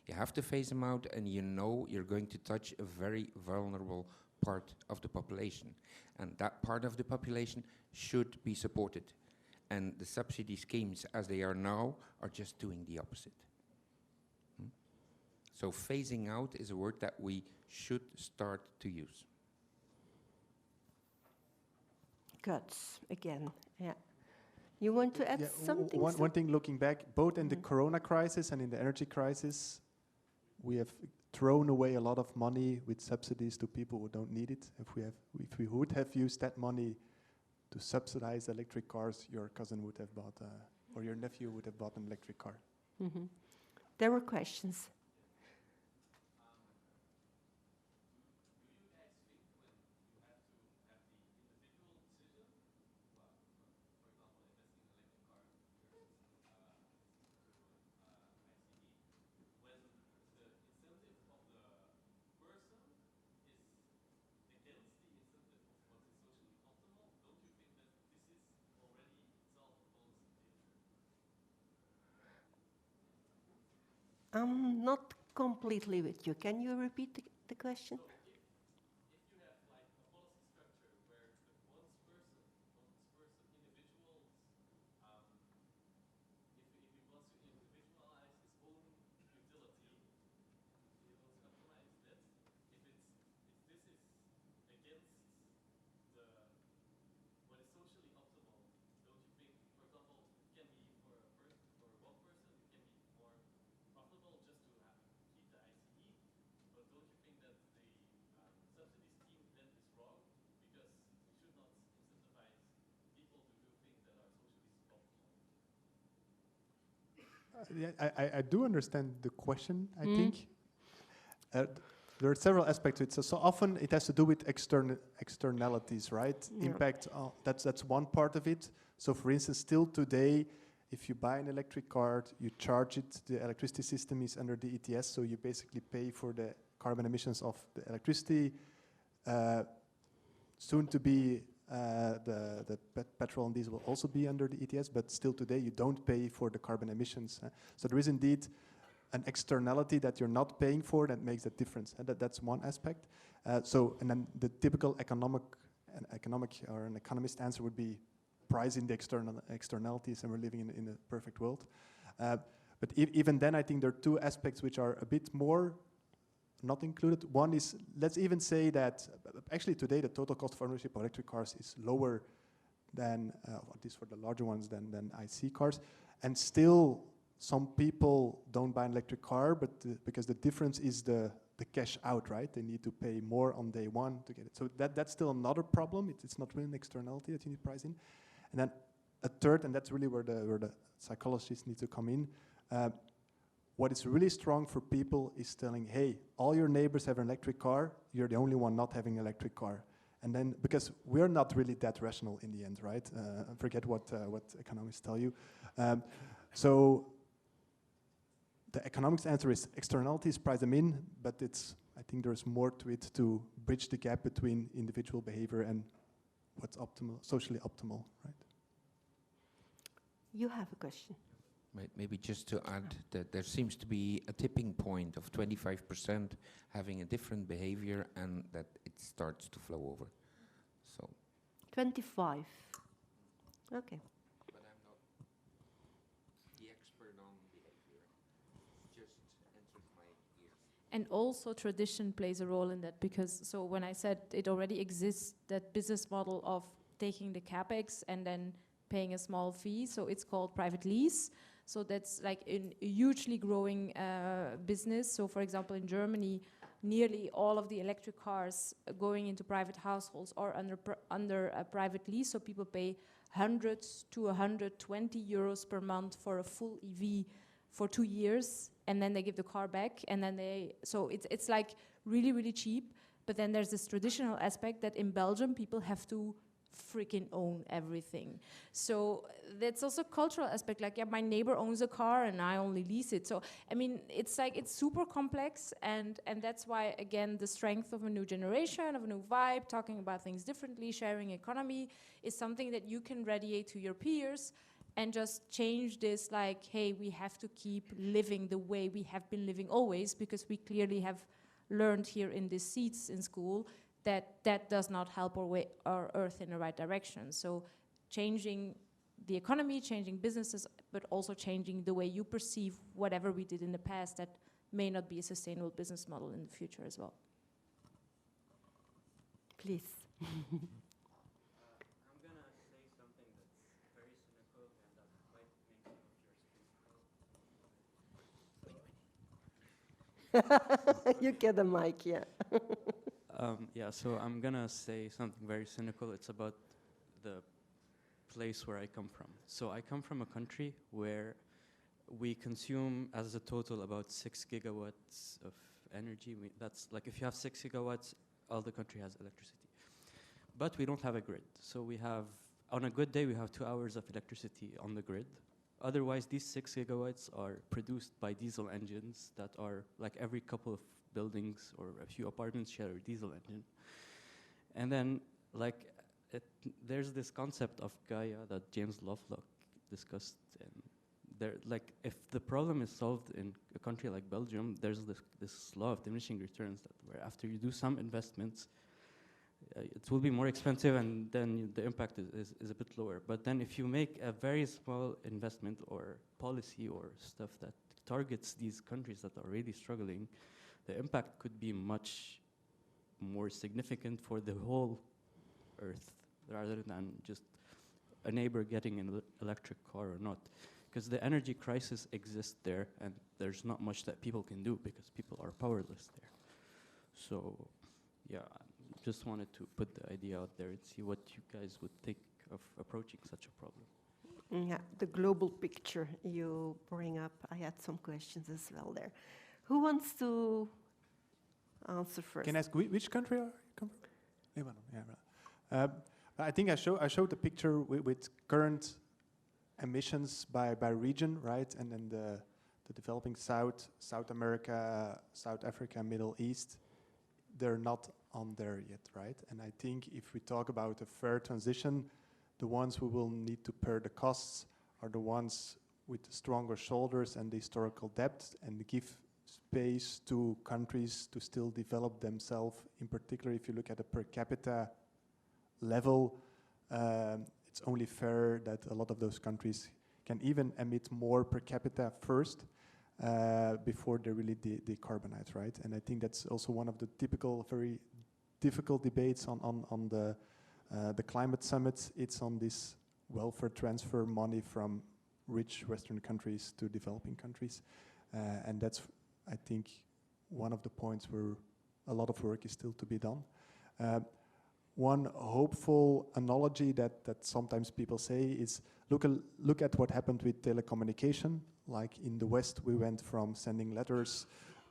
You have to phase them out, and you know you're going to touch a very vulnerable part of the population. And that part of the population should be supported. And the subsidy schemes, as they are now, are just doing the opposite. So phasing out is a word that we should start to use. Good, again, yeah. You want to add something? One thing looking back, both in the Corona crisis and in the energy crisis, we have thrown away a lot of money with subsidies to people who don't need it. If we would have used that money to subsidize electric cars, your cousin would have bought, or your nephew would have bought an electric car. Mm-hmm. There were questions. I'm not completely with you. Can you repeat the question? I do understand the question, I think. There are several aspects to it. So often it has to do with externalities, right? Yeah. Impact, that's one part of it. So for instance, still today, if you buy an electric car, you charge it, the electricity system is under the ETS, so you basically pay for the carbon emissions of the electricity. Soon to be, the petrol and diesel will also be under the ETS, but still today you don't pay for the carbon emissions. So there is indeed an externality that you're not paying for that makes a difference. That's one aspect. And then the typical economic or an economist answer would be pricing the externalities, and we're living in a perfect world. But even then, I think there are two aspects which are a bit more not included. One is, let's even say that actually today the total cost of ownership of electric cars is lower than, at least for the larger ones, than IC cars. And still, some people don't buy an electric car, but because the difference is the cash out, right? They need to pay more on day one to get it. So that's still another problem. It's not really an externality that you need to price in. And then a third, and that's really where the psychologists need to come in. What is really strong for people is telling, hey, all your neighbors have an electric car, you're the only one not having an electric car. And then, because we're not really that rational in the end, right? Forget what economists tell you. So the economics answer is externalities, price them in, but I think there's more to it to bridge the gap between individual behavior and what's optimal, socially optimal, right? You have a question. Maybe just to add that there seems to be a tipping point of 25% having a different behavior and that it starts to flow over. So 25. Okay. But I'm not the expert on behavior. Just enters my ears. And also tradition plays a role in that, because so when I said it already exists, that business model of taking the capex and then paying a small fee, so it's called private lease. So that's like a hugely growing business. So for example, in Germany, nearly all of the electric cars going into private households are under a private lease. So people pay 100 to 120 euros per month for a full EV for 2 years, and then they give the car back, and then so it's like really, really cheap. But then there's this traditional aspect that in Belgium, people have to freaking own everything. So that's also a cultural aspect, like, yeah, my neighbor owns a car and I only lease it. So, I mean, it's like, it's super complex, and that's why, again, the strength of a new generation, of a new vibe, talking about things differently, sharing economy, is something that you can radiate to your peers and just change this, like, hey, we have to keep living the way we have been living always, because we clearly have learned here in these seats in school that does not help our Earth in the right direction. So changing the economy, changing businesses, but also changing the way you perceive whatever we did in the past that may not be a sustainable business model in the future as well. Please. I'm going to say something that's very cynical and that might make some of your You get a mic, yeah. Yeah, so I'm gonna say something very cynical. It's about the place where I come from. So I come from a country where we consume as a total about 6 gigawatts of energy. That's like, if you have 6 gigawatts, all the country has electricity. But we don't have a grid. So we have, on a good day, we have 2 hours of electricity on the grid. Otherwise, these 6 gigawatts are produced by diesel engines that are, like, every couple of buildings or a few apartments share a diesel engine. And then, like, there's this concept of Gaia that James Lovelock discussed. And there, like, if the problem is solved in a country like Belgium, there's this law of diminishing returns, that where after you do some investments, it will be more expensive, and then the impact is a bit lower. But then if you make a very small investment or policy or stuff that targets these countries that are really struggling, the impact could be much more significant for the whole Earth, rather than just a neighbor getting an electric car or not. Because the energy crisis exists there, and there's not much that people can do because people are powerless there. So, yeah, I just wanted to put the idea out there and see what you guys would think of approaching such a problem. Yeah, the global picture you bring up. I had some questions as well there. Who wants to answer first? Can I ask which country are you come from? Lebanon, yeah. Right. I think I showed the picture with current emissions by region, right? And then the developing South America, South Africa, Middle East, they're not on there yet, right? And I think if we talk about a fair transition, the ones who will need to bear the costs are the ones with the stronger shoulders and the historical depth, and give space to countries to still develop themselves. In particular, if you look at the per capita level, it's only fair that a lot of those countries can even emit more per capita first before they really decarbonize, right? And I think that's also one of the typical, very difficult debates on the climate summits. It's on this welfare transfer money from rich Western countries to developing countries. And that's, I think, one of the points where a lot of work is still to be done. One hopeful analogy that sometimes people say is, look at what happened with telecommunication. Like in the West, we went from sending letters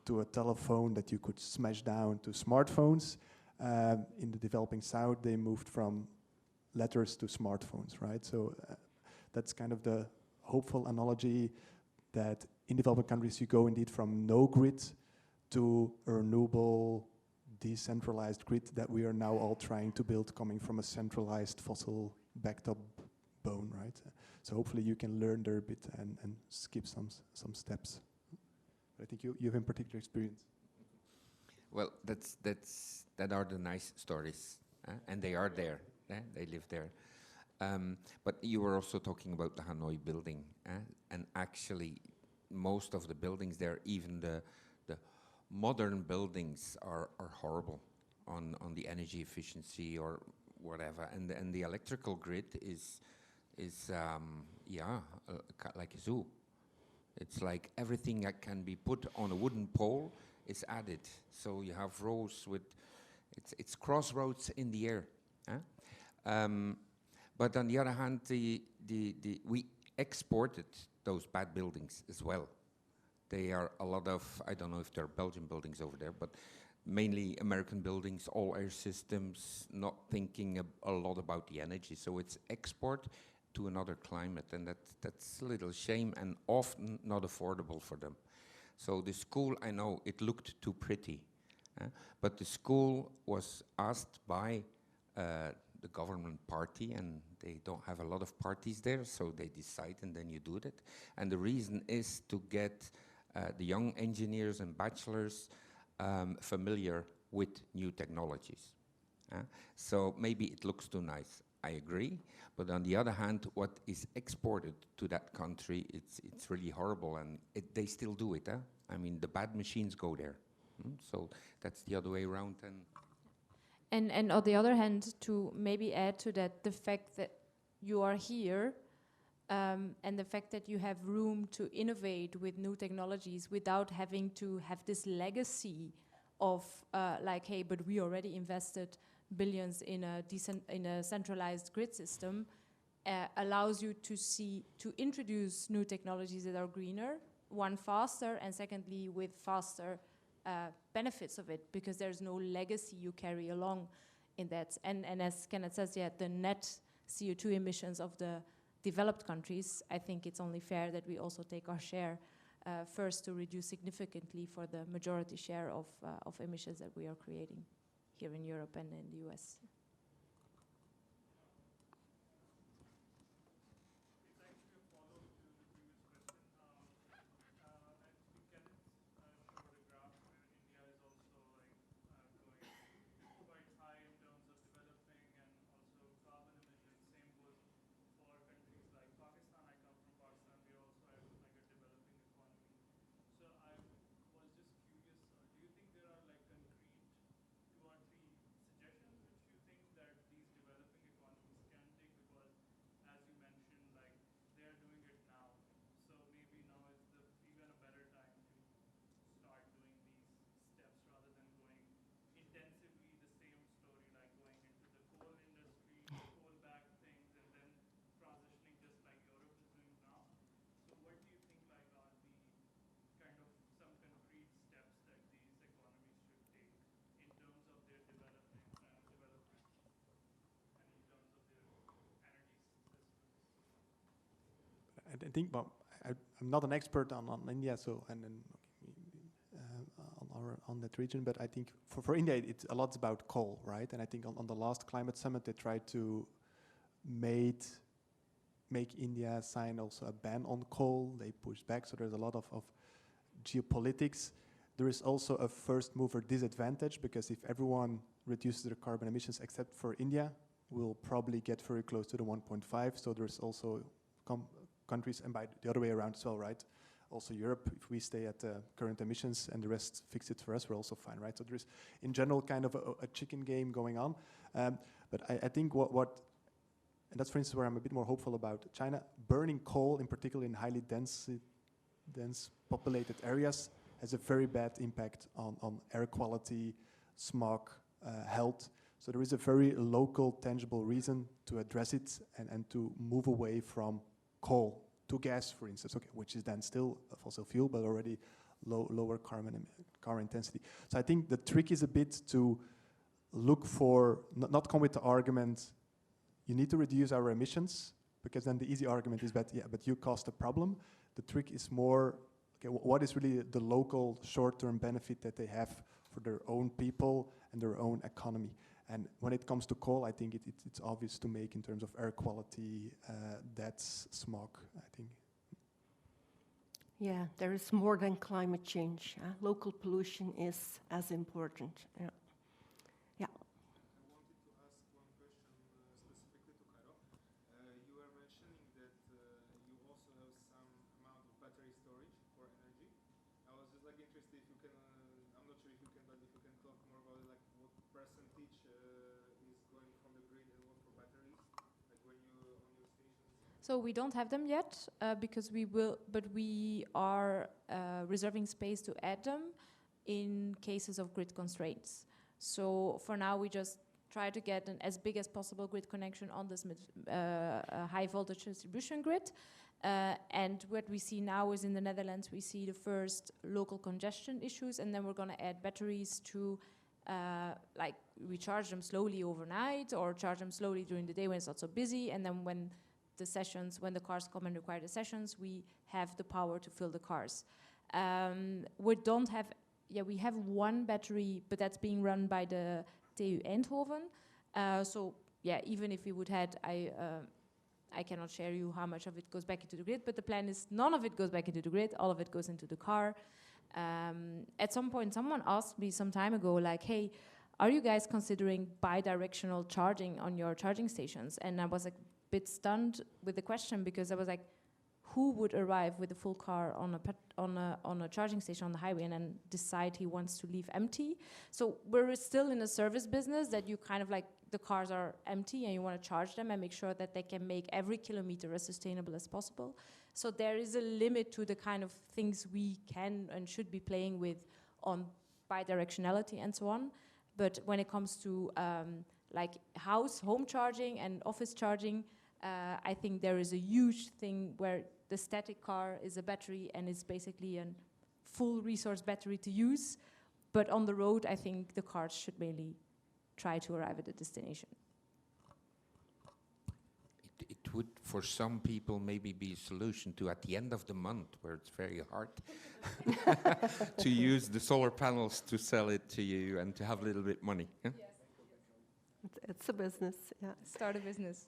to a telephone that you could smash down to smartphones. In the developing South, they moved from letters to smartphones, right? So that's kind of the hopeful analogy, that in developing countries, you go indeed from no grid to a renewable, decentralized grid that we are now all trying to build, coming from a centralized fossil backed up bone, right? So hopefully you can learn there a bit and skip some steps. But I think you have in particular experience. Well, that are the nice stories, and they are there. They live there. But you were also talking about the Hanoi building, and actually, most of the buildings there, even the modern buildings, are horrible on the energy efficiency or whatever, and the electrical grid is like a zoo. It's like everything that can be put on a wooden pole is added. So you have rows with, it's crossroads in the air. But on the other hand, we exported those bad buildings as well. They are a lot of, I don't know if there are Belgian buildings over there, but mainly American buildings, all air systems, not thinking a lot about the energy. So it's export to another climate, and that's a little shame and often not affordable for them. So the school, I know it looked too pretty, but the school was asked by the government party, and they don't have a lot of parties there, so they decide and then you do it. And the reason is to get the young engineers and bachelors familiar with new technologies. So maybe it looks too nice, I agree, but on the other hand, what is exported to that country, it's really horrible, and they still do it. I mean, the bad machines go there. So that's the other way around. And on the other hand, to maybe add to that, the fact that you are here and the fact that you have room to innovate with new technologies without having to have this legacy of like, hey, but we already invested billions in a centralized grid system, allows you to introduce new technologies that are greener, one, faster, and secondly, with faster benefits of it, because there's no legacy you carry along in that. And as Kenneth says, yeah, the net CO2 emissions of the developed countries, I think it's only fair that we also take our share first to reduce significantly for the majority share of emissions that we are creating here in Europe and in the US. think, well, I'm not an expert on India, so and then on that region, but I think for India it's a lot about coal, right? And I think on the last climate summit they tried to make India sign also a ban on coal. They pushed back, so there's a lot of geopolitics. There is also a first mover disadvantage, because if everyone reduces their carbon emissions except for India, we'll probably get very close to the 1.5. So there's also countries, and by the other way around as well, right? Also Europe, if we stay at the current emissions and the rest fix it for us, we're also fine, right? So there's in general kind of a chicken game going on. But I think and that's for instance where I'm a bit more hopeful about China. Burning coal, in particular in highly dense populated areas, has a very bad impact on air quality, smog, health. So there is a very local, tangible reason to address it and to move away from coal to gas, for instance, okay, which is then still a fossil fuel, but already lower carbon intensity. So I think the trick is a bit to look for, not come with the argument, you need to reduce our emissions, because then the easy argument is that, yeah, but you caused a problem. The trick is more, okay, what is really the local short-term benefit that they have for their own people and their own economy? And when it comes to coal, I think it's obvious to make in terms of air quality, that's smog, I think. Yeah, there is more than climate change. Local pollution is as important. Yeah. Yeah. I wanted to ask one question specifically to Caro. You were mentioning that you also have some amount of battery storage for energy. I was just like interested if you can, I'm not sure if you can, but if you can talk more about it, like what percentage is going from the grid and what for batteries, like when you on your stations? So we don't have them yet because we will, but we are reserving space to add them in cases of grid constraints. So for now, we just try to get an as big as possible grid connection on this high voltage distribution grid. And what we see now is in the Netherlands, we see the first local congestion issues, and then we're going to add batteries to like we charge them slowly overnight or charge them slowly during the day when it's not so busy, and then when the cars come and require the sessions, we have the power to fill the cars. We don't have, we have one battery, but that's being run by the TU Eindhoven. So even if we would had, I cannot share you how much of it goes back into the grid, but the plan is none of it goes back into the grid, all of it goes into the car. At some point, someone asked me some time ago, like, hey, are you guys considering bi-directional charging on your charging stations? And I was like, bit stunned with the question, because I was like, who would arrive with a full car on a charging station on the highway and then decide he wants to leave empty? So we're still in a service business that you kind of like, the cars are empty and you want to charge them and make sure that they can make every kilometer as sustainable as possible. So there is a limit to the kind of things we can and should be playing with on bidirectionality and so on. But when it comes to like home charging and office charging, I think there is a huge thing where the static car is a battery and it's basically a full resource battery to use. But on the road, I think the cars should mainly try to arrive at the destination. It would, for some people, maybe be a solution to, at the end of the month, where it's very hard, to use the solar panels to sell it to you and to have a little bit money. Huh? Yes. It's a business, yeah. Start a business.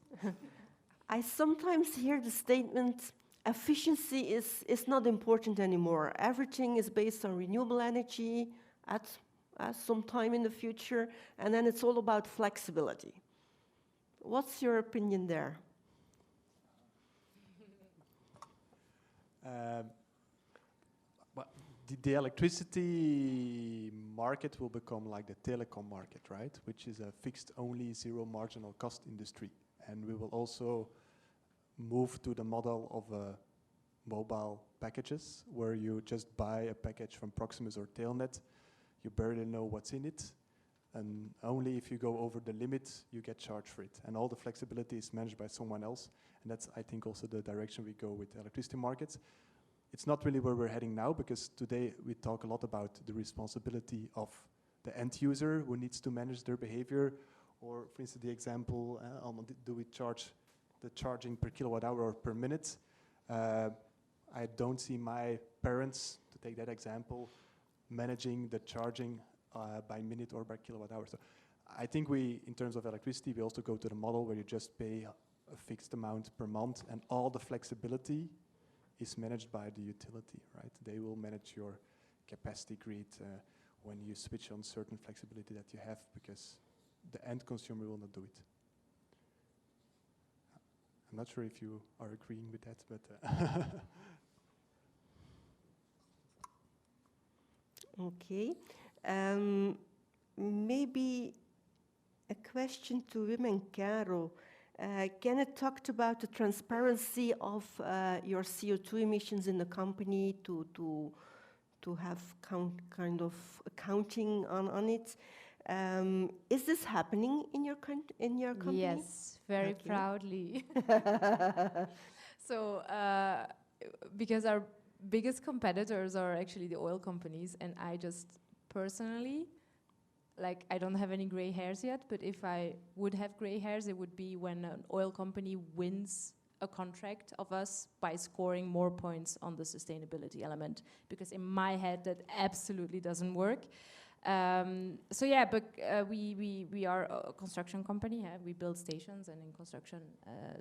I sometimes hear the statement, efficiency is not important anymore. Everything is based on renewable energy at some time in the future, and then it's all about flexibility. What's your opinion there? Well, the electricity market will become like the telecom market, right? Which is a fixed only zero marginal cost industry. And we will also move to the model of mobile packages, where you just buy a package from Proximus or Telnet. You barely know what's in it. And only if you go over the limit, you get charged for it. And all the flexibility is managed by someone else. And that's, I think, also the direction we go with electricity markets. It's not really where we're heading now, because today we talk a lot about the responsibility of the end user who needs to manage their behavior. Or, for instance, the example, do we charge the charging per kilowatt hour or per minute? I don't see my parents, to take that example, managing the charging by minute or by kilowatt hour. So I think we, in terms of electricity, we also go to the model where you just pay a fixed amount per month, and all the flexibility is managed by the utility, right? They will manage your capacity grid when you switch on certain flexibility that you have, because the end consumer will not do it. I'm not sure if you are agreeing with that, but Okay. Maybe a question to Wim and Caro. Kenneth talked about the transparency of your CO2 emissions in the company to have kind of accounting on it. Is this happening in your company? Yes, very Okay. proudly. So, because our biggest competitors are actually the oil companies, and I just personally, like, I don't have any gray hairs yet, but if I would have gray hairs, it would be when an oil company wins a contract of us by scoring more points on the sustainability element, because in my head that absolutely doesn't work. So yeah, but we are a construction company. We build stations, and in construction,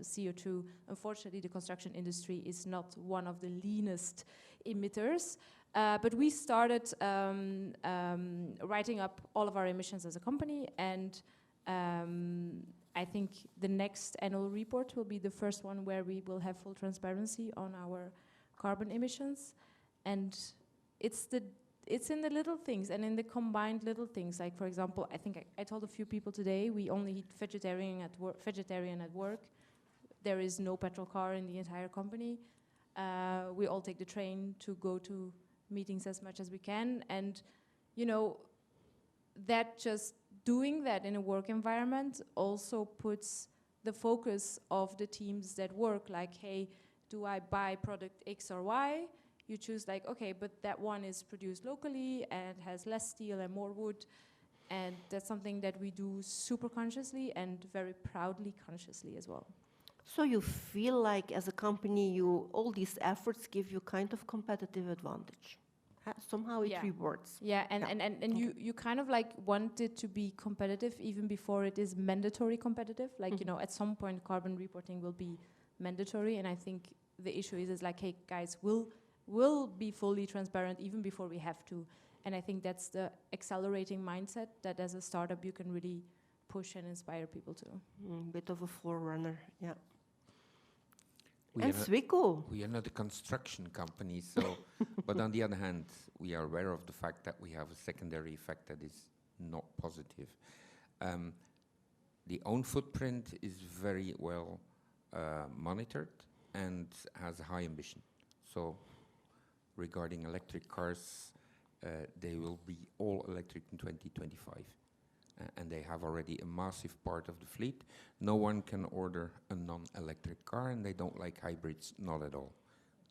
CO2. Unfortunately, the construction industry is not one of the leanest emitters. But we started writing up all of our emissions as a company, and I think the next annual report will be the first one where we will have full transparency on our carbon emissions. And it's in the little things and in the combined little things. Like, for example, I think I told a few people today, we only eat vegetarian at work. There is no petrol car in the entire company. We all take the train to go to meetings as much as we can. And, you know, that just doing that in a work environment also puts the focus of the teams that work, like, hey, do I buy product X or Y? You choose, like, okay, but that one is produced locally and has less steel and more wood. And that's something that we do super consciously and very proudly consciously as well. So you feel like, as a company, all these efforts give you kind of competitive advantage. Somehow it rewards. Yeah, and you kind of like want it to be competitive even before it is mandatory competitive. Like, you know, at some point carbon reporting will be mandatory, and I think the issue is like, hey guys, we'll be fully transparent even before we have to. And I think that's the accelerating mindset that as a startup you can really push and inspire people to. Bit of a forerunner, yeah. We are not a construction company, so, but on the other hand, we are aware of the fact that we have a secondary effect that is not positive. The own footprint is very well monitored and has a high ambition. So regarding electric cars, they will be all electric in 2025. And they have already a massive part of the fleet. No one can order a non-electric car, and they don't like hybrids, not at all.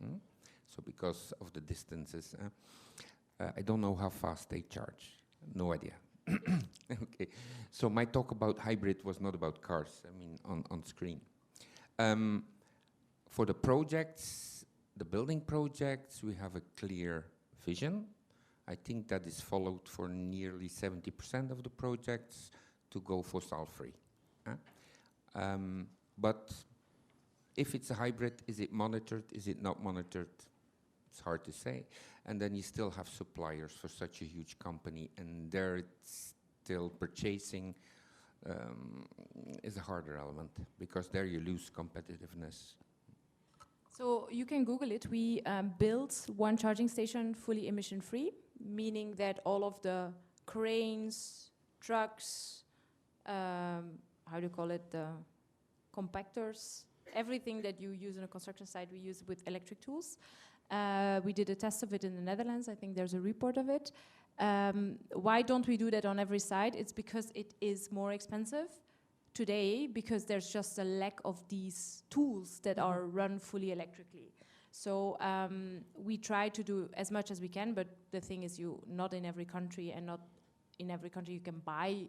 So because of the distances, I don't know how fast they charge. No idea. Okay. So my talk about hybrid was not about cars, I mean on screen. For the projects, the building projects, we have a clear vision. I think that is followed for nearly 70% of the projects to go fossil-free. But if it's a hybrid, is it monitored? Is it not monitored? It's hard to say. And then you still have suppliers for such a huge company, and there it's still purchasing is a harder element, because there you lose competitiveness. So you can Google it. We built one charging station fully emission-free, meaning that all of the cranes, trucks, how do you call it, the compactors, everything that you use on a construction site, we use with electric tools. We did a test of it in the Netherlands. I think there's a report of it. Why don't we do that on every site? It's because it is more expensive today, because there's just a lack of these tools that are run fully electrically. So we try to do as much as we can, but the thing is, not in every country, and not in every country you can buy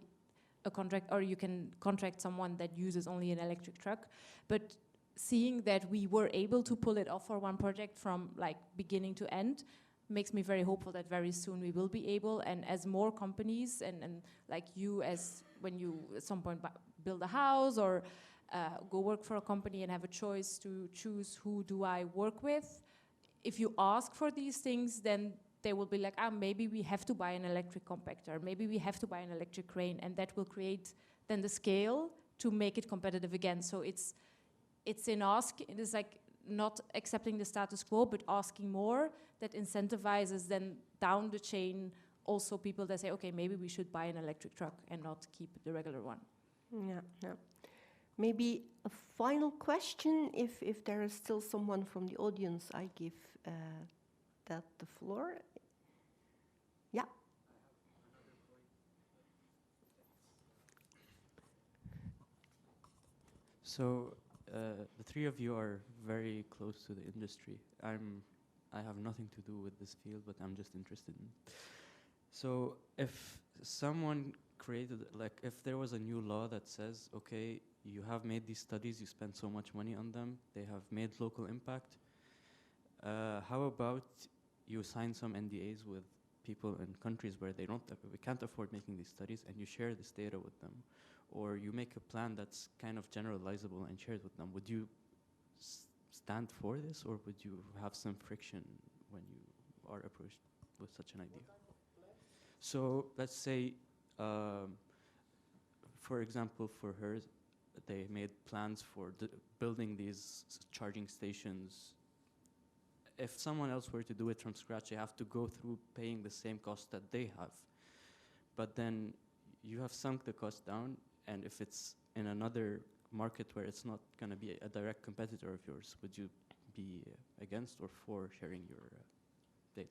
a contract, or you can contract someone that uses only an electric truck. But seeing that we were able to pull it off for one project from like beginning to end makes me very hopeful that very soon we will be able, and as more companies and like you, as when you at some point build a house or go work for a company and have a choice to choose who do I work with, if you ask for these things, then they will be like, maybe we have to buy an electric compactor, maybe we have to buy an electric crane, and that will create then the scale to make it competitive again. So it's it is like not accepting the status quo, but asking more, that incentivizes then down the chain also people that say, okay, maybe we should buy an electric truck and not keep the regular one. Yeah, yeah. Maybe a final question, if there is still someone from the audience, I give that the floor. Yeah. So the three of you are very close to the industry. I have nothing to do with this field, but I'm just interested in it. So if someone created, like if there was a new law that says, okay, you have made these studies, you spent so much money on them, they have made local impact, how about you sign some NDAs with people in countries where we can't afford making these studies, and you share this data with them? Or you make a plan that's kind of generalizable and shared with them. Would you stand for this, or would you have some friction when you are approached with such an idea? So let's say, for example, for her, they made plans for building these charging stations. If someone else were to do it from scratch, they have to go through paying the same cost that they have. But then you have sunk the cost down, and if it's in another market where it's not going to be a direct competitor of yours, would you be against or for sharing your data?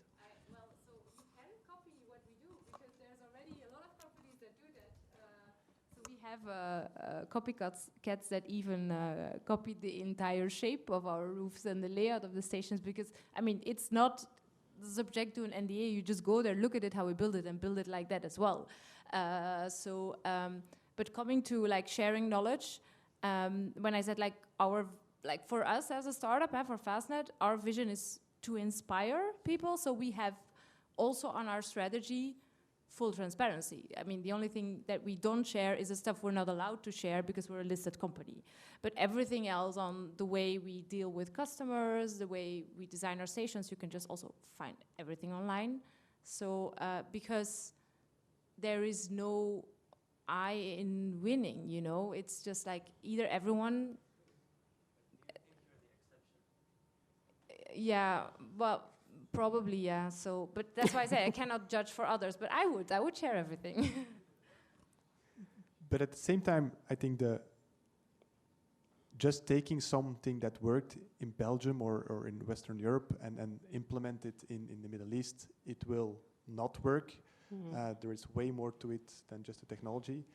Well, so you can copy what we do, because there's already a lot of companies that do that. So we have copycats that even copied the entire shape of our roofs and the layout of the stations, because, I mean, it's not subject to an NDA. You just go there, look at it, how we build it, and build it like that as well. But coming to like sharing knowledge, when I said for us as a startup, for Fastned, our vision is to inspire people. So we have also on our strategy full transparency. I mean, the only thing that we don't share is the stuff we're not allowed to share because we're a listed company. But everything else, on the way we deal with customers, the way we design our stations, you can just also find everything online. So because there is no I in winning, you know, it's just like either everyone. Yeah, well, probably, yeah. So, but that's why I say I cannot judge for others, but I would share everything. But at the same time, I think just taking something that worked in Belgium or in Western Europe and implement it in the Middle East, it will not work. There is way more to it than just the technology.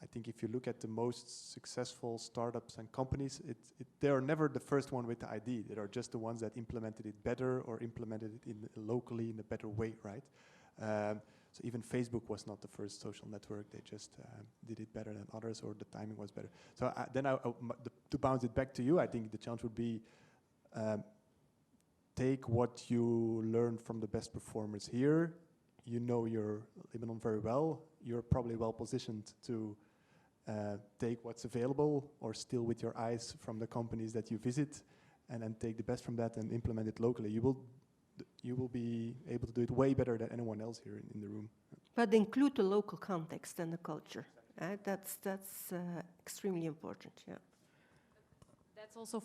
I think if you look at the most successful startups and companies, they are never the first one with the idea. They are just the ones that implemented it better or implemented it locally in a better way, right? So even Facebook was not the first social network. They just did it better than others, or the timing was better. So to bounce it back to you, I think the challenge would be take what you learned from the best performers here. You know your Lebanon very well. You're probably well positioned to take what's available, or steal with your eyes from the companies that you visit, and then take the best from that and implement it locally. You will be able to do it way better than anyone else here in the room. But include the local context and the culture. That's extremely important. Yeah. That's also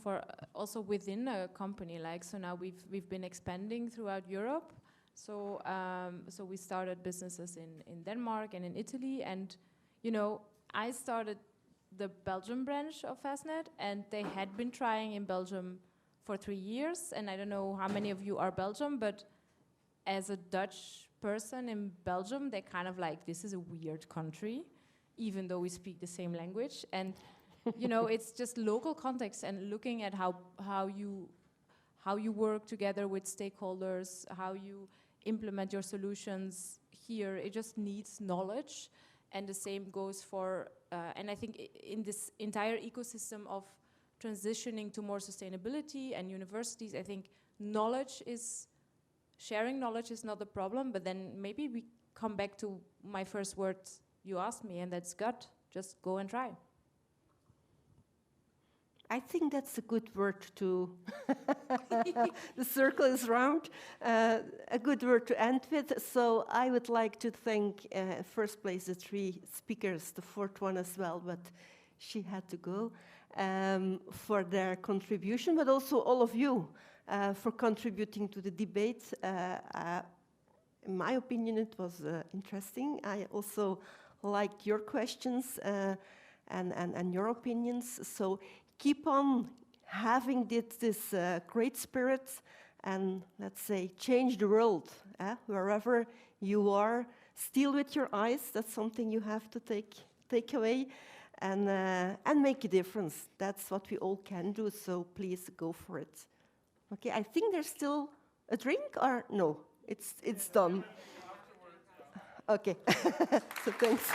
also within a company. Like, so now we've been expanding throughout Europe. So so we started businesses in Denmark and in Italy, and you know, I started the Belgium branch of Fastned, and they had been trying in Belgium for 3 years. And I don't know how many of you are Belgium, but as a Dutch person in Belgium, they kind of like, this is a weird country, even though we speak the same language. And you know, it's just local context and looking at how you work together with stakeholders, how you implement your solutions here. It just needs knowledge. And the same goes for, and I think in this entire ecosystem of transitioning to more sustainability, and universities, I think sharing knowledge is not the problem, but then maybe we come back to my first words you asked me, and that's gut. Just go and try. I think that's a good word to, the circle is round, a good word to end with. So I would like to thank, first place, the 3 speakers, the 4th one as well, but she had to go, for their contribution, but also all of you for contributing to the debate. In my opinion, it was interesting. I also liked your questions and your opinions. So keep on having this great spirit and, let's say, change the world wherever you are. Still with your eyes, that's something you have to take away and make a difference. That's what we all can do, so please go for it. Okay, I think there's still a drink, or no? It's done. Okay, so thanks.